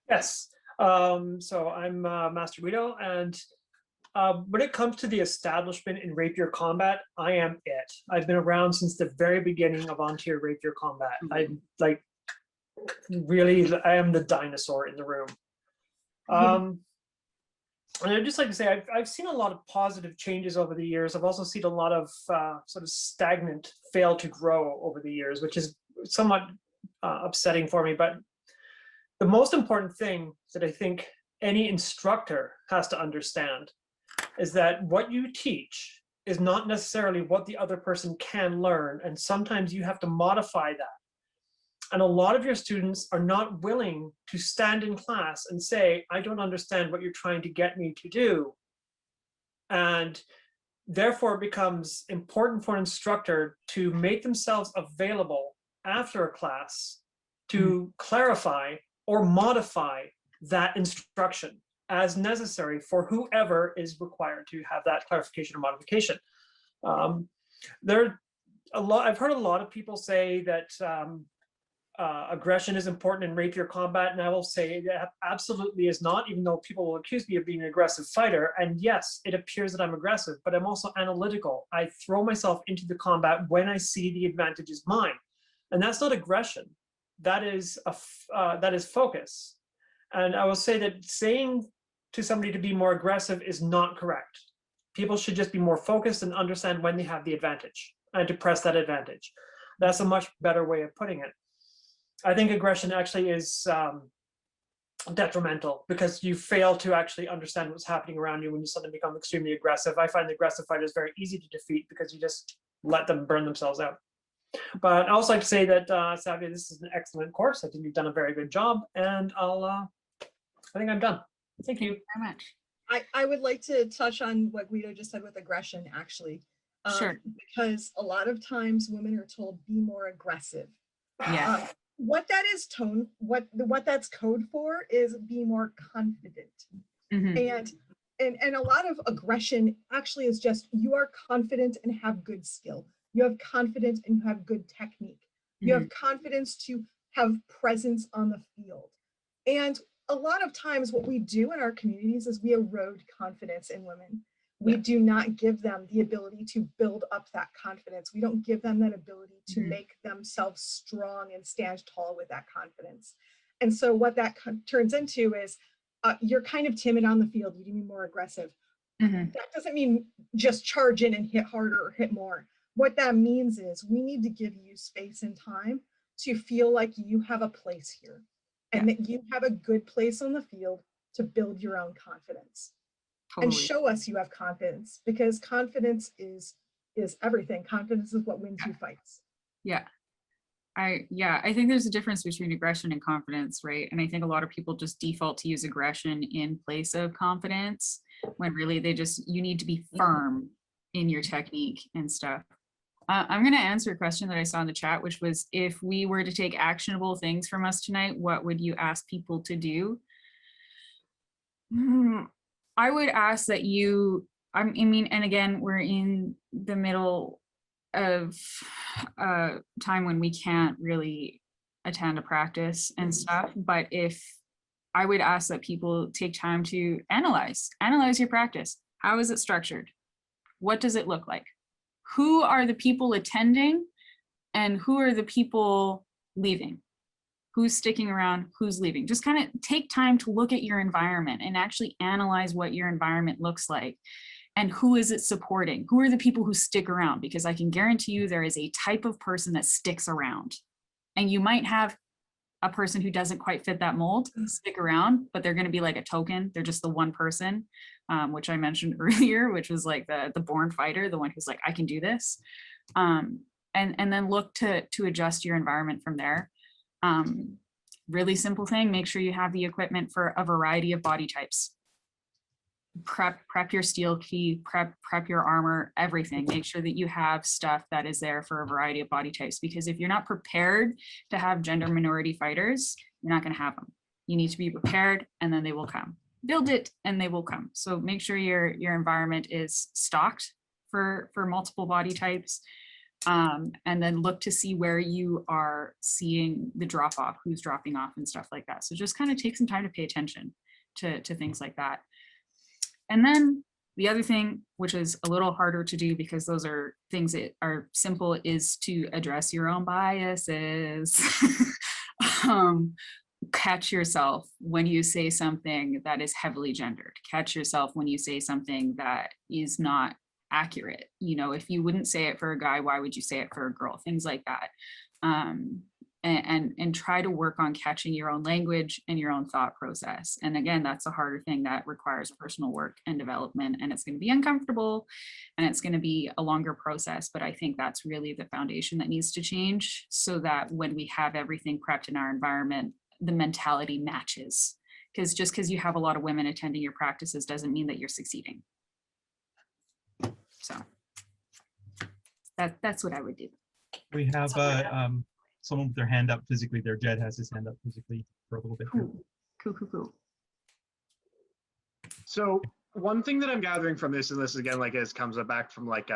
[SPEAKER 21] Yes. So I'm Master Guido, and when it comes to the establishment in rapier combat, I am it. I've been around since the very beginning of on-tier rapier combat. I am the dinosaur in the room. And I'd just like to say, I've seen a lot of positive changes over the years. I've also seen a lot of sort of stagnant fail to grow over the years, which is somewhat upsetting for me. But the most important thing that I think any instructor has to understand is that what you teach is not necessarily what the other person can learn. And sometimes you have to modify that. And a lot of your students are not willing to stand in class and say, I don't understand what you're trying to get me to do. And therefore it becomes important for an instructor to make themselves available after a class to clarify or modify that instruction as necessary for whoever is required to have that clarification or modification. I've heard a lot of people say that aggression is important in rapier combat, and I will say that absolutely is not, even though people will accuse me of being an aggressive fighter. And yes, it appears that I'm aggressive, but I'm also analytical. I throw myself into the combat when I see the advantage is mine. And that's not aggression. That is that is focus. And I will say that saying to somebody to be more aggressive is not correct. People should just be more focused and understand when they have the advantage and to press that advantage. That's a much better way of putting it. I think aggression actually is detrimental because you fail to actually understand what's happening around you when you suddenly become extremely aggressive. I find the aggressive fighters very easy to defeat because you just let them burn themselves out. But I also like to say that, Savia, this is an excellent course. I think you've done a very good job, and I think I'm done. Thank you
[SPEAKER 4] very much.
[SPEAKER 10] I would like to touch on what Guido just said with aggression, actually.
[SPEAKER 4] Sure.
[SPEAKER 10] Because a lot of times women are told, be more aggressive.
[SPEAKER 4] Yeah.
[SPEAKER 10] What that is what that's code for is be more confident.
[SPEAKER 4] Mhm.
[SPEAKER 10] And a lot of aggression actually is just, you are confident and have good skill. You have confidence and you have good technique. You have confidence to have presence on the field. And a lot of times what we do in our communities is we erode confidence in women. We do not give them the ability to build up that confidence. We don't give them that ability to make themselves strong and stand tall with that confidence. And so what that turns into is you're kind of timid on the field. You need to be more aggressive. That doesn't mean just charge in and hit harder or hit more. What that means is we need to give you space and time to feel like you have a place here and that you have a good place on the field to build your own confidence. And show us you have confidence, because confidence is everything. Confidence is what wins you fights.
[SPEAKER 4] Yeah. I think there's a difference between aggression and confidence, right? And I think a lot of people just default to use aggression in place of confidence when really you need to be firm in your technique and stuff. I'm going to answer a question that I saw in the chat, which was, if we were to take actionable things from us tonight, what would you ask people to do? I would ask that I mean, and again, we're in the middle of a time when we can't really attend a practice and stuff, but if I would ask that people take time to analyze your practice. How is it structured? What does it look like? Who are the people attending and who are the people leaving? Who's sticking around, who's leaving? Just kind of take time to look at your environment and actually analyze what your environment looks like and who is it supporting? Who are the people who stick around? Because I can guarantee you there is a type of person that sticks around, and you might have a person who doesn't quite fit that mold stick around, but they're going to be like a token. They're just the one person, which I mentioned earlier, which was like the born fighter, the one who's like, I can do this. And then look to adjust your environment from there. Really simple thing, make sure you have the equipment for a variety of body types. Prep your steel key, prep your armor, everything. Make sure that you have stuff that is there for a variety of body types, because if you're not prepared to have gender minority fighters, you're not going to have them. You need to be prepared, and then they will come. Build it and they will come. So make sure your environment is stocked for multiple body types. And then look to see where you are seeing the drop off, who's dropping off and stuff like that. So just kind of take some time to pay attention to things like that. And then the other thing, which is a little harder to do because those are things that are simple, is to address your own biases. Catch yourself when you say something that is heavily gendered. Catch yourself when you say something that is not accurate. You know, if you wouldn't say it for a guy, why would you say it for a girl? Things like that. And try to work on catching your own language and your own thought process. And again, that's a harder thing that requires personal work and development, and it's going to be uncomfortable and it's going to be a longer process. But I think that's really the foundation that needs to change, so that when we have everything prepped in our environment, the mentality matches. Because just because you have a lot of women attending your practices doesn't mean that you're succeeding. So that's what I would do.
[SPEAKER 2] We have someone with their hand up physically there. Jed has his hand up physically for a little bit.
[SPEAKER 4] Cool.
[SPEAKER 17] So one thing that I'm gathering from this, and this again, like, it comes back from like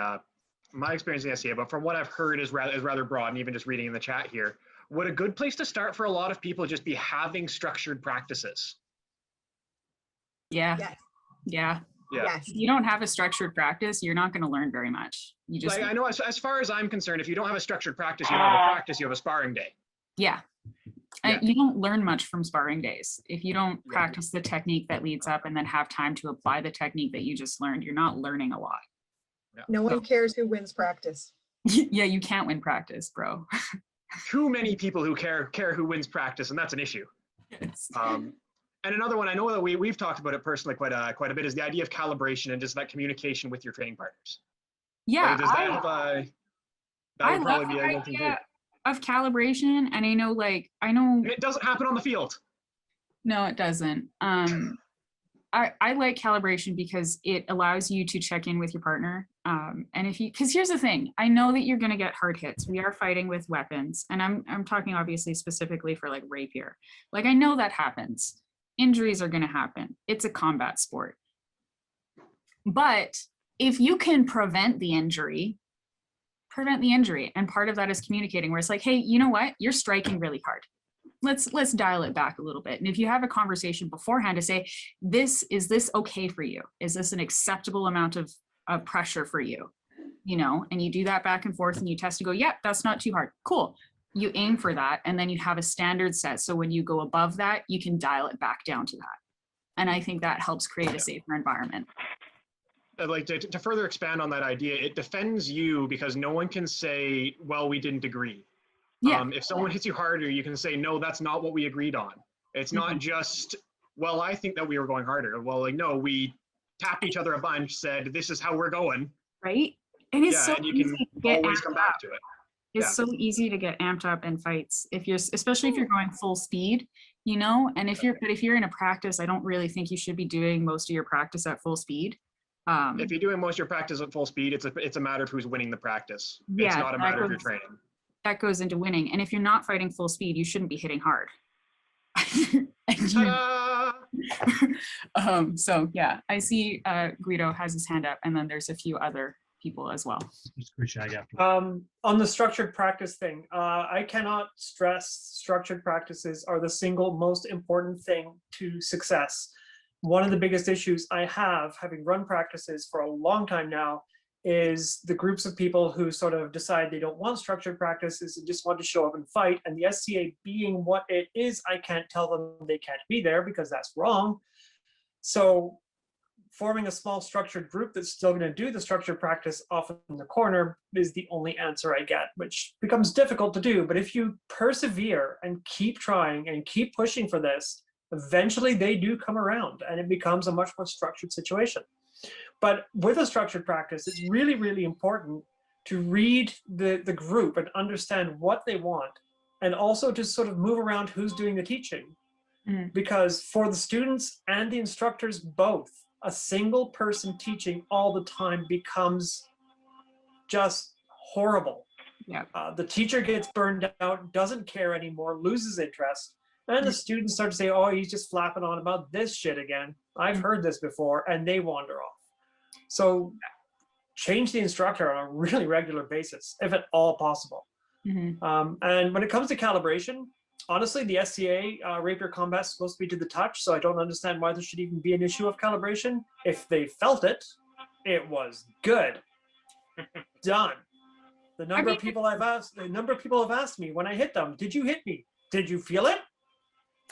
[SPEAKER 17] my experience in SCA, but from what I've heard is rather broad, and even just reading in the chat here, would a good place to start for a lot of people just be having structured practices?
[SPEAKER 4] Yeah.
[SPEAKER 17] Yeah.
[SPEAKER 10] Yes.
[SPEAKER 4] If you don't have a structured practice, you're not going to learn very much. You just,
[SPEAKER 17] Like, I know as far as I'm concerned, if you don't have a structured practice, you don't have a practice, you have a sparring day.
[SPEAKER 4] yeah.
[SPEAKER 17] Yeah.
[SPEAKER 4] You don't learn much from sparring days. If you don't practice the technique that leads up and then have time to apply the technique that you just learned, you're not learning a lot.
[SPEAKER 10] No one cares who wins practice.
[SPEAKER 4] Yeah, you can't win practice, bro.
[SPEAKER 17] Too many people who care who wins practice, and that's an issue.
[SPEAKER 4] Yes.
[SPEAKER 17] And another one, I know that we've talked about it personally quite a bit, is the idea of calibration and just that communication with your training partners.
[SPEAKER 4] Yeah,
[SPEAKER 17] Does that have that
[SPEAKER 4] I
[SPEAKER 17] would
[SPEAKER 4] love
[SPEAKER 17] probably be
[SPEAKER 4] the
[SPEAKER 17] a good thing too.
[SPEAKER 4] idea of calibration, and I know
[SPEAKER 17] And it doesn't happen on the field.
[SPEAKER 4] No, it doesn't. I like calibration because it allows you to check in with your partner. And if you, because here's the thing, I know that you're going to get hard hits. We are fighting with weapons, and I'm talking obviously specifically for like rapier. Like, I know that happens. Injuries are going to happen. It's a combat sport. But if you can prevent the injury. And part of that is communicating, where it's like, hey, you know what? You're striking really hard. Let's dial it back a little bit. And if you have a conversation beforehand to say, is this okay for you? Is this an acceptable amount of pressure for you? You know, and you do that back and forth and you test to go, yep, that's not too hard. Cool. You aim for that. And then you have a standard set. So when you go above that, you can dial it back down to that. And I think that helps create a safer environment.
[SPEAKER 17] Like to further expand on that idea, it defends you because no one can say, well, we didn't agree.
[SPEAKER 4] Yeah.
[SPEAKER 17] If someone hits you harder, you can say, no, that's not what we agreed on. It's not just, well, I think that we were going harder. Well, like, no, we tapped each other a bunch, said, this is how we're going.
[SPEAKER 4] Right. And it's so
[SPEAKER 17] and you
[SPEAKER 4] easy
[SPEAKER 17] can
[SPEAKER 4] to get
[SPEAKER 17] always
[SPEAKER 4] amped
[SPEAKER 17] come back
[SPEAKER 4] up.
[SPEAKER 17] to it.
[SPEAKER 4] It's so easy to get amped up in fights if you're, especially if you're going full speed, you know, and if you're in a practice, I don't really think you should be doing most of your practice at full speed.
[SPEAKER 17] If you're doing most of your practice at full speed, it's a matter of who's winning the practice. It's not a matter of your training.
[SPEAKER 4] That goes into winning. And if you're not fighting full speed, you shouldn't be hitting hard. So yeah, I see Guido has his hand up, and then there's a few other people as well.
[SPEAKER 21] On the structured practice thing, I cannot stress structured practices are the single most important thing to success. One of the biggest issues I have, having run practices for a long time now, is the groups of people who sort of decide they don't want structured practices and just want to show up and fight. And the SCA being what it is, I can't tell them they can't be there because that's wrong. So forming a small structured group that's still going to do the structured practice off in the corner is the only answer I get, which becomes difficult to do. But if you persevere and keep trying and keep pushing for this, eventually they do come around and it becomes a much more structured situation. But with a structured practice, it's really, really important to read the group and understand what they want, and also to sort of move around who's doing the teaching. Because for the students and the instructors both, a single person teaching all the time becomes just horrible.
[SPEAKER 4] Yeah.
[SPEAKER 21] The teacher gets burned out, doesn't care anymore, loses interest. And the students start to say, oh, he's just flapping on about this shit again. I've heard this before, and they wander off. So change the instructor on a really regular basis, if at all possible. And when it comes to calibration, honestly, the SCA rapier combat is supposed to be to the touch, so I don't understand why there should even be an issue of calibration. If they felt it, it was good. Done. The number of people have asked me when I hit them, did you hit me? Did you feel it?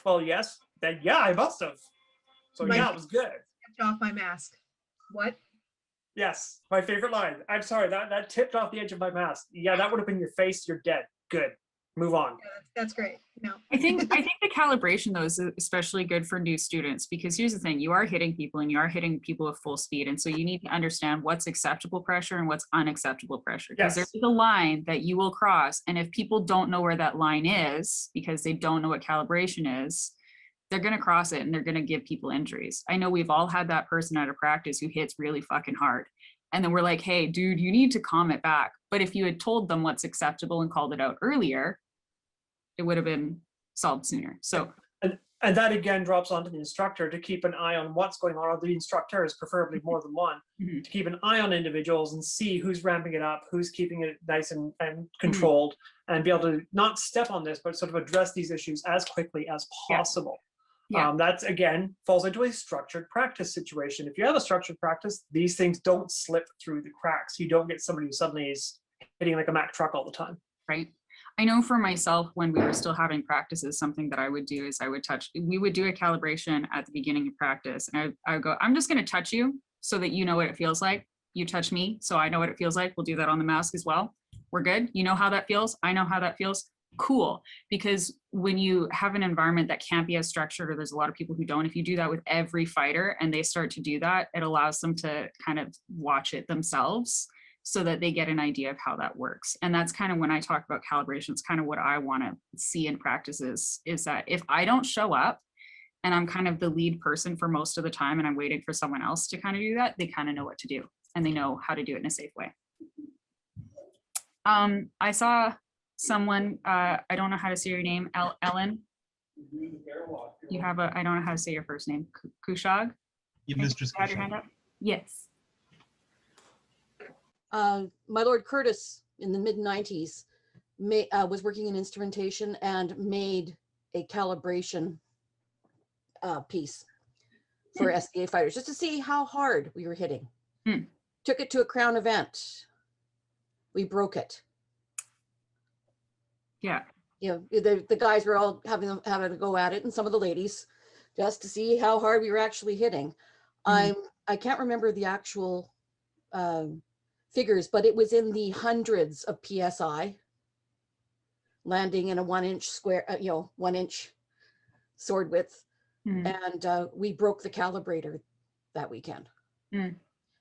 [SPEAKER 21] Well, yes. Then yeah, I must have. So yeah, it was good.
[SPEAKER 10] Tipped off my mask. What?
[SPEAKER 21] Yes, my favorite line. I'm sorry, that tipped off the edge of my mask. Yeah, that would have been your face. You're dead. Good. Move on.
[SPEAKER 10] Yeah, that's great. No.
[SPEAKER 4] I think the calibration though is especially good for new students, because here's the thing, you are hitting people and you are hitting people at full speed. And so you need to understand what's acceptable pressure and what's unacceptable pressure. Because there's a line that you will cross. And if people don't know where that line is, because they don't know what calibration is, they're going to cross it and they're going to give people injuries. I know we've all had that person out of practice who hits really fucking hard. And then we're like, hey, dude, you need to calm it back. But if you had told them what's acceptable and called it out earlier, it would have been solved sooner. So,
[SPEAKER 21] and that again drops onto the instructor to keep an eye on what's going on, or the instructors, preferably more than one, to keep an eye on individuals and see who's ramping it up, who's keeping it nice and controlled, and be able to not step on this, but sort of address these issues as quickly as possible.
[SPEAKER 4] Yeah.
[SPEAKER 21] That's again falls into a structured practice situation. If you have a structured practice, these things don't slip through the cracks. You don't get somebody who suddenly is hitting like a Mack truck all the time.
[SPEAKER 4] Right. I know for myself, when we were still having practices, something that I would do is we would do a calibration at the beginning of practice. And I would go, I'm just going to touch you so that you know what it feels like. You touch me, so I know what it feels like. We'll do that on the mask as well. We're good. You know how that feels. I know how that feels. Cool. Because when you have an environment that can't be as structured, or there's a lot of people who don't, if you do that with every fighter and they start to do that, it allows them to kind of watch it themselves so that they get an idea of how that works. And that's kind of when I talk about calibration, it's kind of what I want to see in practices, is that if I don't show up and I'm kind of the lead person for most of the time and I'm waiting for someone else to kind of do that, they kind of know what to do and they know how to do it in a safe way. I saw someone, I don't know how to say your name, Ellen. You have I don't know how to say your first name, Kushag?
[SPEAKER 2] Yeah, Mistress
[SPEAKER 4] Had your hand up? Yes.
[SPEAKER 9] My Lord Curtis in the mid-90s was working in instrumentation and made a calibration piece for SCA fighters just to see how hard we were hitting. Took it to a Crown event. We broke it.
[SPEAKER 4] Yeah.
[SPEAKER 9] You know, the guys were all having a go at it, and some of the ladies, just to see how hard we were actually hitting. I can't remember the actual figures, but it was in the hundreds of PSI, landing in a 1 inch square, 1 inch sword width. And we broke the calibrator that weekend.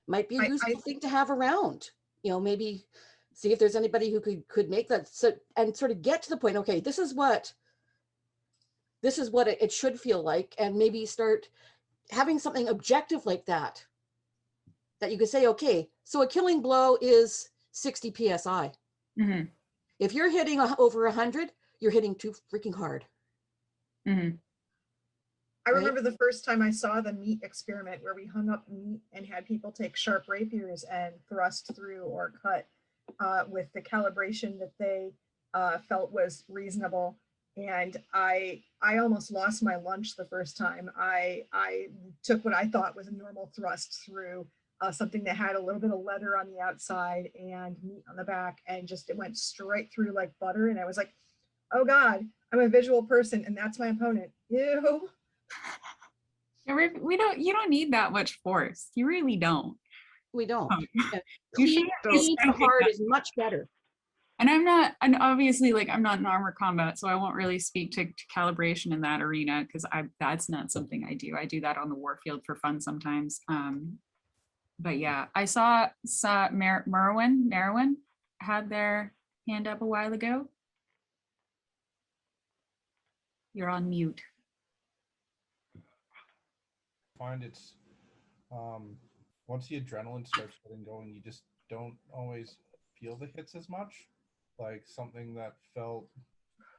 [SPEAKER 9] Might be a useful thing to have around, maybe see if there's anybody who could make that, and sort of get to the point, okay, this is what it should feel like, and maybe start having something objective like that you could say, okay, so a killing blow is 60 PSI. If you're hitting over 100, you're hitting too freaking hard.
[SPEAKER 10] I remember the first time I saw the meat experiment where we hung up meat and had people take sharp rapiers and thrust through or cut with the calibration that they felt was reasonable. And I almost lost my lunch the first time. I took what I thought was a normal thrust through something that had a little bit of leather on the outside and meat on the back, and just it went straight through like butter. And I was like, oh God, I'm a visual person and that's my opponent. Ew.
[SPEAKER 4] You don't need that much force. You really don't.
[SPEAKER 9] We don't.
[SPEAKER 4] You should
[SPEAKER 9] be hard is much better.
[SPEAKER 4] And obviously, like, I'm not in armor combat, so I won't really speak to calibration in that arena, because that's not something I do. I do that on the warfield for fun sometimes. But yeah, I saw Merwin had their hand up a while ago. You're on mute.
[SPEAKER 1] Find it's once the adrenaline starts getting going, you just don't always feel the hits as much. Like something that felt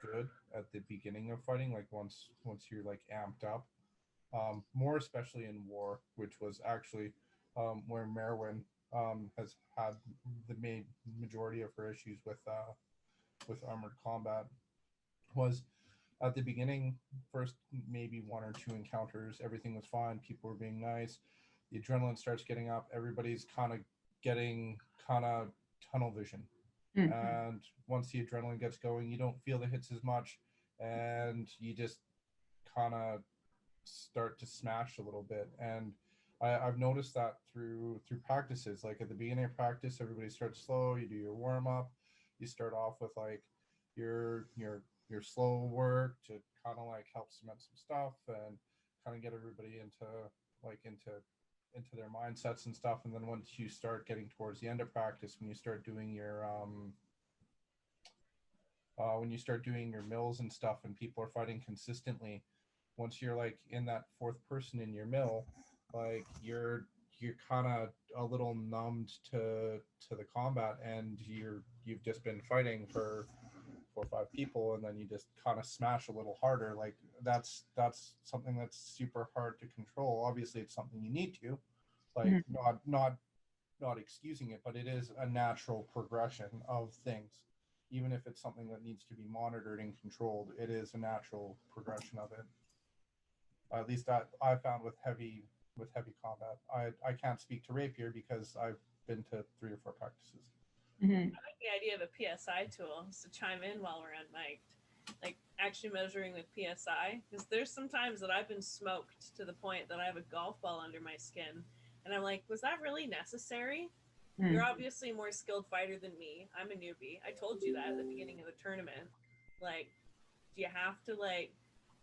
[SPEAKER 1] good at the beginning of fighting, like once you're like amped up, more especially in war, which was actually where Merwin has had the main majority of her issues with armored combat, was at the beginning. First maybe 1 or 2 encounters, everything was fine, people were being nice, the adrenaline starts getting up, everybody's kind of getting tunnel vision. And once the adrenaline gets going, you don't feel the hits as much, and you just kind of start to smash a little bit. And I've noticed that through practices. Like at the beginning of practice, everybody starts slow, you do your warm-up, you start off with like your slow work to kind of like help cement some stuff and kind of get everybody into their mindsets and stuff. And then once you start getting towards the end of practice, when you start doing your mills and stuff, and people are fighting consistently, once you're like in that fourth person in your mill, like you're kind of a little numbed to the combat, and you've just been fighting for 4 or 5 people, and then you just kind of smash a little harder. Like that's something that's super hard to control. Obviously it's something you need to, like, not excusing it, but it is a natural progression of things. Even if it's something that needs to be monitored and controlled, it is a natural progression of it. At least that I found with heavy combat. I can't speak to rapier because I've been to 3 or 4 practices.
[SPEAKER 3] I like the idea of a PSI tool, just to chime in while we're unmiked, like actually measuring with PSI, because there's some times that I've been smoked to the point that I have a golf ball under my skin, and I'm like, was that really necessary? You're obviously a more skilled fighter than me. I'm a newbie. I told you that at the beginning of the tournament. Like, do you have to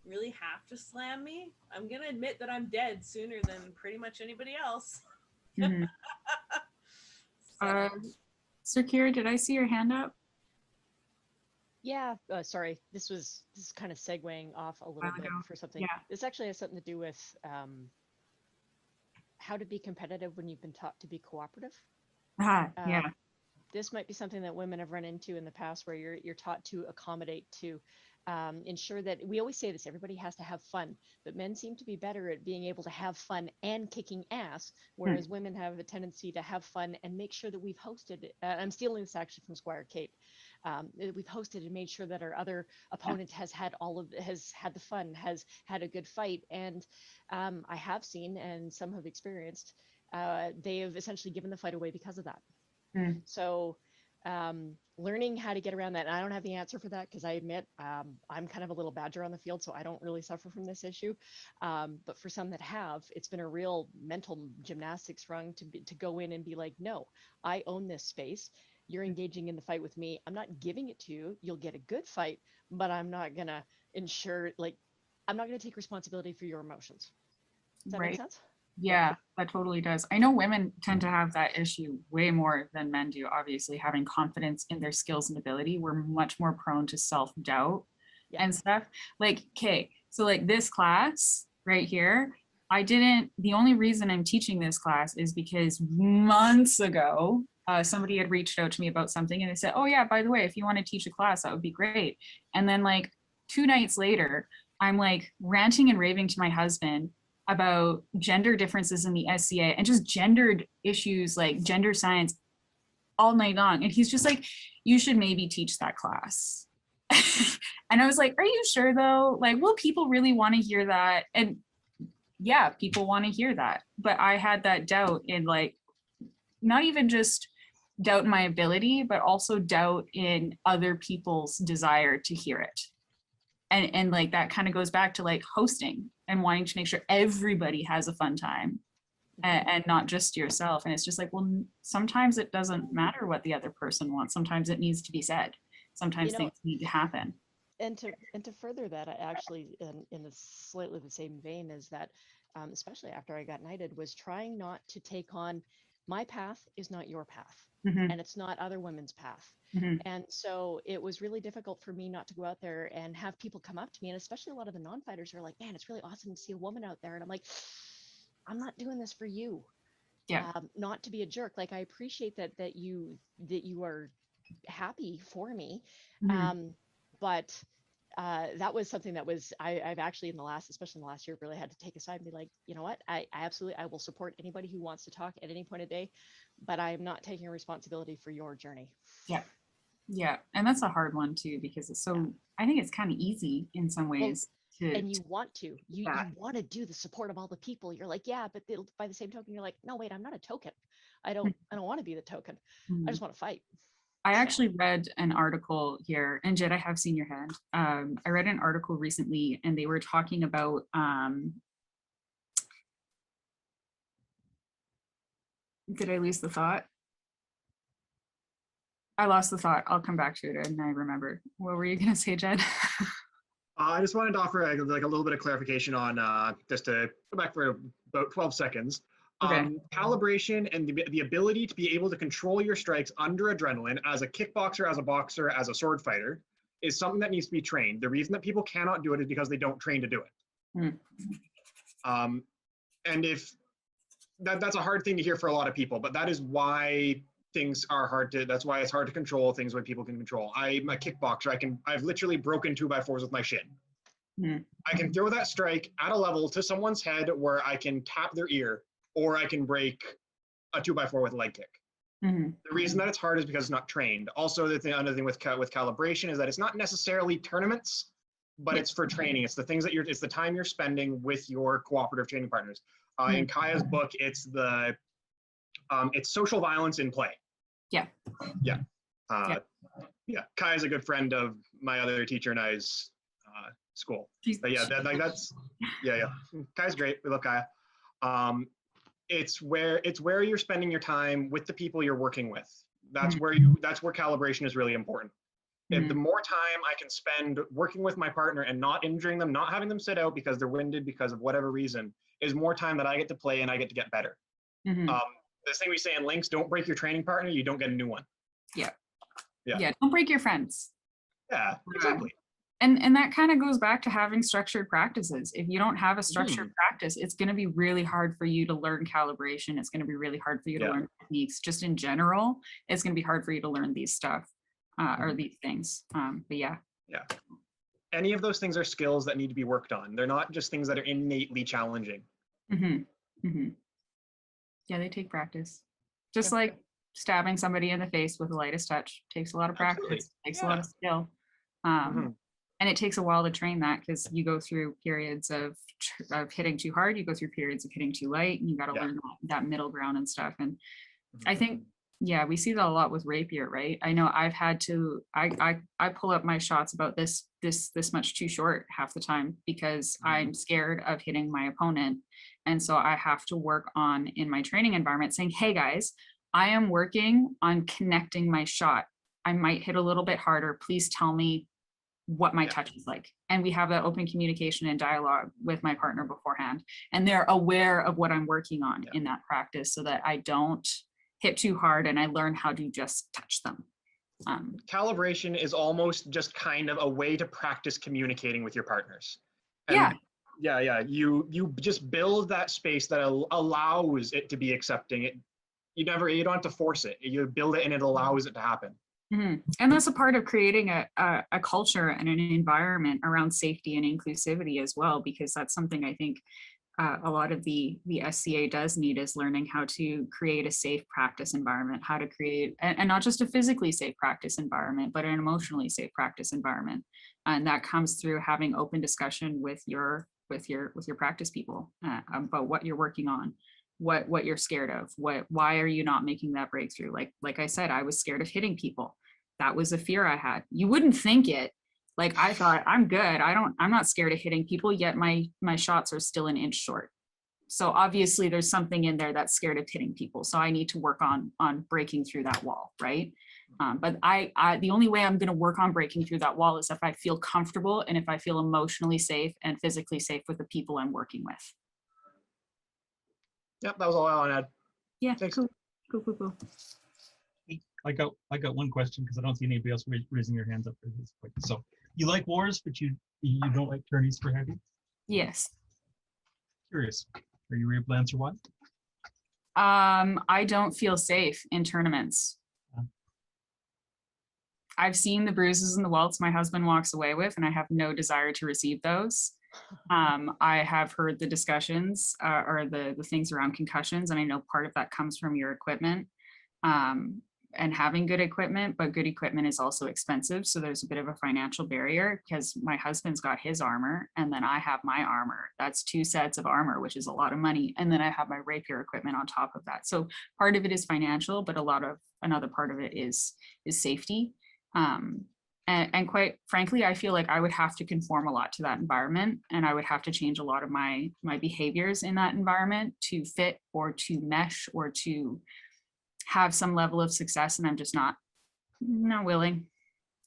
[SPEAKER 3] really have to slam me? I'm gonna admit that I'm dead sooner than pretty much anybody else.
[SPEAKER 4] Sir Kira, did I see your hand up?
[SPEAKER 20] Yeah, sorry. This is kind of segueing off a little bit for something.
[SPEAKER 4] Yeah.
[SPEAKER 20] This actually has something to do with how to be competitive when you've been taught to be cooperative.
[SPEAKER 4] Yeah.
[SPEAKER 20] This might be something that women have run into in the past, where you're taught to accommodate, to ensure that, we always say this, everybody has to have fun, but men seem to be better at being able to have fun and kicking ass, whereas women have a tendency to have fun and make sure that we've hosted. I'm stealing this actually from Squire Kate. We've hosted and made sure that our other opponent has had the fun, has had a good fight. And I have seen, and some have experienced, they have essentially given the fight away because of that. So learning how to get around that, and I don't have the answer for that, because I admit I'm kind of a little badger on the field, so I don't really suffer from this issue. But for some that have, it's been a real mental gymnastics rung to go in and be like, no, I own this space. You're engaging in the fight with me. I'm not giving it to you. You'll get a good fight, but I'm not gonna I'm not gonna take responsibility for your emotions. Does that make sense?
[SPEAKER 4] Yeah, that totally does. I know women tend to have that issue way more than men do, obviously, having confidence in their skills and ability. We're much more prone to self-doubt and stuff. Like, okay, so like this class right here, the only reason I'm teaching this class is because months ago, somebody had reached out to me about something and they said, oh yeah, by the way, if you want to teach a class, that would be great. And then like 2 nights later, I'm like ranting and raving to my husband about gender differences in the SCA and just gendered issues like gender science all night long. And he's just like, you should maybe teach that class. And I was like, are you sure though? Like, will people really want to hear that? And yeah, people want to hear that. But I had that doubt in like, not even just doubt in my ability, but also doubt in other people's desire to hear it. And like that kind of goes back to like hosting and wanting to make sure everybody has a fun time and not just yourself. And it's just like, well, sometimes it doesn't matter what the other person wants. Sometimes it needs to be said. Sometimes things need to happen.
[SPEAKER 20] And to further that, I actually, in a slightly the same vein, is that, especially after I got knighted, was trying not to take on, my path is not your path, and it's not other women's path. And so it was really difficult for me not to go out there and have people come up to me, and especially a lot of the non-fighters are like, man, it's really awesome to see a woman out there. And I'm like, I'm not doing this for you.
[SPEAKER 4] Yeah.
[SPEAKER 20] Not to be a jerk. Like, I appreciate that you are happy for me. But that was something that was, I've actually especially in the last year, really had to take aside and be like, you know what, I will support anybody who wants to talk at any point of day, but I'm not taking responsibility for your journey.
[SPEAKER 4] Yeah. And that's a hard one too, because it's so, I think it's kind of easy in some ways.
[SPEAKER 20] And you want to, you want to do the support of all the people. You're like, yeah, but by the same token, you're like, no, wait, I'm not a token. I don't want to be the token. I just want to fight.
[SPEAKER 4] I actually read an article here, and Jed, I have seen your hand. I read an article recently, and they were talking about did I lose the thought? I lost the thought. I'll come back to it, and I remember. What were you gonna say, Jed?
[SPEAKER 17] I just wanted to offer like a little bit of clarification on just to go back for about 12 seconds. Calibration and the ability to be able to control your strikes under adrenaline as a kickboxer, as a boxer, as a sword fighter is something that needs to be trained. The reason that people cannot do it is because they don't train to do it. And if that's a hard thing to hear for a lot of people, but that is why things are that's why it's hard to control things when people can control. I'm a kickboxer. I've literally broken 2x4s with my shin. I can throw that strike at a level to someone's head where I can tap their ear, or I can break a 2x4 with a leg kick. The reason that it's hard is because it's not trained. Also, the other thing with calibration is that it's not necessarily tournaments but it's for training. It's the things that it's the time you're spending with your cooperative training partners. In Kaya's book, it's social violence in play.
[SPEAKER 4] Yeah.
[SPEAKER 17] Yeah. Yeah. Kaya's a good friend of my other teacher and I's school. But yeah, that's Kaya's great. We love Kaya. It's where you're spending your time with the people you're working with. That's where calibration is really important. And the more time I can spend working with my partner and not injuring them, not having them sit out because they're winded because of whatever reason, is more time that I get to play and I get to get better. This thing we say in links, don't break your training partner, you don't get a new one.
[SPEAKER 4] Yeah.
[SPEAKER 17] Yeah.
[SPEAKER 4] Don't break your friends.
[SPEAKER 17] Yeah, exactly.
[SPEAKER 4] And that kind of goes back to having structured practices. If you don't have a structured practice, it's going to be really hard for you to learn calibration. It's going to be really hard for you to learn techniques. Just in general, it's going to be hard for you to learn these stuff or these things. But yeah.
[SPEAKER 17] Yeah. Any of those things are skills that need to be worked on. They're not just things that are innately challenging.
[SPEAKER 4] Yeah, they take practice. Just like stabbing somebody in the face with the lightest touch takes a lot of practice, takes a lot of skill. And it takes a while to train that because you go through periods of hitting too hard, you go through periods of hitting too light, and you got to learn that middle ground and stuff. And I think, we see that a lot with rapier, right? I know I've had to, I pull up my shots about this much too short half the time because I'm scared of hitting my opponent. And so I have to work on, in my training environment, saying, hey guys, I am working on connecting my shot. I might hit a little bit harder. Please tell me what my touch is like. And we have that open communication and dialogue with my partner beforehand. And they're aware of what I'm working on in that practice so that I don't hit too hard and I learn how to just touch them.
[SPEAKER 17] Calibration is almost just kind of a way to practice communicating with your partners. And you just build that space that allows it to be accepting. You don't have to force it. You build it and it allows it to happen.
[SPEAKER 4] And that's a part of creating a culture and an environment around safety and inclusivity as well, because that's something I think a lot of the SCA does need, is learning how to create a safe practice environment, how to create, and not just a physically safe practice environment, but an emotionally safe practice environment. And that comes through having open discussion with your practice people about what you're working on, what you're scared of, why are you not making that breakthrough? Like I said, I was scared of hitting people. That was a fear I had. You wouldn't think it. Like I thought, I'm good. I'm not scared of hitting people, yet my shots are still an inch short. So obviously there's something in there that's scared of hitting people. So I need to work on breaking through that wall, right? But the only way I'm going to work on breaking through that wall is if I feel comfortable and if I feel emotionally safe and physically safe with the people I'm working with.
[SPEAKER 17] Yep, that was all I wanted to add.
[SPEAKER 4] Yeah,
[SPEAKER 17] thanks.
[SPEAKER 4] Cool.
[SPEAKER 2] I got one question because I don't see anybody else raising their hands up for this point. So you like wars, but you don't like tourneys for heavy?
[SPEAKER 4] Yes.
[SPEAKER 2] Curious. Are you able to answer why?
[SPEAKER 4] I don't feel safe in tournaments. I've seen the bruises and the welts my husband walks away with, and I have no desire to receive those. I have heard the discussions or the things around concussions, and I know part of that comes from your equipment and having good equipment, but good equipment is also expensive. So there's a bit of a financial barrier because my husband's got his armor and then I have my armor. That's 2 sets of armor, which is a lot of money. And then I have my rapier equipment on top of that. So part of it is financial, but another part of it is safety. And quite frankly, I feel like I would have to conform a lot to that environment, and I would have to change a lot of my behaviors in that environment to fit or to mesh or to have some level of success, and I'm just not willing.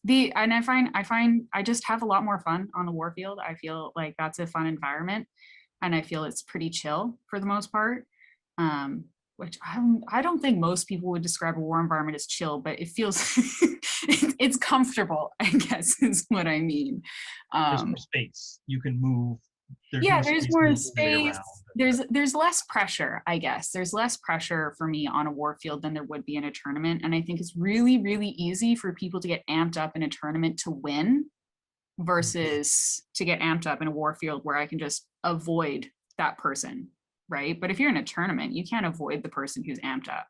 [SPEAKER 4] And I find I just have a lot more fun on the warfield. I feel like that's a fun environment, and I feel it's pretty chill for the most part. Which I don't think most people would describe a war environment as chill, but it feels it's comfortable, I guess is what I mean.
[SPEAKER 2] There's more space. You can move.
[SPEAKER 4] There's more space. There's less pressure, I guess. There's less pressure for me on a warfield than there would be in a tournament. And I think it's really, really easy for people to get amped up in a tournament to win versus to get amped up in a warfield where I can just avoid that person. Right. But if you're in a tournament, you can't avoid the person who's amped up.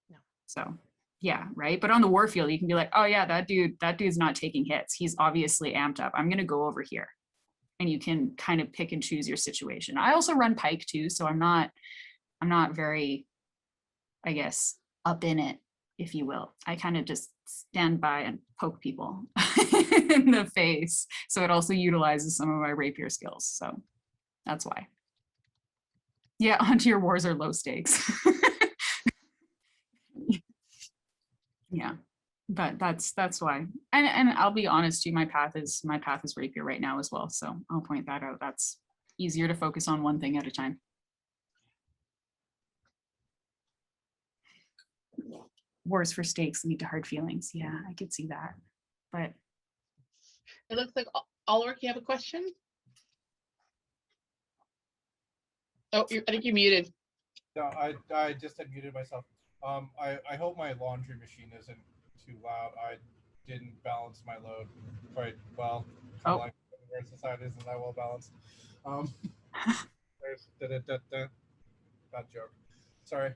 [SPEAKER 20] No.
[SPEAKER 4] So Yeah, right. But on the war field, you can be like, oh yeah, that dude's not taking hits. He's obviously amped up. I'm gonna go over here. And you can kind of pick and choose your situation. I also run pike too, so I'm not very, I guess, up in it, if you will. I kind of just stand by and poke people in the face. So it also utilizes some of my rapier skills. So that's why. Yeah, onto your wars are low stakes. Yeah, but that's why. And I'll be honest too, my path is rapier right now as well. So I'll point that out. That's easier to focus on one thing at a time. Wars for stakes lead to hard feelings. Yeah, I could see that. But
[SPEAKER 6] it looks like Ulrich, you have a question? Oh, I think you're muted.
[SPEAKER 1] No, I just had muted myself. I hope my laundry machine isn't too loud. I didn't balance my load quite well. Kind of like where society isn't that well balanced. There's bad joke. Sorry.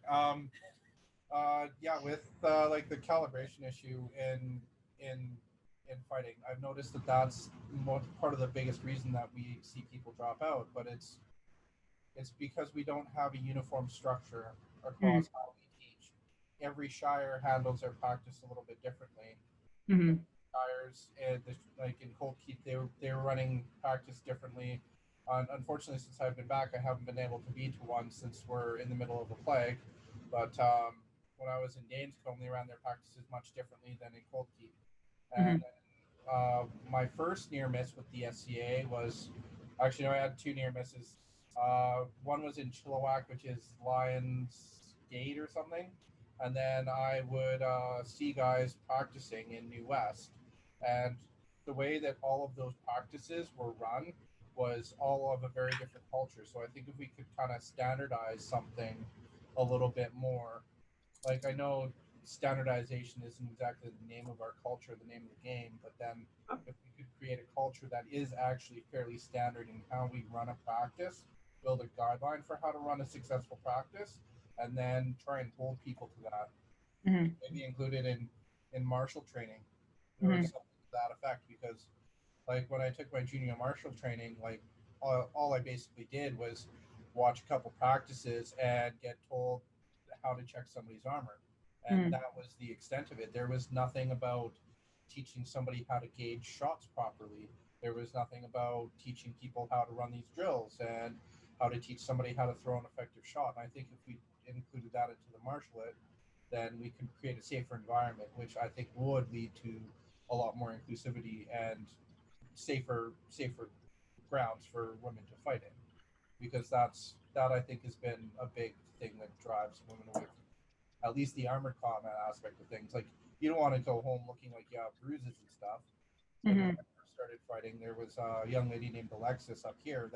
[SPEAKER 1] Yeah, with like the calibration issue in fighting, I've noticed that that's part of the biggest reason that we see people drop out. But it's because we don't have a uniform structure across how we teach. Every shire handles their practice a little bit differently. Shires, like in Cold Keep, they were running practice differently. Unfortunately, since I've been back, I haven't been able to be to one since we're in the middle of a plague. But when I was in Danescombe, they ran their practices much differently than in Cold Keep. And my first near miss with the SCA was actually, no, I had two near misses. One was in Chilliwack, which is Lion's Gate or something. And then I would see guys practicing in New West. And the way that all of those practices were run was all of a very different culture. So I think if we could kind of standardize something a little bit more, like I know standardization isn't exactly the name of our culture, the name of the game, but then if we could create a culture that is actually fairly standard in how we run a practice, build a guideline for how to run a successful practice, and then try and hold people to that. Maybe include it in martial training or something to that effect, because like when I took my junior martial training, like all I basically did was watch a couple practices and get told how to check somebody's armor. And that was the extent of it. There was nothing about teaching somebody how to gauge shots properly. There was nothing about teaching people how to run these drills and how to teach somebody how to throw an effective shot. And I think if we included that into the martial lit, then we could create a safer environment, which I think would lead to a lot more inclusivity and safer grounds for women to fight in, because that I think has been a big thing that drives women away from at least the armored combat aspect of things. Like, you don't want to go home looking like you have bruises and stuff. Like when I first started fighting, there was a young lady named Alexis up here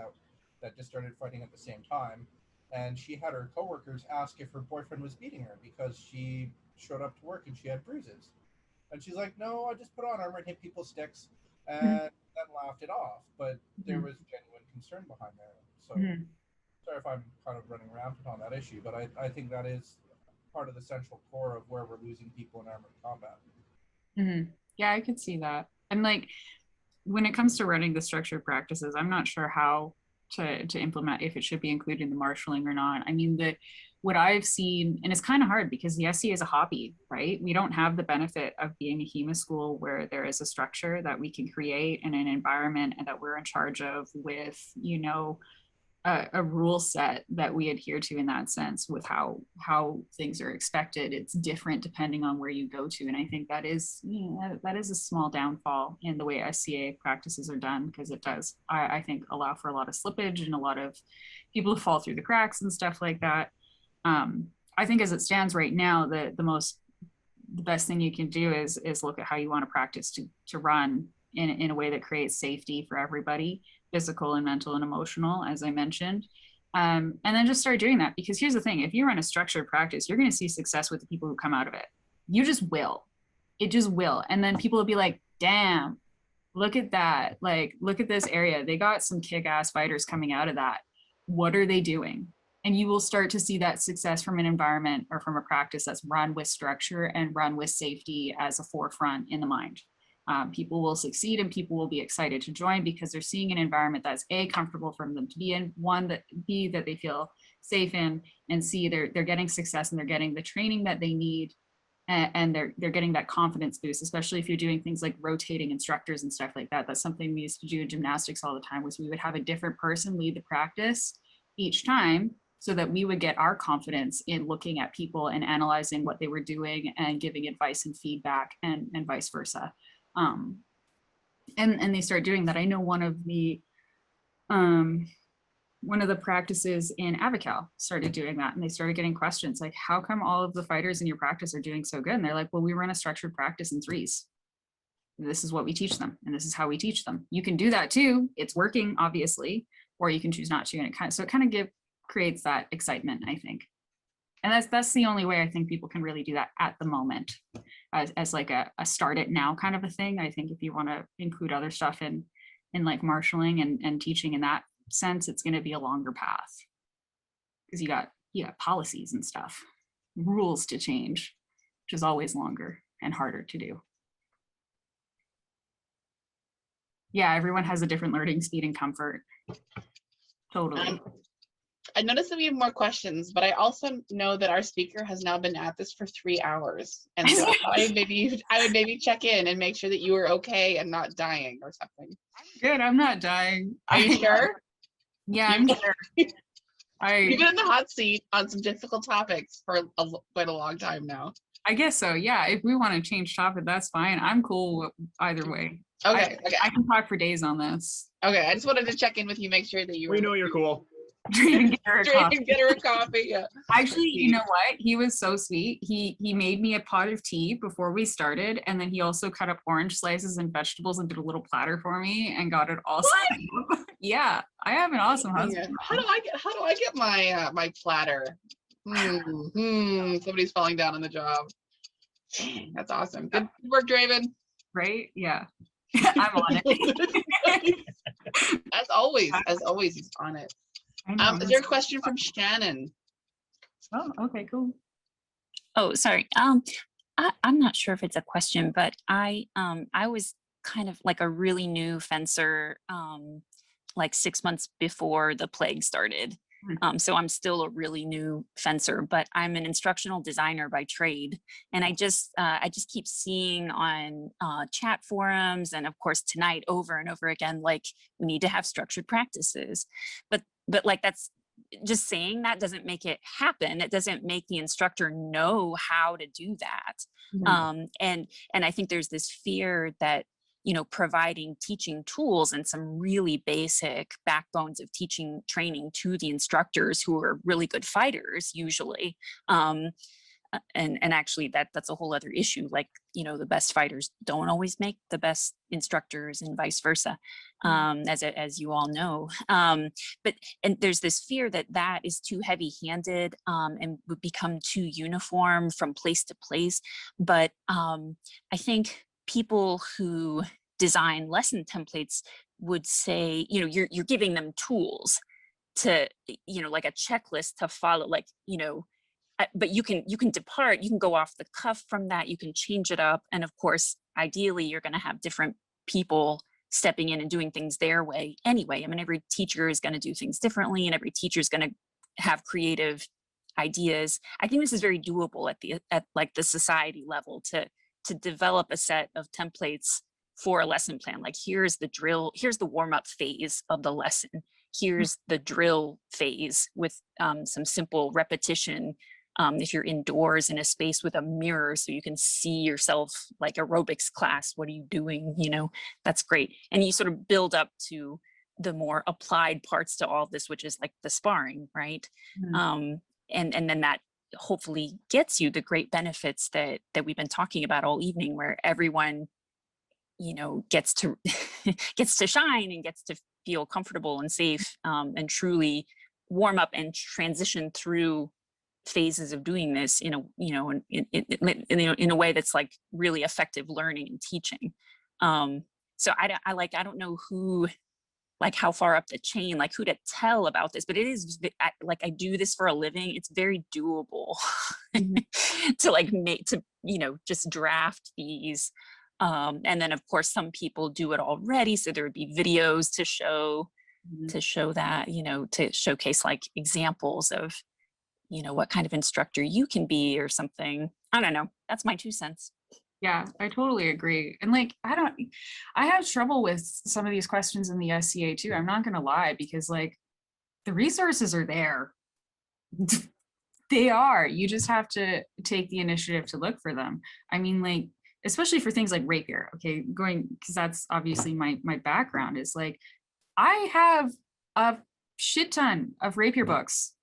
[SPEAKER 1] that just started fighting at the same time, and she had her coworkers ask if her boyfriend was beating her because she showed up to work and she had bruises. And she's like, no, I just put on armor and hit people's sticks, and then laughed it off. But there was genuine concern behind there. So sorry if I'm kind of running rampant on that issue, but I think that is part of the central core of where we're losing people in armored combat.
[SPEAKER 4] Yeah, I could see that. And like, when it comes to running the structured practices, I'm not sure how to implement, if it should be included in the marshalling or not. I mean, what I've seen, and it's kind of hard because the SCA is a hobby, right? We don't have the benefit of being a HEMA school where there is a structure that we can create and an environment and that we're in charge of with, you know, a rule set that we adhere to in that sense with how things are expected. It's different depending on where you go to. And I think that is, that is a small downfall in the way SCA practices are done, because it does, I think, allow for a lot of slippage and a lot of people to fall through the cracks and stuff like that. I think as it stands right now, the best thing you can do is look at how you want to practice to run in a way that creates safety for everybody, physical and mental and emotional, as I mentioned. And then just start doing that, because here's the thing: if you run a structured practice, you're going to see success with the people who come out of it. You just will. It just will. And then people will be like, damn, look at that. Like, look at this area. They got some kick-ass fighters coming out of that. What are they doing? And you will start to see that success from an environment or from a practice that's run with structure and run with safety as a forefront in the mind. People will succeed and people will be excited to join because they're seeing an environment that's A, comfortable for them to be in, one, that B, that they feel safe in, and C, they're getting success and they're getting the training that they need, and they're getting that confidence boost, especially if you're doing things like rotating instructors and stuff like that. That's something we used to do in gymnastics all the time, was we would have a different person lead the practice each time, so that we would get our confidence in looking at people and analyzing what they were doing and giving advice and feedback, and vice versa. And they start doing that. I know one of the practices in Avical started doing that, and they started getting questions like, how come all of the fighters in your practice are doing so good? And they're like, well, we run a structured practice in threes. This is what we teach them, and this is how we teach them. You can do that too. It's working, obviously, or you can choose not to. And it kind of creates that excitement, I think. And that's the only way I think people can really do that at the moment, as like a start it now kind of a thing. I think if you want to include other stuff in like marshalling and teaching in that sense, it's going to be a longer path, because you got policies and stuff, rules to change, which is always longer and harder to do. Yeah, everyone has a different learning speed and comfort. Totally.
[SPEAKER 6] I noticed that we have more questions, but I also know that our speaker has now been at this for 3 hours. And so I would maybe check in and make sure that you were okay and not dying or something.
[SPEAKER 4] Good, I'm not dying.
[SPEAKER 6] Are you sure?
[SPEAKER 4] Yeah, I'm sure.
[SPEAKER 6] You've been in the hot seat on some difficult topics for quite a long time now.
[SPEAKER 4] I guess so, yeah. If we want to change topic, that's fine. I'm cool either way.
[SPEAKER 6] Okay,
[SPEAKER 4] I can talk for days on this.
[SPEAKER 6] Okay, I just wanted to check in with you, make sure that you
[SPEAKER 17] We know you're cool.
[SPEAKER 4] Get her
[SPEAKER 6] a coffee. Yeah.
[SPEAKER 4] Actually, you know what? He was so sweet. He made me a pot of tea before we started, and then he also cut up orange slices and vegetables and did a little platter for me and got it all set up. Yeah, I have an awesome husband.
[SPEAKER 6] How do I get my my platter? Somebody's falling down on the job. That's awesome. Good work, Draven.
[SPEAKER 4] Right? Yeah. I'm on it.
[SPEAKER 6] As always, he's on it. Is there a question from Shannon?
[SPEAKER 4] Oh, okay, cool.
[SPEAKER 5] Oh, sorry. I'm not sure if it's a question, but I was kind of like a really new fencer, like 6 months before the plague started. So I'm still a really new fencer, but I'm an instructional designer by trade. And I just keep seeing on chat forums, and of course tonight over and over again, like we need to have structured practices. But like that's just saying that doesn't make it happen. It doesn't make the instructor know how to do that. And I think there's this fear that, you know, providing teaching tools and some really basic backbones of teaching training to the instructors who are really good fighters usually. And actually that's a whole other issue. Like, you know, the best fighters don't always make the best instructors and vice versa, as you all know. But there's this fear that is too heavy-handed and would become too uniform from place to place. But I think people who design lesson templates would say, you know, you're giving them tools to, you know, like a checklist to follow, like, you know, but you can depart, you can go off the cuff from that, you can change it up. And of course, ideally, you're going to have different people stepping in and doing things their way anyway. I mean, every teacher is going to do things differently, and every teacher is going to have creative ideas. I think this is very doable at like the society level to develop a set of templates for a lesson plan. Like, here's the drill, here's the warm-up phase of the lesson, here's the drill phase with some simple repetition. If you're indoors in a space with a mirror so you can see yourself, like aerobics class, what are you doing? You know, that's great. And you sort of build up to the more applied parts to all of this, which is like the sparring, right? And then that hopefully gets you the great benefits that we've been talking about all evening, where everyone, you know, gets to shine and gets to feel comfortable and safe, and truly warm up and transition through phases of doing this in a, you know, in a way that's like really effective learning and teaching. So I don't know who like how far up the chain, like who to tell about this, but it is like I do this for a living. It's very doable to like make, to, you know, just draft these. And then of course, some people do it already. So there would be videos to show that, you know, to showcase like examples of, you know, what kind of instructor you can be or something. I don't know. That's my 2 cents.
[SPEAKER 4] Yeah, I totally agree. And like, I have trouble with some of these questions in the SCA too. I'm not gonna lie, because like the resources are there. They are. You just have to take the initiative to look for them. I mean, like, especially for things like rapier, okay, because that's obviously my background is like, I have a shit ton of rapier books,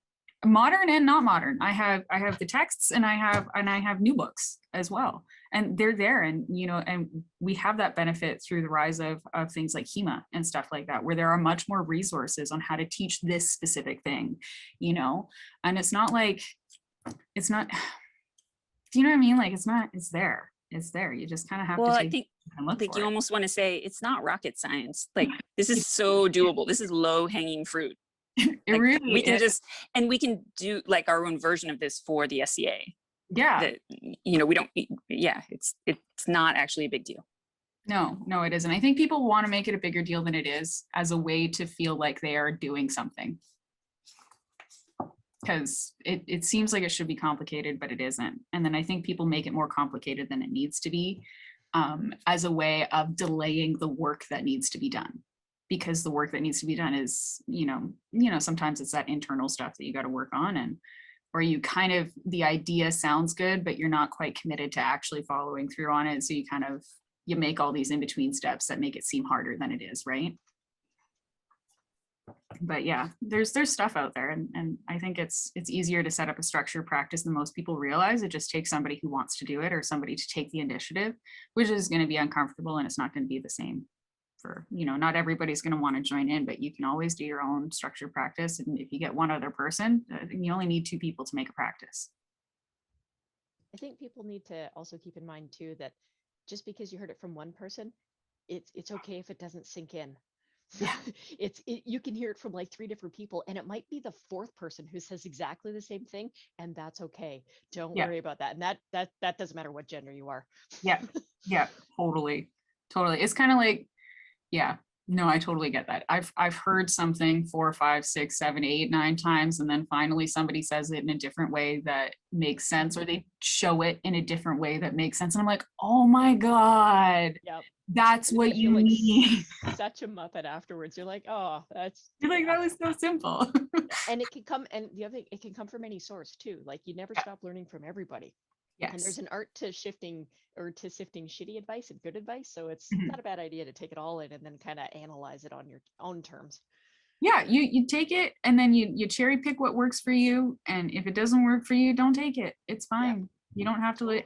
[SPEAKER 4] modern and not modern. I have the texts, and I have new books as well, and they're there. And you know, and we have that benefit through the rise of things like HEMA and stuff like that, where there are much more resources on how to teach this specific thing, you know. And it's not like, it's not, do you know what I mean? Like, it's there. It's there. You just kind of have
[SPEAKER 5] Well,
[SPEAKER 4] to
[SPEAKER 5] I
[SPEAKER 4] take
[SPEAKER 5] think
[SPEAKER 4] and look
[SPEAKER 5] like
[SPEAKER 4] for
[SPEAKER 5] you
[SPEAKER 4] it.
[SPEAKER 5] almost want to say it's not rocket science. Like this is so doable. This is low hanging fruit.
[SPEAKER 4] It
[SPEAKER 5] Like,
[SPEAKER 4] really
[SPEAKER 5] we can
[SPEAKER 4] is.
[SPEAKER 5] just, and we can do like our own version of this for the SCA.
[SPEAKER 4] Yeah.
[SPEAKER 5] That, you know, we don't, yeah, it's not actually a big deal.
[SPEAKER 4] No, it isn't. I think people want to make it a bigger deal than it is, as a way to feel like they are doing something. Because it seems like it should be complicated, but it isn't. And then I think people make it more complicated than it needs to be, as a way of delaying the work that needs to be done. Because the work that needs to be done is, you know, sometimes it's that internal stuff that you got to work on, and or you kind of, the idea sounds good, but you're not quite committed to actually following through on it. So you make all these in-between steps that make it seem harder than it is, right? But yeah, there's stuff out there, and I think it's easier to set up a structured practice than most people realize. It just takes somebody who wants to do it, or somebody to take the initiative, which is going to be uncomfortable, and it's not going to be the same for, you know, not everybody's going to want to join in, but you can always do your own structured practice. And if you get one other person, you only need 2 people to make a practice.
[SPEAKER 20] I think people need to also keep in mind too that just because you heard it from one person, it's okay if it doesn't sink in. You can hear it from like 3 different people, and it might be the 4th person who says exactly the same thing, and that's okay. Don't worry about that. And that doesn't matter what gender you are.
[SPEAKER 4] Yeah, totally. It's kind of like, yeah, no, I totally get that. I've heard something 4, 5, 6, 7, 8, 9 times, and then finally somebody says it in a different way that makes sense, or they show it in a different way that makes sense, and I'm like, oh my god,
[SPEAKER 20] Yep.
[SPEAKER 4] that's what you
[SPEAKER 20] like
[SPEAKER 4] mean.
[SPEAKER 20] Such a muppet afterwards. You're like, oh, that's,
[SPEAKER 4] You're like, that was so simple.
[SPEAKER 20] and it can come, and the other thing, it can come from any source too. Like, you never stop learning from everybody. And there's
[SPEAKER 4] Yes.
[SPEAKER 20] an art to sifting shitty advice and good advice. So it's
[SPEAKER 4] Mhm.
[SPEAKER 20] not a bad idea to take it all in and then kind of analyze it on your own terms.
[SPEAKER 4] Yeah, you take it, and then you cherry pick what works for you, and if it doesn't work for you, don't take it. It's fine. You don't have to.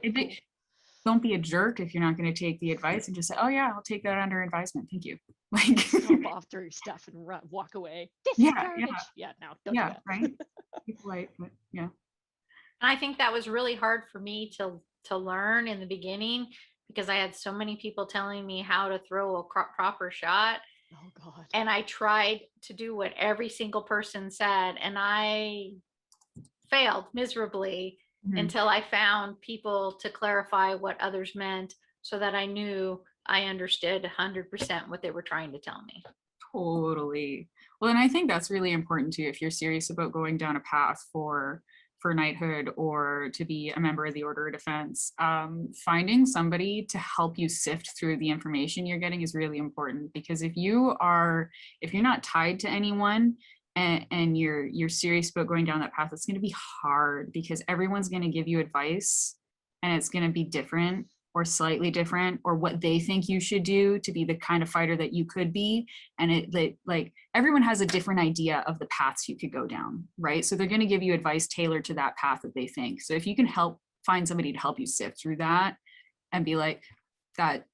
[SPEAKER 4] Don't be a jerk if you're not going to take the advice, and just say, oh yeah, I'll take that under advisement, thank you. Like,
[SPEAKER 20] Stomp off through your stuff and walk away. This is garbage. Yeah, no, don't do that.
[SPEAKER 4] Right. Be polite, but yeah.
[SPEAKER 19] And I think that was really hard for me to learn in the beginning, because I had so many people telling me how to throw a proper shot.
[SPEAKER 20] Oh God.
[SPEAKER 19] And I tried to do what every single person said, and I failed miserably until I found people to clarify what others meant, so that I knew I understood 100% what they were trying to tell me.
[SPEAKER 4] Totally. Well, and I think that's really important too, if you're serious about going down a path for knighthood or to be a member of the Order of Defense. Finding somebody to help you sift through the information you're getting is really important, because if you're not tied to anyone and you're serious about going down that path, it's going to be hard, because everyone's going to give you advice, and it's going to be different or slightly different, or what they think you should do to be the kind of fighter that you could be. And like everyone has a different idea of the paths you could go down, right? So they're going to give you advice tailored to that path that they think. So if you can find somebody to help you sift through that and be like, that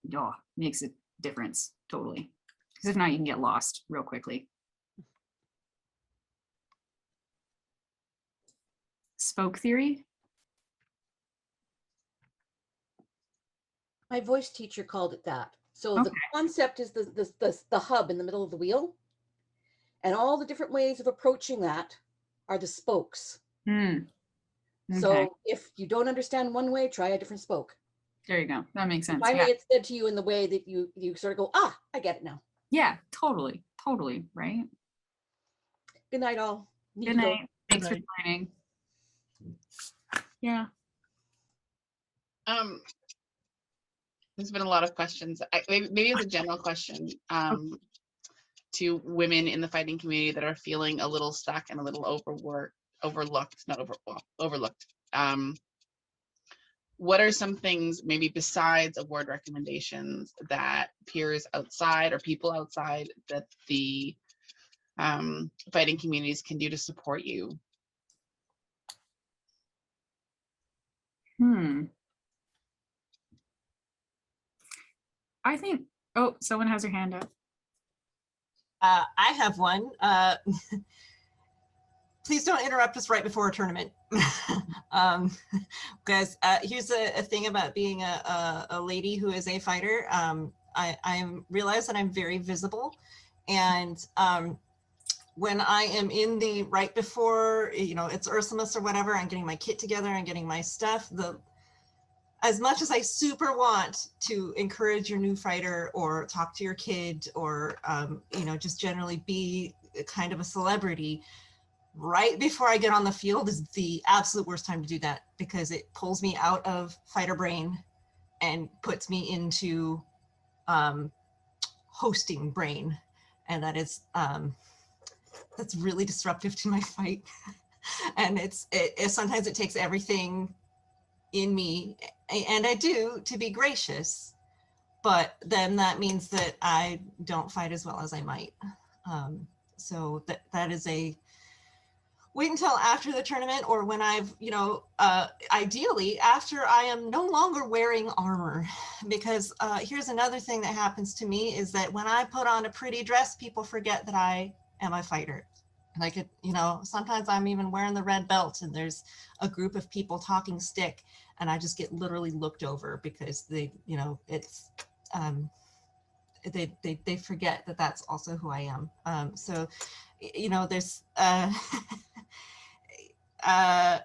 [SPEAKER 4] makes a difference, totally. Because if not, you can get lost real quickly. Spoke theory.
[SPEAKER 9] My voice teacher called it that. So the concept is the hub in the middle of the wheel. And all the different ways of approaching that are the spokes.
[SPEAKER 4] Okay.
[SPEAKER 9] So if you don't understand one way, try a different spoke.
[SPEAKER 4] There you go. That makes sense.
[SPEAKER 9] Finally,
[SPEAKER 4] Yeah.
[SPEAKER 9] it's said to you in the way that you sort of go, ah, I get it now.
[SPEAKER 4] Yeah, totally. Totally. Right.
[SPEAKER 9] Good night, all. Need
[SPEAKER 4] Good
[SPEAKER 9] to go.
[SPEAKER 4] night. Thanks for joining. Yeah.
[SPEAKER 6] There's been a lot of questions. Maybe as a general question to women in the fighting community that are feeling a little stuck and a little overlooked. What are some things, maybe besides award recommendations, that peers outside or people outside that the fighting communities can do to support you?
[SPEAKER 4] I think, oh, someone has their hand up.
[SPEAKER 7] I have one. Please don't interrupt us right before a tournament. Because here's a thing about being a lady who is a fighter. I realize that I'm very visible, and when I am in the right before, it's Ursamus or whatever, I'm getting my kit together, I'm getting my stuff. As much as I super want to encourage your new fighter or talk to your kid or, just generally be kind of a celebrity, right before I get on the field is the absolute worst time to do that, because it pulls me out of fighter brain and puts me into hosting brain. And that is, that's really disruptive to my fight. And sometimes it takes everything in me, and I do, to be gracious, but then that means that I don't fight as well as I might. So that is a wait until after the tournament, or when I've, ideally after I am no longer wearing armor, because here's another thing that happens to me is that when I put on a pretty dress, people forget that I am a fighter. Like, sometimes I'm even wearing the red belt and there's a group of people talking stick and I just get literally looked over because they, it's, they forget that that's also who I am. So, there's, I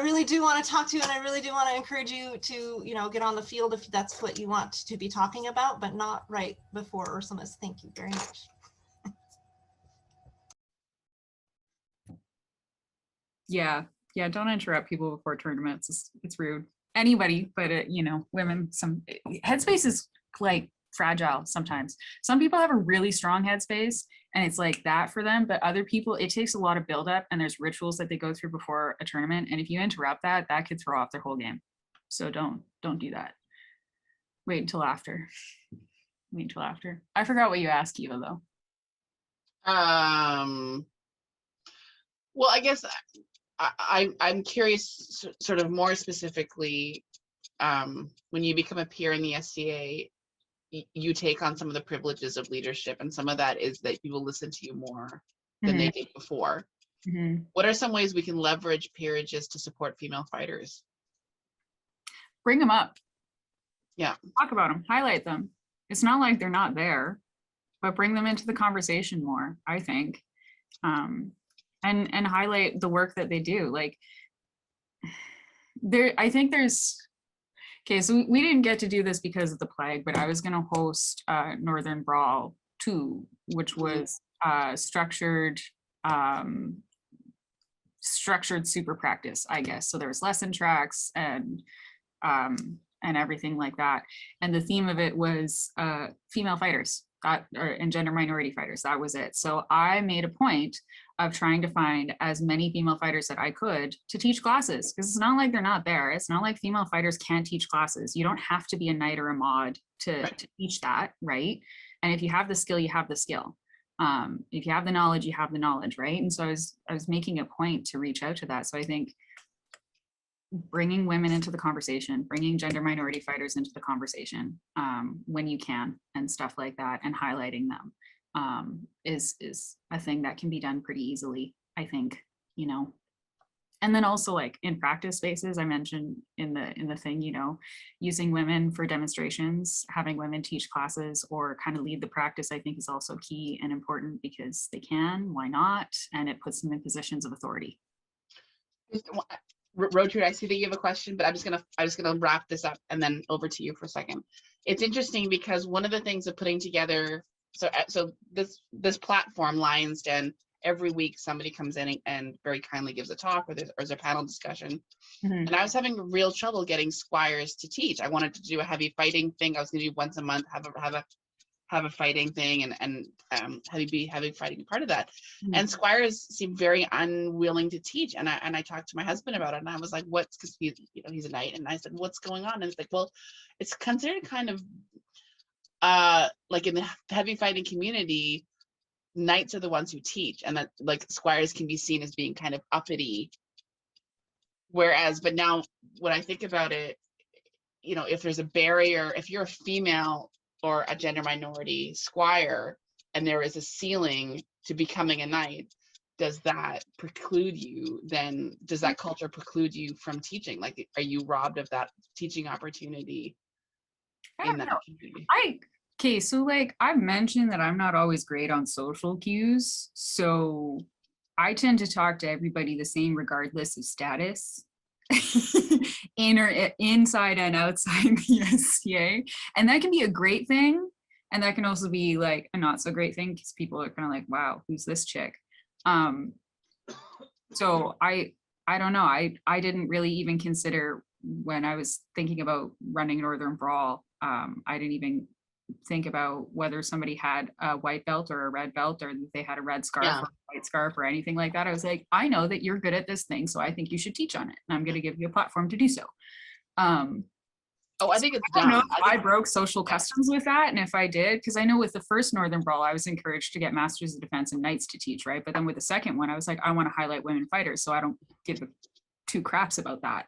[SPEAKER 7] really do want to talk to you, and I really do want to encourage you to, get on the field if that's what you want to be talking about, but not right before Ursamus. Thank you very much.
[SPEAKER 4] Yeah. Don't interrupt people before tournaments. It's rude. Anybody, but women, some headspace is like fragile sometimes. Some people have a really strong headspace and it's like that for them, but other people, it takes a lot of buildup and there's rituals that they go through before a tournament. And if you interrupt that could throw off their whole game. So don't do that. Wait until after. I forgot what you asked, Eva, though.
[SPEAKER 6] Well, I guess I'm curious, sort of more specifically, when you become a peer in the SCA, you take on some of the privileges of leadership, and some of that is that people listen to you more than they did before. What are some ways we can leverage peerages to support female fighters?
[SPEAKER 4] Bring them up.
[SPEAKER 6] Yeah.
[SPEAKER 4] Talk about them, highlight them. It's not like they're not there, but bring them into the conversation more, I think. And highlight the work that they do. Like, I think there's, okay, so we didn't get to do this because of the plague, but I was going to host Northern Brawl 2, which was structured super practice, I guess. So there was lesson tracks and everything like that. And the theme of it was female fighters and gender minority fighters. That was it. So I made a point of trying to find as many female fighters that I could to teach classes, because it's not like they're not there. It's not like female fighters can't teach classes. You don't have to be a knight or a mod to teach that, right? And if you have the skill, you have the skill. If you have the knowledge, you have the knowledge, right? And so I was making a point to reach out to that. So I think bringing women into the conversation, bringing gender minority fighters into the conversation when you can, and stuff like that, and highlighting them is a thing that can be done pretty easily, I think, And then also like in practice spaces, I mentioned in the thing, you know, using women for demonstrations, having women teach classes or kind of lead the practice, I think is also key and important because they can, why not? And it puts them in positions of authority.
[SPEAKER 6] Rotary, I see that you have a question, but I'm just gonna wrap this up and then over to you for a second. It's interesting because one of the things of putting together, so this platform, Lions Den, every week somebody comes in and very kindly gives a talk, or there's a panel discussion.
[SPEAKER 4] Mhm.
[SPEAKER 6] And I was having real trouble getting squires to teach. I wanted to do a heavy fighting thing. I was going to do once a month, have a fighting thing, and heavy fighting part of that. And squires seem very unwilling to teach. And I talked to my husband about it, and I was like, "What's?" Because he's a knight, and I said, "What's going on?" And it's like, "Well, it's considered kind of like in the heavy fighting community, knights are the ones who teach, and that like squires can be seen as being kind of uppity. Whereas, but now when I think about it, you know, if there's a barrier, if you're a female or a gender minority squire, and there is a ceiling to becoming a knight, does that preclude you then? Does that culture preclude you from teaching? Like, are you robbed of that teaching opportunity in that community?
[SPEAKER 4] Okay, so like I've mentioned that I'm not always great on social cues. So I tend to talk to everybody the same regardless of status. Inside and outside the SCA. And that can be a great thing. And that can also be like a not so great thing because people are kind of like, wow, who's this chick? So I don't know. I didn't really even consider when I was thinking about running Northern Brawl. I didn't even think about whether somebody had a white belt or a red belt, or they had a red scarf or a white scarf or anything like that. I was like, I know that you're good at this thing, so I think you should teach on it, and I'm going to give you a platform to do so.
[SPEAKER 6] Oh, I think it's
[SPEAKER 4] I don't know
[SPEAKER 6] dumb.
[SPEAKER 4] if I broke social customs with that, and if I did, because I know with the first Northern Brawl, I was encouraged to get Masters of Defense and Knights to teach, right? But then with the second one, I was like, I want to highlight women fighters, so I don't give two craps about that,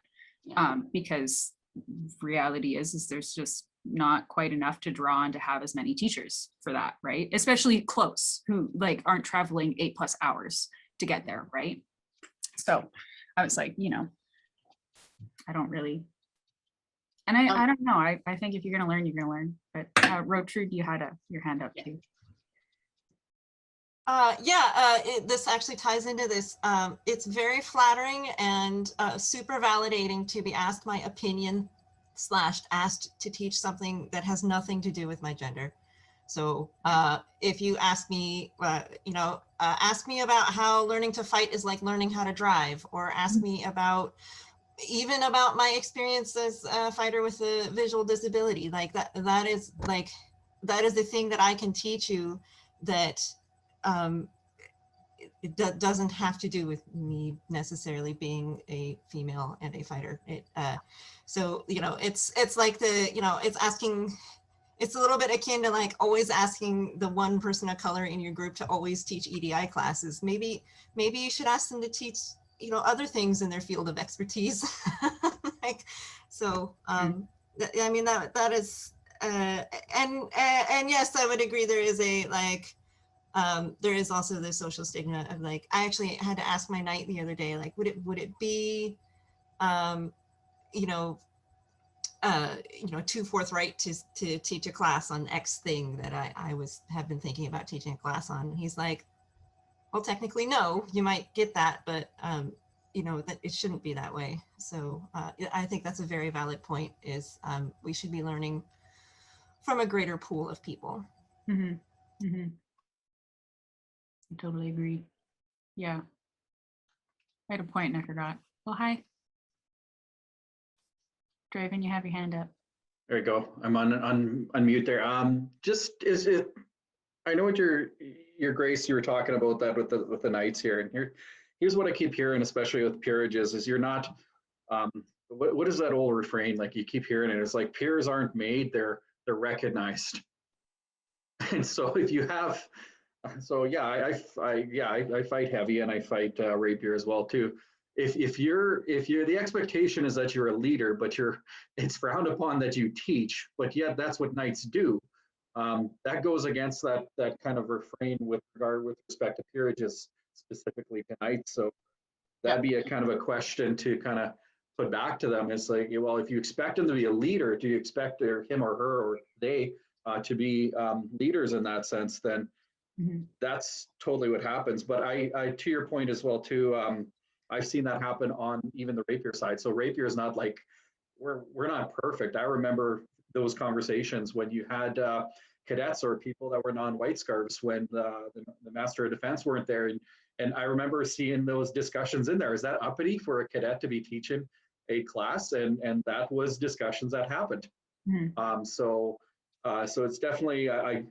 [SPEAKER 4] because reality is there's just not quite enough to draw on to have as many teachers for that, right? Especially close, who like aren't traveling 8+ hours to get there, right? So I was like, you know, I don't really, and I don't know. I think if you're gonna learn, you're gonna learn. But Rotrude, you had your hand up too.
[SPEAKER 7] This actually ties into this. It's very flattering and super validating to be asked my opinion / asked to teach something that has nothing to do with my gender. So if you ask me, ask me about how learning to fight is like learning how to drive, or ask me about my experience as a fighter with a visual disability, like that is the thing that I can teach you that it doesn't have to do with me necessarily being a female and a fighter. So, you know, it's like it's asking, it's a little bit akin to like always asking the one person of color in your group to always teach EDI classes. Maybe you should ask them to teach, you know, other things in their field of expertise. I mean, that is, and yes, I would agree. There is there is also the social stigma of like, I actually had to ask my knight the other day, like, would it be, too forthright to teach a class on X thing that I have been thinking about teaching a class on? And he's like, well, technically, no, you might get that, but that it shouldn't be that way. So I think that's a very valid point, is we should be learning from a greater pool of people.
[SPEAKER 4] Mm-hmm. Mm-hmm. I totally agree. Yeah. I had a point and I forgot. Well, hi. Draven, you have your hand up.
[SPEAKER 8] There you go. I'm on unmute there. Just is it? I know what your Grace, you were talking about that with the knights here, and here's what I keep hearing, especially with peerages, is you're not. What is that old refrain? Like you keep hearing it. It's like peers aren't made; they're recognized. And so if you have, I fight heavy and I fight rapier as well too. If you're the expectation is that you're a leader, but it's frowned upon that you teach, but yet that's what knights do. That goes against that kind of refrain with respect to peerages, specifically to knights. So that'd be a kind of a question to kind of put back to them. It's like, well, if you expect them to be a leader, do you expect him or her or they to be leaders in that sense? Then that's totally what happens. But I to your point as well too, I've seen that happen on even the rapier side. So rapier is not like, we're not perfect. I remember those conversations when you had cadets or people that were non-white scarves when the Master of Defense weren't there. And I remember seeing those discussions in there. Is that uppity for a cadet to be teaching a class? And that was discussions that happened. So it's definitely, I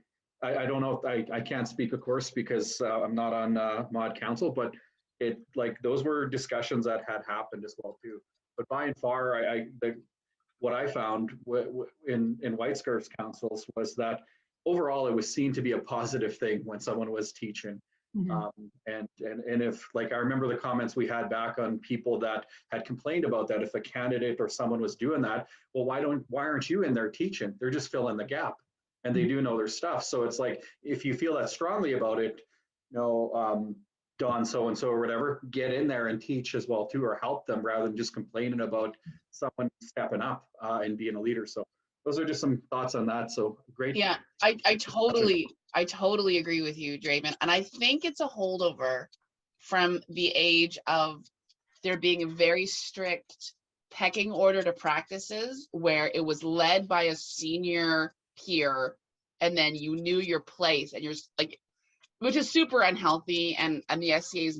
[SPEAKER 8] don't know if I can't speak, of course, because I'm not on mod council, but it like those were discussions that had happened as well too. But by and far, what I found in White Scarves councils was that overall it was seen to be a positive thing when someone was teaching. And if, like, I remember the comments we had back on people that had complained about that, if a candidate or someone was doing that, well, why aren't you in there teaching? They're just filling the gap, and they do know their stuff. So it's like, if you feel that strongly about it, Don so-and-so or whatever, get in there and teach as well too, or help them rather than just complaining about someone stepping up and being a leader. So those are just some thoughts on that. So great.
[SPEAKER 6] Yeah, I totally agree with you, Draven. And I think it's a holdover from the age of there being a very strict pecking order to practices where it was led by a senior peer, and then you knew your place, and you're like, which is super unhealthy, and the SCA has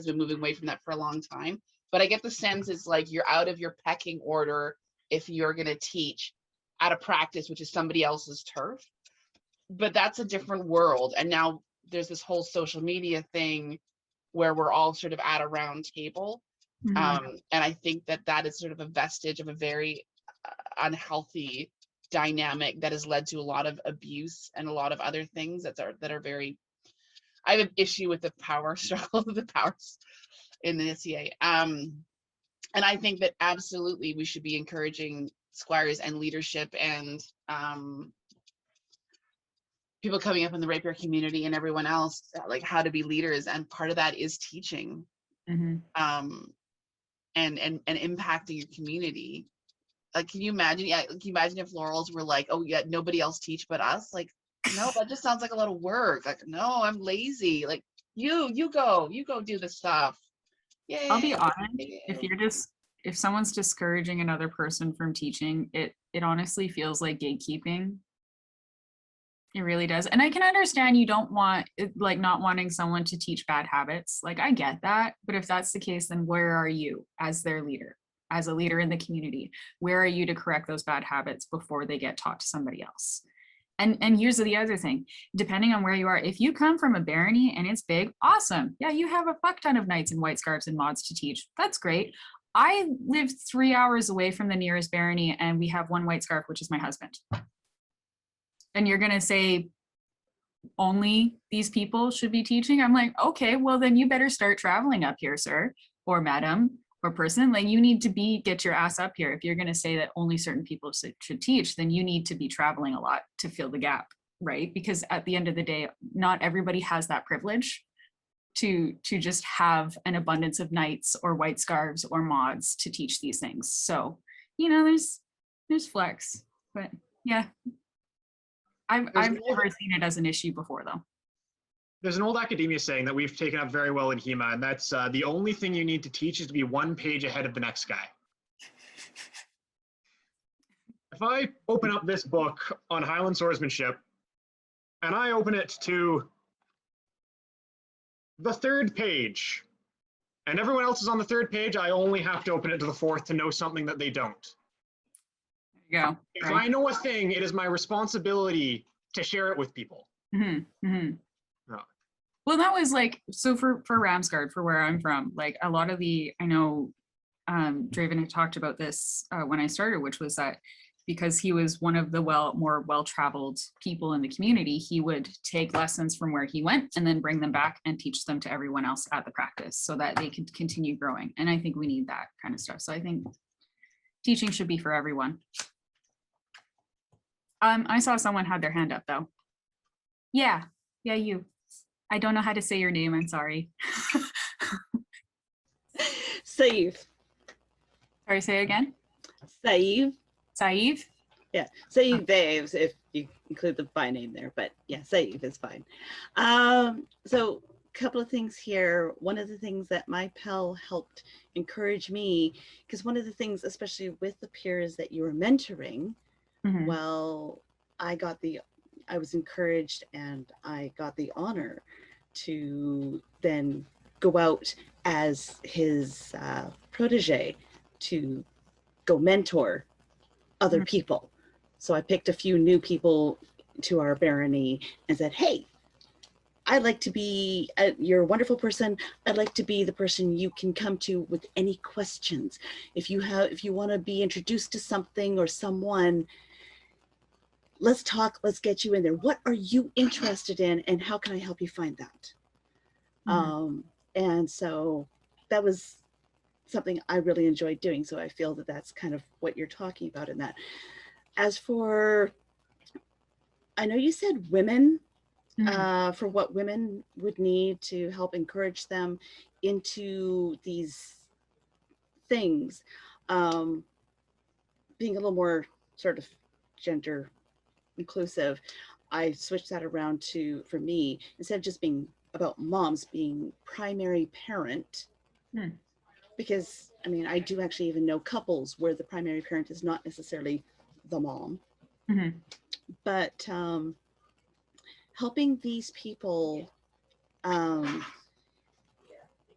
[SPEAKER 6] been moving away from that for a long time. But I get the sense it's like you're out of your pecking order if you're going to teach at a practice which is somebody else's turf. But that's a different world, and now there's this whole social media thing where we're all sort of at a round table, and I think that is sort of a vestige of a very unhealthy dynamic that has led to a lot of abuse and a lot of other things that are very. I have an issue with the power struggle, the powers in the SCA. And I think that absolutely we should be encouraging squires and leadership and people coming up in the rapier community and everyone else, like how to be leaders. And part of that is teaching and impacting your community. Like, can you imagine? Yeah, can you imagine if Laurels were like, oh yeah, nobody else teach but us? Like, no, that just sounds like a lot of work. Like, no, I'm lazy. Like, you go do the stuff. Yeah.
[SPEAKER 4] I'll be honest, if someone's discouraging another person from teaching, it honestly feels like gatekeeping. It really does. And I can understand you don't want, like, not wanting someone to teach bad habits. Like, I get that. But if that's the case, then where are you as their leader, as a leader in the community? Where are you to correct those bad habits before they get taught to somebody else? And here's the other thing, depending on where you are, if you come from a barony and it's big, awesome. Yeah, you have a fuck ton of knights and white scarves and mods to teach. That's great. I live 3 hours away from the nearest barony and we have one white scarf, which is my husband. And you're gonna say only these people should be teaching? I'm like, okay, well then you better start traveling up here, sir, or madam, or person. Like, you need to get your ass up here. If you're going to say that only certain people should teach, then you need to be traveling a lot to fill the gap, right? Because at the end of the day, not everybody has that privilege to just have an abundance of knights or white scarves or mods to teach these things. So, there's flex, but yeah, I've never seen it as an issue before though.
[SPEAKER 17] There's an old academia saying that we've taken up very well in HEMA, and that's the only thing you need to teach is to be 1 page ahead of the next guy. If I open up this book on Highland swordsmanship, and I open it to the 3rd page, and everyone else is on the 3rd page, I only have to open it to the 4th to know something that they don't.
[SPEAKER 4] There you go.
[SPEAKER 17] If I know a thing, it is my responsibility to share it with people.
[SPEAKER 4] Well, that was like, so for Ramsgaard, for where I'm from, like a lot of I know Draven had talked about this when I started, which was that because he was one of the more well-traveled people in the community, he would take lessons from where he went and then bring them back and teach them to everyone else at the practice so that they could continue growing. And I think we need that kind of stuff. So I think teaching should be for everyone. I saw someone had their hand up though. Yeah, you. I don't know how to say your name, I'm sorry.
[SPEAKER 11] Save.
[SPEAKER 4] Sorry, say again.
[SPEAKER 11] Save.
[SPEAKER 4] Save.
[SPEAKER 11] Yeah, Save Vaves if you include the by name there, but yeah, Save is fine. So a couple of things here. One of the things that my pal helped encourage me, because one of the things, especially with the peers that you were mentoring, well, I was encouraged and I got the honor to then go out as his protege to go mentor other people. So I picked a few new people to our barony and said, hey, I'd like to be, you're a wonderful person. I'd like to be the person you can come to with any questions. If you want to be introduced to something or someone, let's talk, let's get you in there. What are you interested in and how can I help you find that? And so that was something I really enjoyed doing. So I feel that that's kind of what you're talking about in that. As for, I know you said women, for what women would need to help encourage them into these things, being a little more sort of gender inclusive, I switched that around to, for me, instead of just being about moms, being primary parent, because I mean, I do actually even know couples where the primary parent is not necessarily the mom, but helping these people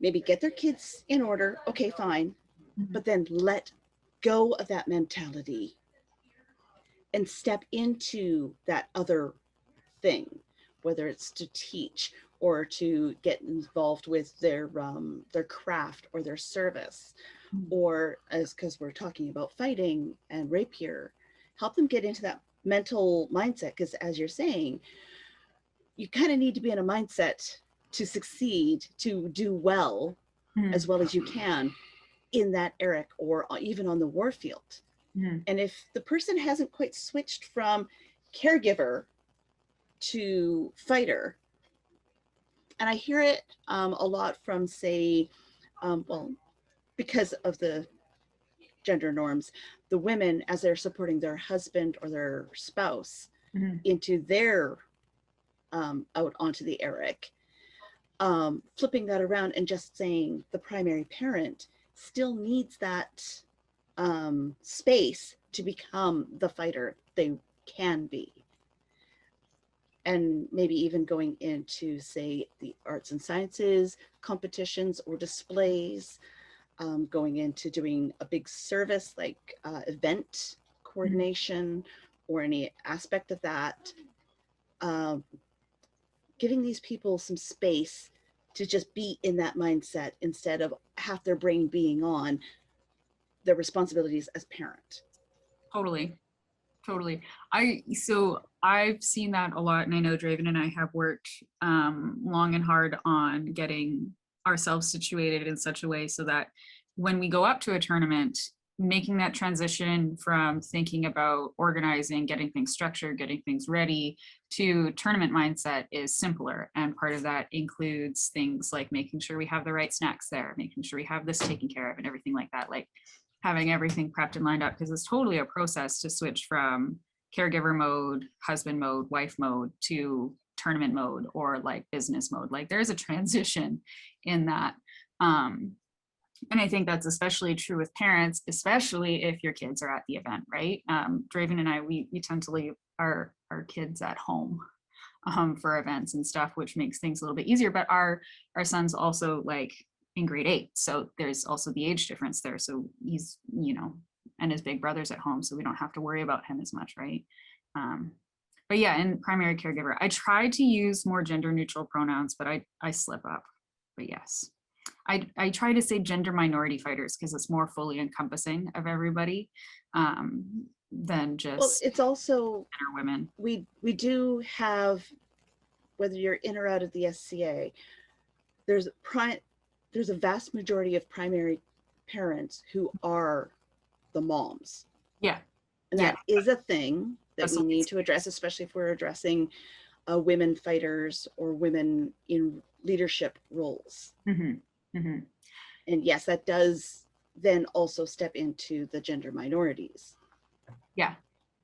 [SPEAKER 11] maybe get their kids in order, okay, fine, but then let go of that mentality and step into that other thing, whether it's to teach or to get involved with their craft or their service, or as, because we're talking about fighting and rapier, help them get into that mental mindset. Because as you're saying, you kind of need to be in a mindset to succeed, to do well as well as you can in that Eric or even on the war field. And if the person hasn't quite switched from caregiver to fighter, and I hear it a lot from, say, well, because of the gender norms, the women, as they're supporting their husband or their spouse into their out onto the Eric, flipping that around and just saying the primary parent still needs that space to become the fighter they can be. And maybe even going into, say, the arts and sciences competitions or displays, going into doing a big service like event coordination or any aspect of that, giving these people some space to just be in that mindset instead of half their brain being on their responsibilities as parent.
[SPEAKER 4] Totally. So I've seen that a lot, and I know Draven and I have worked long and hard on getting ourselves situated in such a way so that when we go up to a tournament, making that transition from thinking about organizing, getting things structured, getting things ready to tournament mindset is simpler. And part of that includes things like making sure we have the right snacks there, making sure we have this taken care of and everything like that, like having everything prepped and lined up, because it's totally a process to switch from caregiver mode, husband mode, wife mode to tournament mode or like business mode. Like there's a transition in that. And I think that's especially true with parents, especially if your kids are at the event, right? Draven and I, we tend to leave our kids at home for events and stuff, which makes things a little bit easier. But our son's also like in grade 8. So there's also the age difference there. So he's, and his big brother's at home, so we don't have to worry about him as much, right? But yeah, in primary caregiver, I try to use more gender neutral pronouns, but I slip up, but yes. I try to say gender minority fighters because it's more fully encompassing of everybody than just,
[SPEAKER 11] well, it's also
[SPEAKER 4] women.
[SPEAKER 11] We do have, whether you're in or out of the SCA, there's a vast majority of primary parents who are the moms.
[SPEAKER 4] Yeah.
[SPEAKER 11] And that is a thing that we need to address, especially if we're addressing women fighters or women in leadership roles. And yes, that does then also step into the gender minorities.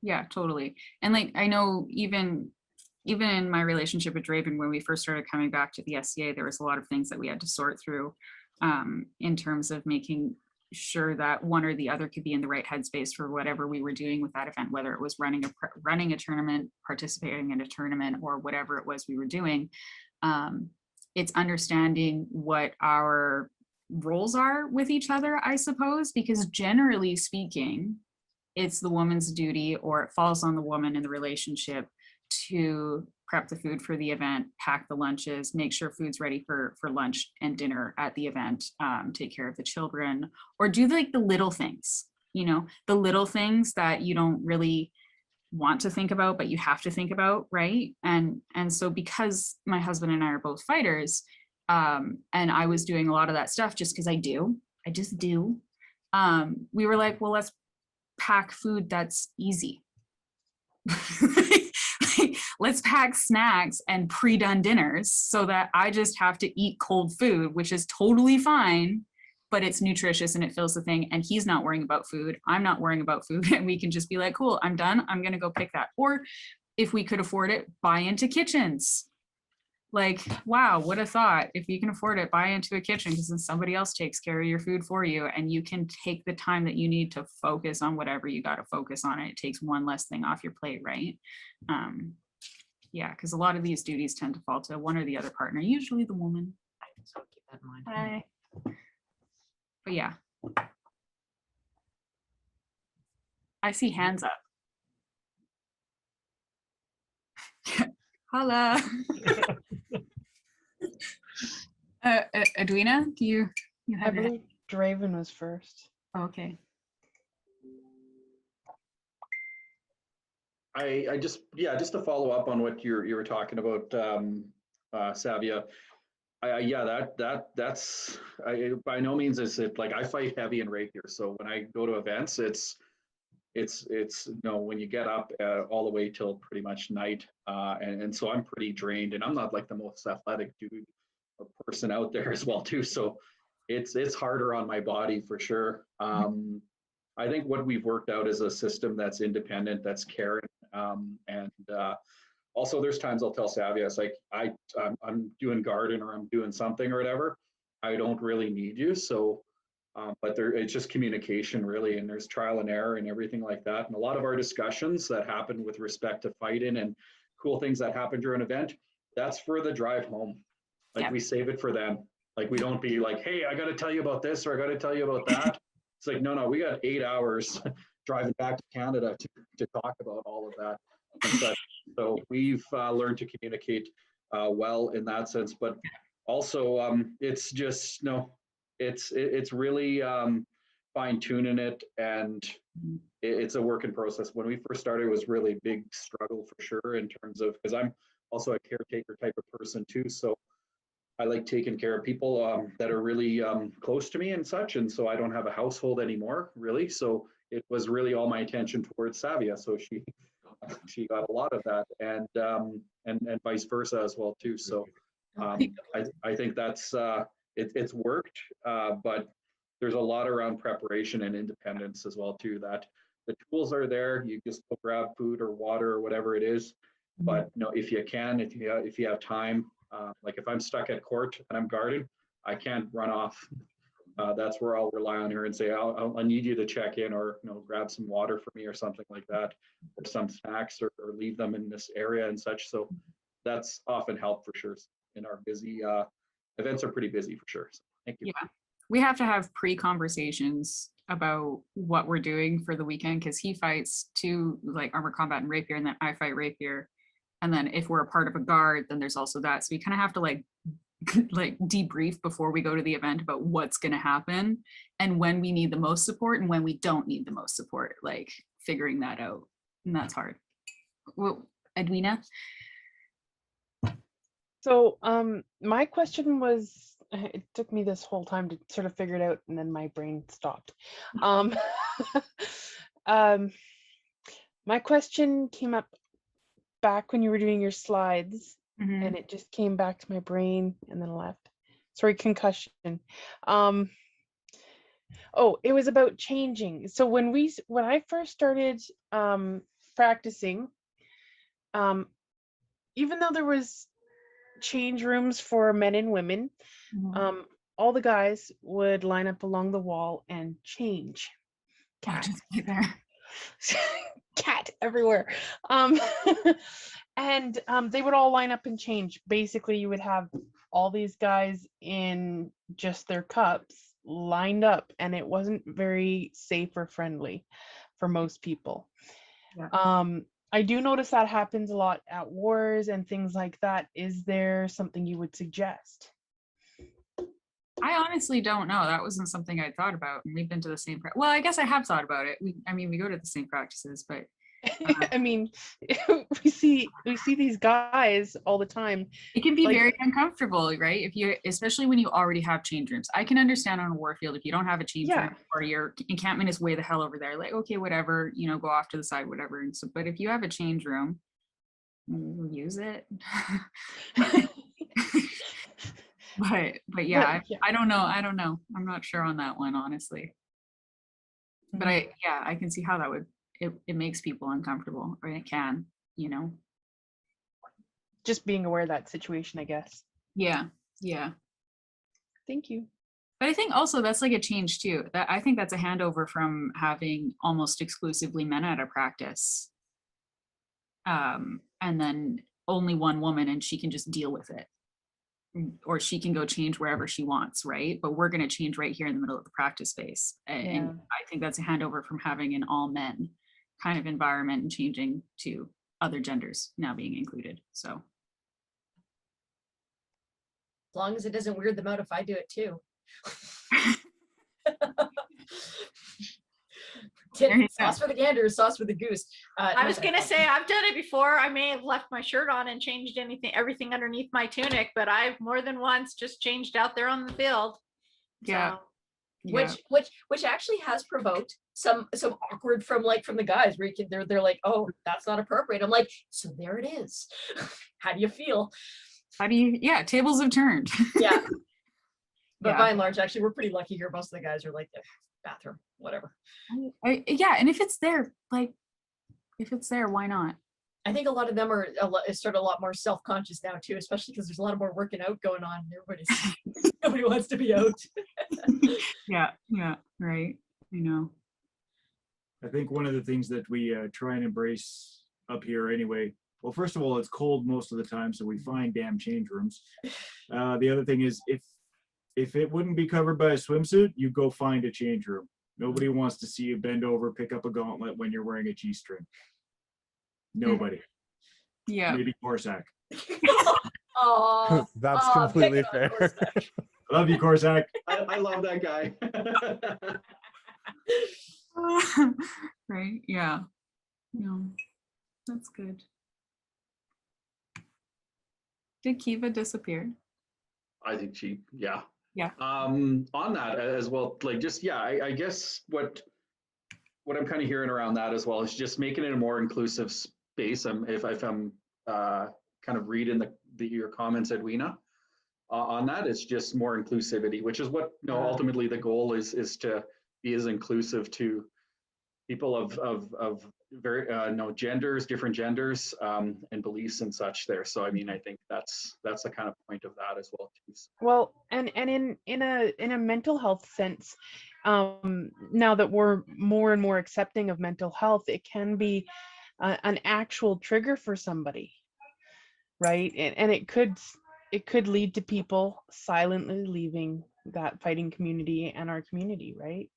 [SPEAKER 4] Yeah, totally. And like, I know even in my relationship with Draven, when we first started coming back to the SCA, there was a lot of things that we had to sort through in terms of making sure that one or the other could be in the right headspace for whatever we were doing with that event, whether it was running a tournament, participating in a tournament, or whatever it was we were doing. It's understanding what our roles are with each other, I suppose, because generally speaking, it's the woman's duty, or it falls on the woman in the relationship, to prep the food for the event, pack the lunches, make sure food's ready for lunch and dinner at the event, take care of the children, or do like the little things, the little things that you don't really want to think about, but you have to think about, right? And so because my husband and I are both fighters, and I was doing a lot of that stuff just because I just do, we were like, well, let's pack food that's easy. Let's pack snacks and pre-done dinners so that I just have to eat cold food, which is totally fine, but it's nutritious and it fills the thing. And he's not worrying about food. I'm not worrying about food. And we can just be like, cool, I'm done. I'm going to go pick that. Or if we could afford it, buy into kitchens. Like, wow, what a thought. If you can afford it, buy into a kitchen, because then somebody else takes care of your food for you, and you can take the time that you need to focus on whatever you got to focus on. It takes one less thing off your plate, right? Yeah, because a lot of these duties tend to fall to one or the other partner, usually the woman.
[SPEAKER 12] So keep that in mind.
[SPEAKER 4] But yeah. I see hands up. Holla. Edwina, do you have
[SPEAKER 22] I believe Draven was first.
[SPEAKER 4] Okay.
[SPEAKER 8] I just to follow up on what you were talking about, Savia. That's by no means is it like I fight heavy and rapier. So when I go to events, it's when you get up all the way till pretty much night, and so I'm pretty drained, and I'm not like the most athletic dude or person out there as well too. So it's harder on my body for sure. I think what we've worked out is a system that's independent, that's caring, and also there's times I'll tell Savia, it's like I'm doing garden or I'm doing something or whatever. I don't really need you, so. But it's just communication really, and there's trial and error and everything like that. And a lot of our discussions that happen with respect to fighting and cool things that happen during an event, that's for the drive home. Like we save it for them. Like we don't be like, hey, I got to tell you about this or I got to tell you about that. It's like, no, we got 8 hours driving back to Canada to talk about all of that. And such. So we've learned to communicate well in that sense, but also it's just it's really fine tuning it, and it's a work in process. When we first started, it was really a big struggle for sure in terms of, because I'm also a caretaker type of person too. So I like taking care of people that are really close to me and such. And so I don't have a household anymore really. So it was really all my attention towards Savia. So she got a lot of that, and vice versa as well too. So I think that's it's worked, but there's a lot around preparation and independence as well too, that the tools are there. You just go grab food or water or whatever it is. But if you can, if you have time, like if I'm stuck at court and I'm guarding, I can't run off. That's where I'll rely on her and say, I'll need you to check in, or grab some water for me or something like that, or some snacks, or leave them in this area and such. So that's often helped for sure in our busy events are pretty busy for sure. So thank you.
[SPEAKER 4] Yeah, we have to have pre-conversations about what we're doing for the weekend, because he fights two, like armor combat and rapier, and then I fight rapier. And then if we're a part of a guard, then there's also that. So we kind of have to like debrief before we go to the event about what's going to happen and when we need the most support and when we don't need the most support, like figuring that out. And that's hard. Well, Edwina?
[SPEAKER 22] So my question was, it took me this whole time to sort of figure it out, and then my brain stopped. My question came up back when you were doing your slides, and it just came back to my brain and then left. Sorry, concussion. Oh, it was about changing. So when I first started practicing, even though there was change rooms for men and women, all the guys would line up along the wall and change. Cat. Cat everywhere. And they would all line up and change. Basically, you would have all these guys in just their cups lined up, and it wasn't very safe or friendly for most people. I do notice that happens a lot at wars and things like that. Is there something you would suggest?
[SPEAKER 4] I honestly don't know. That wasn't something I thought about. And we've been to the same, well, I guess I have thought about it. We go to the same practices, but
[SPEAKER 22] I mean, we see these guys all the time.
[SPEAKER 4] it can be
[SPEAKER 22] like-
[SPEAKER 4] very uncomfortable, right? If you, especially when you already have change rooms. I can understand on a warfield if you don't have a change room or your encampment is way the hell over there, like, okay, whatever, go off to the side, whatever. And so, but if you have a change room, use it. But yeah, I don't know. I'm not sure on that one, honestly. But I can see how that would, it makes people uncomfortable, or it can,
[SPEAKER 22] Just being aware of that situation, I guess.
[SPEAKER 4] Yeah.
[SPEAKER 22] Thank you.
[SPEAKER 4] But I think also that's like a change too. I think that's a handover from having almost exclusively men at a practice. And then only one woman and she can just deal with it. Or she can go change wherever she wants, right? But we're going to change right here in the middle of the practice space. And I think that's a handover from having an all men kind of environment and changing to other genders now being included. So
[SPEAKER 13] as long as it doesn't weird them out if I do it too. Sauce for the gander, sauce for the goose.
[SPEAKER 19] I was gonna say I've done it before. I may have left my shirt on and changed everything underneath my tunic, but I've more than once just changed out there on the field.
[SPEAKER 4] Yeah.
[SPEAKER 13] Which actually has provoked some awkward from the guys where they're like, oh, that's not appropriate. I'm like, so there it is. How do you feel?
[SPEAKER 4] Tables have turned.
[SPEAKER 13] Yeah. But by and large, actually, we're pretty lucky here. Most of the guys are like the bathroom, whatever.
[SPEAKER 4] And if it's there, why not?
[SPEAKER 13] I think a lot of them are sort of a lot more self-conscious now too, especially because there's a lot of more working out going on. Nobody wants to be out.
[SPEAKER 4] Yeah, right.
[SPEAKER 14] I think one of the things that we try and embrace up here anyway, well, first of all, it's cold most of the time, so we find damn change rooms. The other thing is if it wouldn't be covered by a swimsuit, you go find a change room. Nobody wants to see you bend over, pick up a gauntlet when you're wearing a G-string. Nobody.
[SPEAKER 4] Yeah.
[SPEAKER 14] Maybe Corsac.
[SPEAKER 13] Oh,
[SPEAKER 23] that's completely fair.
[SPEAKER 14] Love you, Corsac.
[SPEAKER 8] I love that guy.
[SPEAKER 4] Right? Yeah. No, that's good. Did Kiva disappear?
[SPEAKER 8] I think
[SPEAKER 4] Yeah.
[SPEAKER 8] On that as well, like just I guess what I'm kind of hearing around that as well is just making it a more inclusive space. If I'm kind of reading your comments, Edwina, on that, it's just more inclusivity, which is what ultimately the goal is to be as inclusive to people of very genders, different genders, and beliefs and such there. So I mean, I think that's the kind of point of that as well too.
[SPEAKER 22] Well, and in a mental health sense, now that we're more and more accepting of mental health, it can be an actual trigger for somebody, right? And it could lead to people silently leaving that fighting community and our community, right?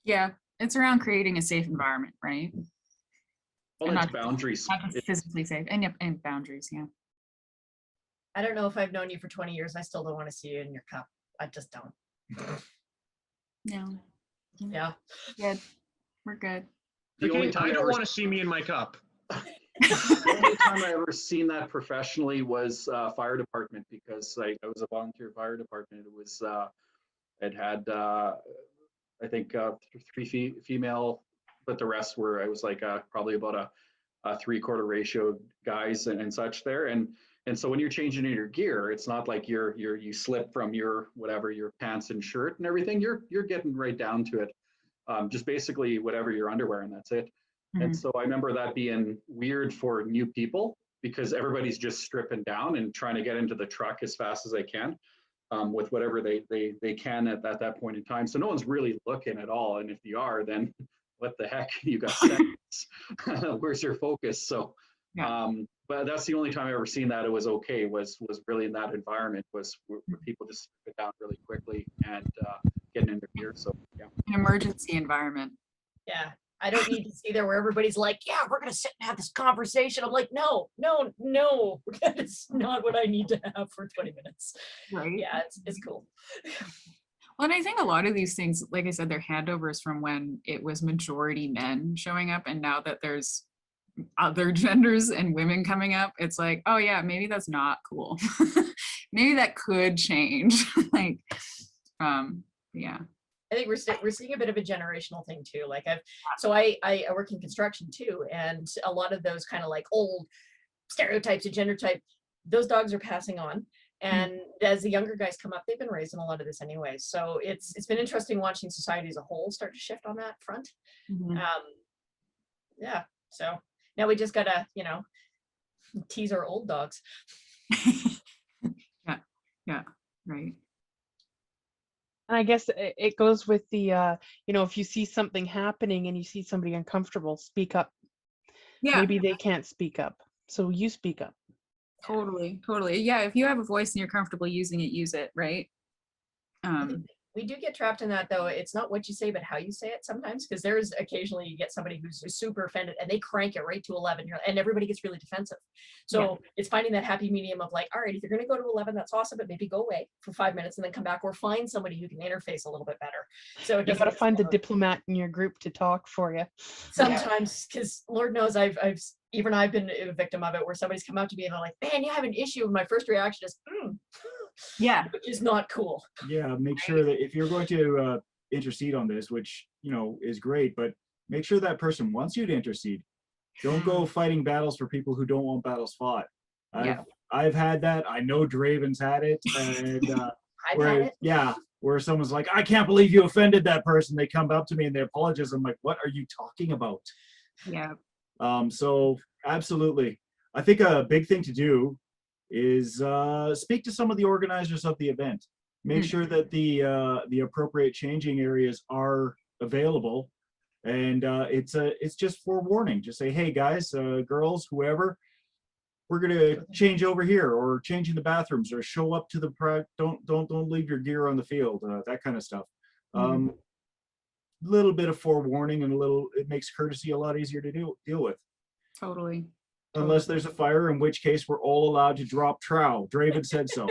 [SPEAKER 4] Yeah, it's around creating a safe environment, right?
[SPEAKER 8] Well, it's boundaries.
[SPEAKER 4] Not just physically safe, and boundaries, yeah.
[SPEAKER 13] I don't know if I've known you for 20 years. I still don't want to see you in your cup. I just don't.
[SPEAKER 4] No.
[SPEAKER 13] Yeah.
[SPEAKER 4] Good. We're good.
[SPEAKER 17] I don't want to see me in my cup.
[SPEAKER 8] The only time I ever seen that professionally was fire department, because I was a volunteer fire department. It was it had I think 3 female, but the rest were, I was like probably about a 3/4 ratio guys and such there. And And so when you're changing in your gear, it's not like you slip from your whatever, your pants and shirt and everything. You're getting right down to it. Just basically whatever your underwear, and that's it. And so I remember that being weird for new people because everybody's just stripping down and trying to get into the truck as fast as they can with whatever they can at that point in time. So no one's really looking at all. And if you are, then what the heck? You got seconds. Where's your focus? So, but that's the only time I've ever seen that it was okay was really in that environment was where people just strip it down really quickly and getting in their gear. So yeah.
[SPEAKER 4] An emergency environment.
[SPEAKER 13] Yeah. I don't need to see there where everybody's like, yeah, we're going to sit and have this conversation. I'm like, no. That's not what I need to have for 20 minutes.
[SPEAKER 4] Right.
[SPEAKER 13] Yeah, it's cool.
[SPEAKER 4] Well, and I think a lot of these things, like I said, they're handovers from when it was majority men showing up. And now that there's other genders and women coming up, it's like, oh yeah, maybe that's not cool. Maybe that could change. Like, yeah.
[SPEAKER 13] I think we're seeing a bit of a generational thing too. Like I work in construction too, and a lot of those kind of like old stereotypes of gender type, those dogs are passing on. And as the younger guys come up, they've been raised in a lot of this anyway. So it's been interesting watching society as a whole start to shift on that front. Yeah. So now we just gotta, tease our old dogs.
[SPEAKER 4] Yeah. Right.
[SPEAKER 22] And I guess it goes with the, if you see something happening and you see somebody uncomfortable, speak up.
[SPEAKER 4] Yeah.
[SPEAKER 22] Maybe they can't speak up, so you speak up.
[SPEAKER 4] Totally. Yeah, if you have a voice and you're comfortable using it, use it, right?
[SPEAKER 13] We do get trapped in that though. It's not what you say, but how you say it sometimes, because there's occasionally you get somebody who's super offended and they crank it right to 11 and everybody gets really defensive. So it's finding that happy medium of like, all right, if you're going to go to 11, that's awesome, but maybe go away for 5 minutes and then come back, or find somebody who can interface a little bit better. So
[SPEAKER 22] You got to find the diplomat in your group to talk for you.
[SPEAKER 13] Sometimes, because Lord knows I've been a victim of it, where somebody's come up to me and they're like, man, you have an issue. And my first reaction is,
[SPEAKER 4] yeah,
[SPEAKER 13] which is not cool.
[SPEAKER 14] Yeah, make sure that if you're going to intercede on this, which is great, but make sure that person wants you to intercede. Don't go fighting battles for people who don't want battles fought. I've had that. I know Draven's had it, and where someone's like, I can't believe you offended that person. They come up to me and they apologize. I'm like, what are you talking about?
[SPEAKER 4] Yeah.
[SPEAKER 14] So absolutely, I think a big thing to do is speak to some of the organizers of the event. Make sure that the appropriate changing areas are available, and it's just forewarning. Just say, hey guys, girls, whoever, we're gonna change over here, or change in the bathrooms, or show up to the don't leave your gear on the field, that kind of stuff. Little bit of forewarning and it makes courtesy a lot easier to deal with.
[SPEAKER 4] Totally.
[SPEAKER 14] Unless there's a fire, in which case we're all allowed to drop trowel. Draven said so.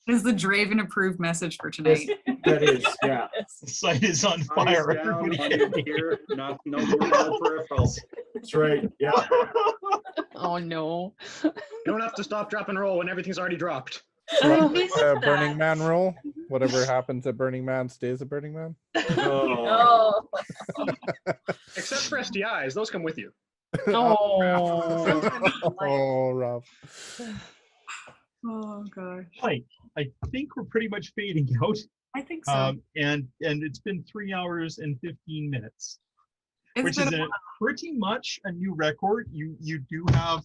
[SPEAKER 4] This is the Draven approved message for tonight.
[SPEAKER 14] Yes, that is, yeah.
[SPEAKER 2] The site is on
[SPEAKER 8] Eyes
[SPEAKER 2] fire.
[SPEAKER 8] down on
[SPEAKER 2] Everybody
[SPEAKER 8] your
[SPEAKER 2] get
[SPEAKER 8] gear, no peripherals.
[SPEAKER 14] That's right. Yeah.
[SPEAKER 22] Oh no.
[SPEAKER 17] You don't have to stop, drop, and roll when everything's already dropped.
[SPEAKER 1] Burning Man rule. Whatever happens at Burning Man stays at Burning Man.
[SPEAKER 14] Oh.
[SPEAKER 17] Except for STIs, those come with you.
[SPEAKER 1] Oh, rough.
[SPEAKER 4] Oh gosh.
[SPEAKER 2] Right. I think we're pretty much fading out.
[SPEAKER 4] I think so.
[SPEAKER 2] And it's been 3 hours and 15 minutes, which is pretty much a new record. You do have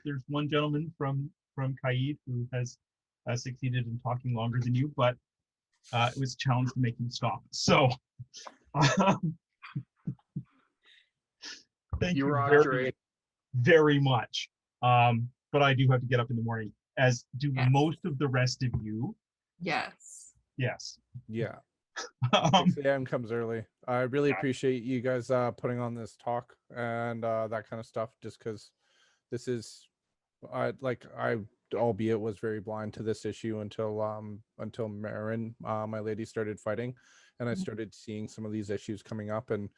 [SPEAKER 2] there's one gentleman from Kaid who has succeeded in talking longer than you, but it was a challenge to make him stop. So thank you very, very much. But I do have to get up in the morning, as do most of the rest of you.
[SPEAKER 4] Yes.
[SPEAKER 2] Yes.
[SPEAKER 1] Yeah. 6 a.m. comes early. I really appreciate you guys putting on this talk and that kind of stuff, just because this is albeit was very blind to this issue until Marin, my lady, started fighting, and I started seeing some of these issues coming up, and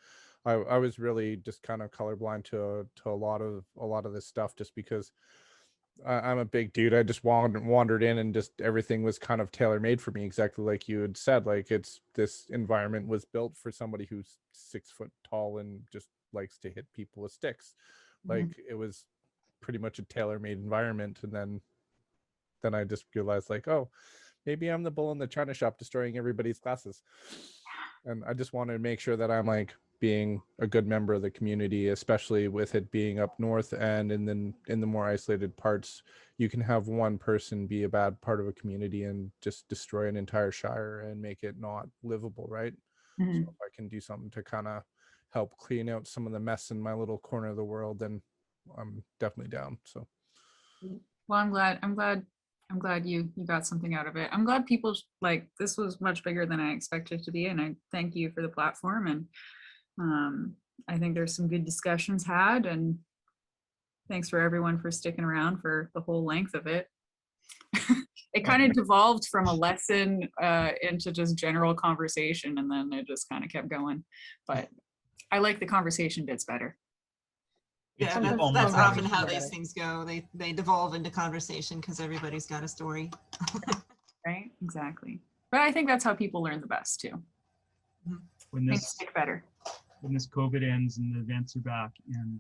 [SPEAKER 1] I was really just kind of colorblind to a lot of this stuff, just because I'm a big dude. I just wandered in, and just everything was kind of tailor-made for me, exactly like you had said. Like, this environment was built for somebody who's 6 foot tall and just likes to hit people with sticks. Like, it was pretty much a tailor-made environment. And then I just realized like, oh, maybe I'm the bull in the china shop destroying everybody's classes. And I just want to make sure that I'm like being a good member of the community, especially with it being up north, and in the more isolated parts, you can have one person be a bad part of a community and just destroy an entire shire and make it not livable, right? So if I can do something to kind of help clean out some of the mess in my little corner of the world, then I'm definitely down. So
[SPEAKER 4] Well, I'm glad you got something out of it. I'm glad people like this was much bigger than I expected it to be, and I thank you for the platform. And I think there's some good discussions had, and thanks for everyone for sticking around for the whole length of it. It kind of devolved from a lesson into just general conversation, and then it just kind of kept going. But I like the conversation bits better.
[SPEAKER 2] It's
[SPEAKER 10] Yeah, that's
[SPEAKER 2] almost
[SPEAKER 10] often
[SPEAKER 2] like-
[SPEAKER 10] how these things go. They devolve into conversation because everybody's got a story.
[SPEAKER 4] Right? Exactly. But I think that's how people learn the best too.
[SPEAKER 2] When
[SPEAKER 4] Things
[SPEAKER 2] this
[SPEAKER 4] stick better.
[SPEAKER 2] when this COVID ends and the events are back and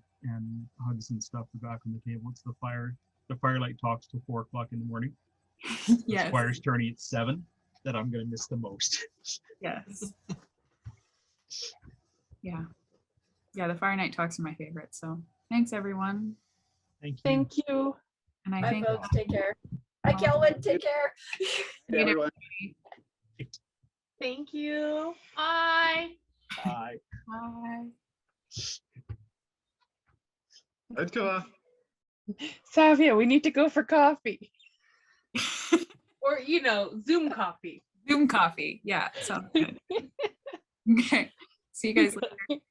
[SPEAKER 2] hugs and stuff are back on the table, it's the firelight talks till 4 o'clock in the morning.
[SPEAKER 4] Yes.
[SPEAKER 2] Squire's turning at 7 that I'm gonna miss the most.
[SPEAKER 4] Yes. Yeah. Yeah, the Fire Night Talks are my favorite. So thanks everyone.
[SPEAKER 2] Thank you.
[SPEAKER 22] Thank you.
[SPEAKER 4] And I
[SPEAKER 13] Bye,
[SPEAKER 4] think
[SPEAKER 13] folks. Take care. Hi, Kelvin. Take care.
[SPEAKER 4] Good night,
[SPEAKER 8] everyone.
[SPEAKER 22] Thank you.
[SPEAKER 19] Bye.
[SPEAKER 2] Bye.
[SPEAKER 4] Bye.
[SPEAKER 17] Let's go.
[SPEAKER 22] Savia, we need to go for coffee. Or, Zoom coffee.
[SPEAKER 4] Zoom coffee. Yeah, sounds good. Okay. See you guys later.